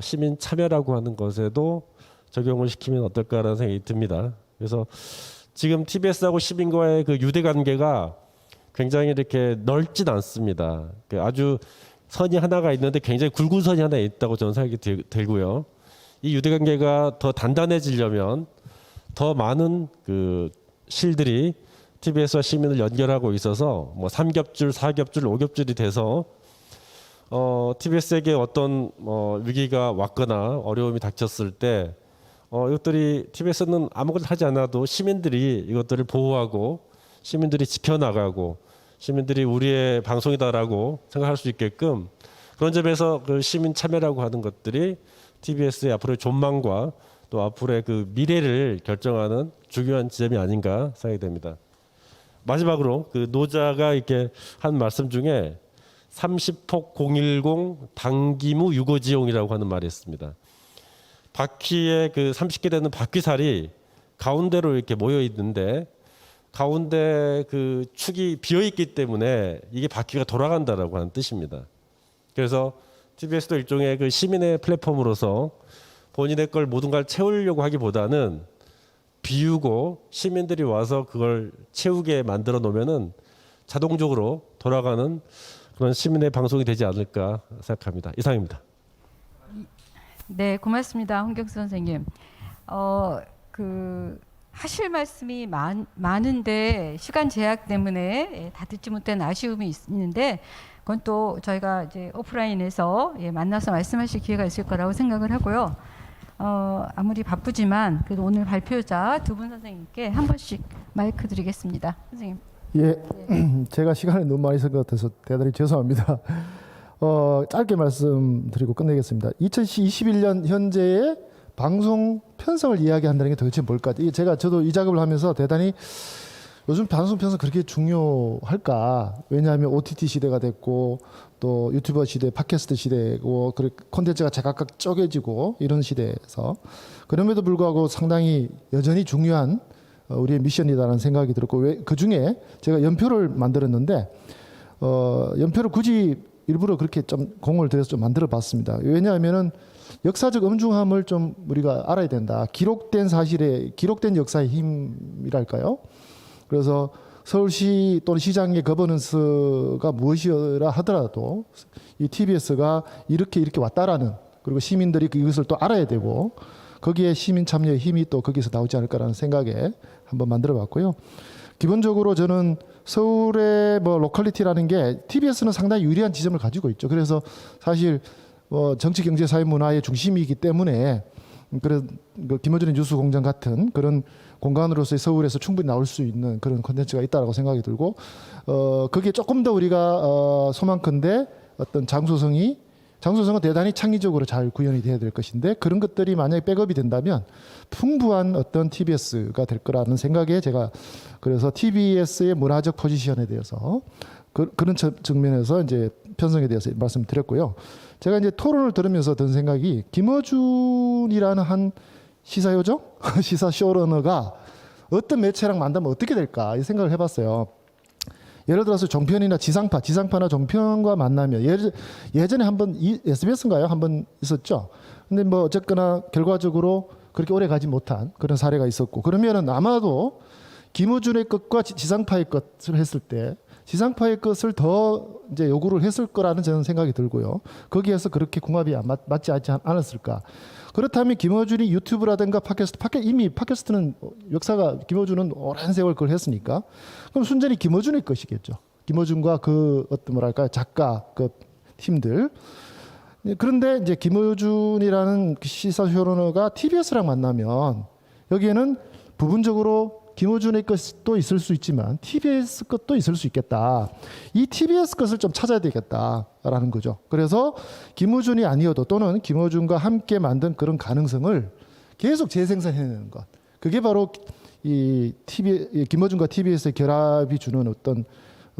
시민 참여라고 하는 것에도 적용을 시키면 어떨까라는 생각이 듭니다. 그래서 지금 TBS하고 시민과의 그 유대 관계가 굉장히 이렇게 넓진 않습니다. 아주 선이 하나가 있는데 굉장히 굵은 선이 하나 있다고 저는 생각이 들고요. 이 유대 관계가 더 단단해지려면 더 많은 그 실들이 TBS와 시민을 연결하고 있어서 뭐 3겹줄, 4겹줄, 5겹줄이 돼서 TBS에게 어떤 위기가 왔거나 어려움이 닥쳤을 때 이것들이 TBS는 아무것도 하지 않아도 시민들이 이것들을 보호하고 시민들이 지켜나가고 시민들이 우리의 방송이다라고 생각할 수 있게끔, 그런 점에서 그 시민 참여라고 하는 것들이 TBS의 앞으로의 전망과 또 앞으로의 그 미래를 결정하는 중요한 지점이 아닌가 생각이 됩니다. 마지막으로 그 노자가 이렇게 한 말씀 중에 30폭 010 당기무 유고지용이라고 하는 말이 있습니다. 바퀴에 그 30개 되는 바퀴살이 가운데로 이렇게 모여 있는데 가운데 그 축이 비어 있기 때문에 이게 바퀴가 돌아간다라고 하는 뜻입니다. 그래서 TBS도 일종의 그 시민의 플랫폼으로서 본인의 걸 모든 걸 채우려고 하기보다는 비우고 시민들이 와서 그걸 채우게 만들어 놓으면은 자동적으로 돌아가는 그런 시민의 방송이 되지 않을까 생각합니다. 이상입니다. 네, 고맙습니다, 홍경수 선생님. 하실 말씀이 많은데 시간 제약 때문에 다 듣지 못한 아쉬움이 있는데 그건 또 저희가 이제 오프라인에서 만나서 말씀하실 기회가 있을 거라고 생각을 하고요. 아무리 바쁘지만 그래도 오늘 발표자 두 분 선생님께 한 번씩 마이크 드리겠습니다. 선생님. 예, 제가 시간이 너무 많이 쓴 것 같아서 대단히 죄송합니다. 짧게 말씀드리고 끝내겠습니다. 2021년 현재의 방송 편성을 이야기한다는 게 도대체 뭘까? 저도 이 작업을 하면서 대단히 요즘 방송 편성 그렇게 중요할까? 왜냐하면 OTT 시대가 됐고 또 유튜버 시대, 팟캐스트 시대고 콘텐츠가 제각각 쪼개지고 이런 시대에서 그럼에도 불구하고 상당히 여전히 중요한 우리의 미션이다라는 생각이 들었고 그 중에 제가 연표를 만들었는데 연표를 굳이 일부러 그렇게 좀 공을 들여서 좀 만들어 봤습니다. 왜냐하면은 역사적 엄중함을 좀 우리가 알아야 된다. 기록된 역사의 힘이랄까요? 그래서 서울시 또는 시장의 거버넌스가 무엇이라 하더라도 이 TBS가 이렇게 왔다라는, 그리고 시민들이 이것을 또 알아야 되고 거기에 시민 참여의 힘이 또 거기서 나오지 않을까라는 생각에 한번 만들어 봤고요. 기본적으로 저는 서울의 로컬리티라는 게 TBS는 상당히 유리한 지점을 가지고 있죠. 그래서 사실 정치, 경제, 사회, 문화의 중심이기 때문에 그런 김어준의 뉴스공장 같은 그런 공간으로서의 서울에서 충분히 나올 수 있는 그런 콘텐츠가 있다라고 생각이 들고 거기에 조금 더 우리가 소망컨대 어떤 장소성은 대단히 창의적으로 잘 구현이 돼야 될 것인데 그런 것들이 만약에 백업이 된다면 풍부한 어떤 TBS가 될 거라는 생각에 제가 그래서 TBS의 문화적 포지션에 대해서 그런 측면에서 이제 편성에 대해서 말씀드렸고요. 제가 이제 토론을 들으면서 든 생각이 김어준이라는 한 시사요정, 시사 쇼러너가 어떤 매체랑 만나면 어떻게 될까 이 생각을 해봤어요. 예를 들어서 종편이나 지상파나 종편과 만나면 예전에 한번 SBS인가요? 한번 있었죠. 근데 어쨌거나 결과적으로 그렇게 오래 가지 못한 그런 사례가 있었고 그러면은 아마도 김어준의 것과 지상파의 것을 했을 때 지상파의 것을 더 이제 요구를 했을 거라는 저는 생각이 들고요. 거기에서 그렇게 궁합이 맞지 않았을까. 그렇다면 김어준이 유튜브라든가 이미 팟캐스트는 역사가 김어준은 오랜 세월 그걸 했으니까 그럼 순전히 김어준의 것이겠죠. 김어준과 작가 팀들. 그런데 이제 김어준이라는 시사 쇼러너가 TBS랑 만나면 여기에는 부분적으로 김어준의 것도 있을 수 있지만 TBS 것도 있을 수 있겠다. 이 TBS 것을 좀 찾아야 되겠다라는 거죠. 그래서 김어준이 아니어도 또는 김어준과 함께 만든 그런 가능성을 계속 재생산해내는 것. 그게 바로 김어준과 TBS의 결합이 주는 어떤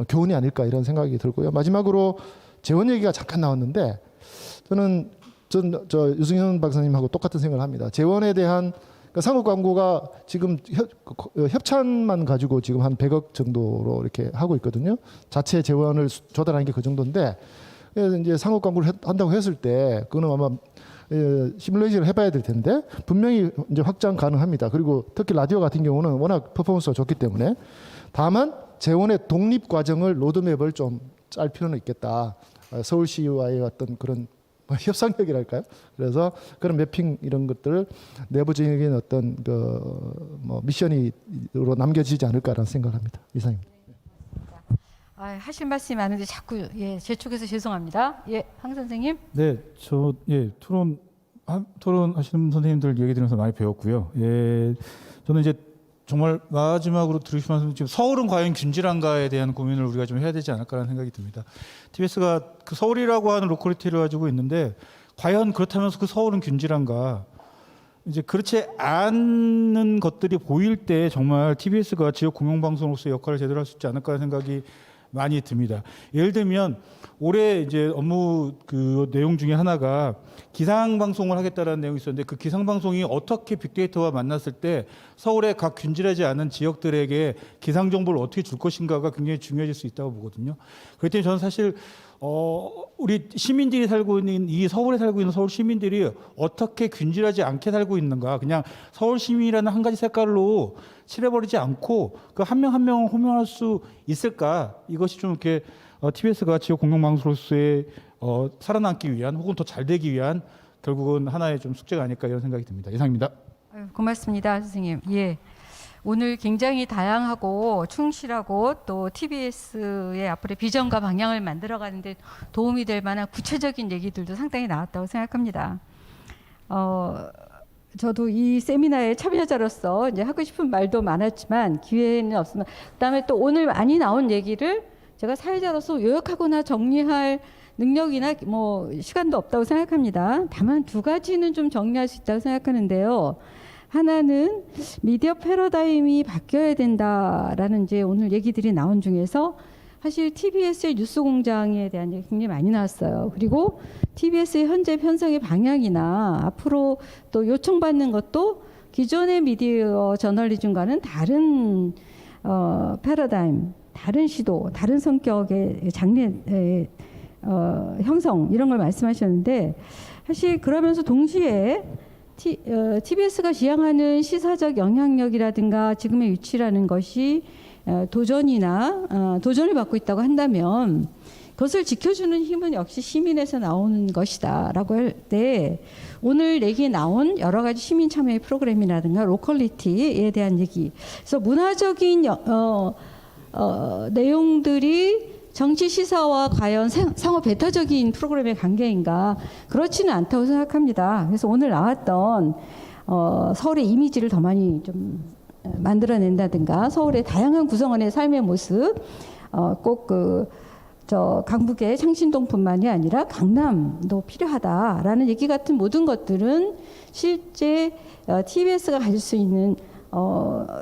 교훈이 아닐까 이런 생각이 들고요. 마지막으로 재원 얘기가 잠깐 나왔는데 저는 유승현 박사님하고 똑같은 생각을 합니다. 재원에 대한 상업 광고가 지금 협찬만 가지고 지금 한 100억 정도로 이렇게 하고 있거든요. 자체 재원을 조달하는 게 그 정도인데 이제 상업 광고를 한다고 했을 때 그거는 아마 시뮬레이션을 해봐야 될 텐데 분명히 이제 확장 가능합니다. 그리고 특히 라디오 같은 경우는 워낙 퍼포먼스가 좋기 때문에 다만 재원의 독립 과정을 로드맵을 좀 짤 필요는 있겠다. 서울시와의 어떤 그런 협상력이랄까요? 그래서 그런 매핑 이런 것들을 내부적인 어떤 미션으로 남겨지지 않을까라는 생각을 합니다. 이상입니다. 하실 말씀이 많은데 자꾸 제 쪽에서 죄송합니다. 황 선생님. 네, 토론하시는 선생님들 얘기 들으면서 많이 배웠고요. 저는 이제 정말 마지막으로 드리고 말씀 지금 서울은 과연 균질한가에 대한 고민을 우리가 좀 해야 되지 않을까라는 생각이 듭니다. TBS가 그 서울이라고 하는 로컬리티를 가지고 있는데 과연 그렇다면서 그 서울은 균질한가? 이제 그렇지 않는 것들이 보일 때 정말 TBS가 지역 공영방송으로서의 역할을 제대로 할 수 있지 않을까 하는 생각이 많이 듭니다. 예를 들면 올해 이제 업무 그 내용 중에 하나가 기상 방송을 하겠다라는 내용이 있었는데 그 기상 방송이 어떻게 빅데이터와 만났을 때 서울의 각 균질하지 않은 지역들에게 기상 정보를 어떻게 줄 것인가가 굉장히 중요해질 수 있다고 보거든요. 그렇기 때문에 저는 사실 우리 시민들이 살고 있는 이 서울에 살고 있는 서울 시민들이 어떻게 균질하지 않게 살고 있는가, 그냥 서울 시민이라는 한 가지 색깔로 칠해버리지 않고 그 한 명 한 명을 호명할 수 있을까, 이것이 좀 이렇게 TBS가 지역 공영방송으로서의 살아남기 위한 혹은 더 잘 되기 위한 결국은 하나의 좀 숙제가 아닐까 이런 생각이 듭니다. 이상입니다. 아유, 고맙습니다, 선생님. 예. 오늘 굉장히 다양하고 충실하고 또 TBS의 앞으로의 비전과 방향을 만들어가는데 도움이 될 만한 구체적인 얘기들도 상당히 나왔다고 생각합니다. 저도 이 세미나에 참여자로서 이제 하고 싶은 말도 많았지만 기회는 없습니다. 그다음에 또 오늘 많이 나온 얘기를 제가 사회자로서 요약하거나 정리할 능력이나 뭐 시간도 없다고 생각합니다. 다만 두 가지는 좀 정리할 수 있다고 생각하는데요. 하나는 미디어 패러다임이 바뀌어야 된다라는 이제 오늘 얘기들이 나온 중에서 사실 TBS의 뉴스공장에 대한 얘기 굉장히 많이 나왔어요. 그리고 TBS의 현재 편성의 방향이나 앞으로 또 요청받는 것도 기존의 미디어 저널리즘과는 다른 패러다임, 다른 시도, 다른 성격의 장르 형성 이런 걸 말씀하셨는데 사실 그러면서 동시에 TBS가 지향하는 시사적 영향력이라든가 지금의 위치라는 것이 도전을 받고 있다고 한다면 그것을 지켜주는 힘은 역시 시민에서 나오는 것이다라고 할 때 오늘 얘기에 나온 여러 가지 시민 참여의 프로그램이라든가 로컬리티에 대한 얘기, 그래서 문화적인 내용들이 정치 시사와 과연 상호 배타적인 프로그램의 관계인가, 그렇지는 않다고 생각합니다. 그래서 오늘 나왔던 서울의 이미지를 더 많이 좀 만들어낸다든가 서울의 다양한 구성원의 삶의 모습, 꼭 강북의 창신동뿐만이 아니라 강남도 필요하다라는 얘기 같은 모든 것들은 실제 TBS가 가질 수 있는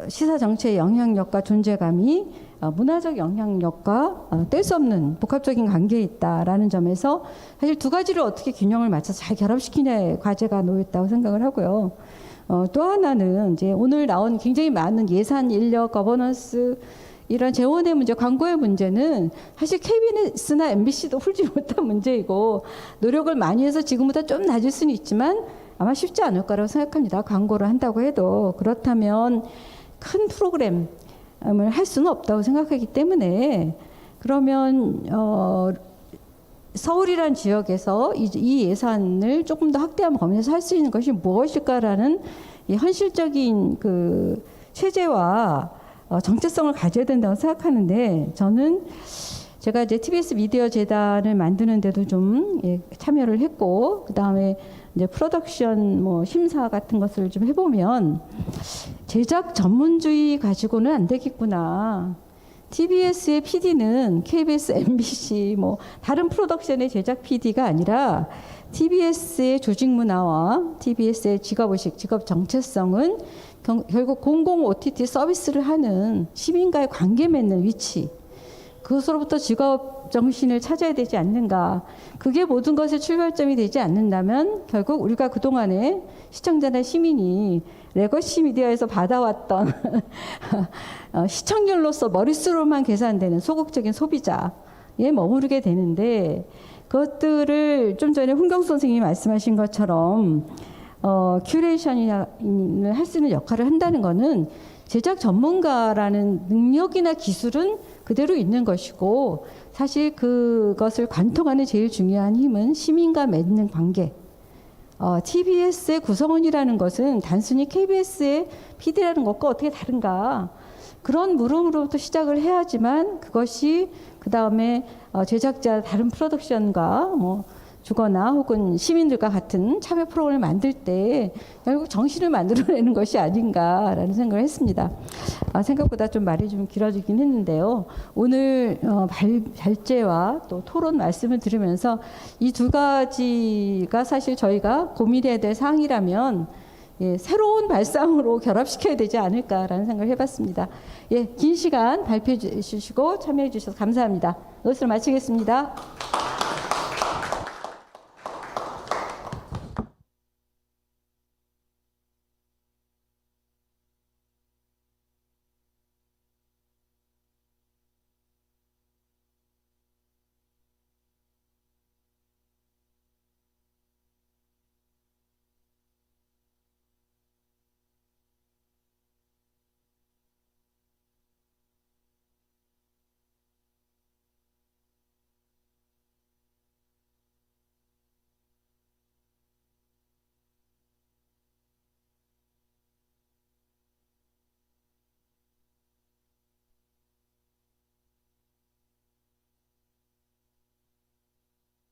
시사 정치의 영향력과 존재감이 문화적 영향력과 뗄 수 없는 복합적인 관계에 있다라는 점에서 사실 두 가지를 어떻게 균형을 맞춰서 잘 결합시키냐의 과제가 놓였다고 생각을 하고요. 또 하나는 이제 오늘 나온 굉장히 많은 예산, 인력, 거버넌스 이런 재원의 문제, 광고의 문제는 사실 KBS나 MBC도 풀지 못한 문제이고 노력을 많이 해서 지금보다 좀 낮을 수는 있지만 아마 쉽지 않을 거라고 생각합니다. 광고를 한다고 해도. 그렇다면 큰 프로그램을 할 수는 없다고 생각하기 때문에 그러면 서울이란 지역에서 이 예산을 조금 더 확대한 범위에서 할 수 있는 것이 무엇일까라는 이 현실적인 그 체제와 정체성을 가져야 된다고 생각하는데, 저는 제가 이제 TBS 미디어 재단을 만드는데도 좀 참여를 했고, 그 다음에 이제 프로덕션 뭐 심사 같은 것을 좀 해보면 제작 전문주의 가지고는 안 되겠구나. TBS의 PD는 KBS, MBC 뭐 다른 프로덕션의 제작 PD가 아니라 TBS의 조직 문화와 TBS의 직업의식, 직업 정체성은 결국 공공 OTT 서비스를 하는 시민과의 관계 맺는 위치, 그것으로부터 직업 정신을 찾아야 되지 않는가. 그게 모든 것의 출발점이 되지 않는다면 결국 우리가 그동안에 시청자나 시민이 레거시 미디어에서 받아왔던 시청률로서 머릿수로만 계산되는 소극적인 소비자에 머무르게 되는데, 그것들을 좀 전에 훈경수 선생님이 말씀하신 것처럼 큐레이션을 할 수 있는 역할을 한다는 것은 제작 전문가라는 능력이나 기술은 그대로 있는 것이고, 사실 그것을 관통하는 제일 중요한 힘은 시민과 맺는 관계. TBS의 구성원이라는 것은 단순히 KBS의 PD라는 것과 어떻게 다른가, 그런 물음으로부터 시작을 해야지만 그것이 그 다음에 제작자 다른 프로덕션과 뭐 주거나 혹은 시민들과 같은 참여 프로그램을 만들 때 결국 정신을 만들어내는 것이 아닌가라는 생각을 했습니다. 생각보다 좀 말이 좀 길어지긴 했는데요. 오늘 발제와 또 토론 말씀을 들으면서 이 두 가지가 사실 저희가 고민해야 될 사항이라면 새로운 발상으로 결합시켜야 되지 않을까라는 생각을 해봤습니다. 긴 시간 발표해 주시고 참여해 주셔서 감사합니다. 이것으로 마치겠습니다.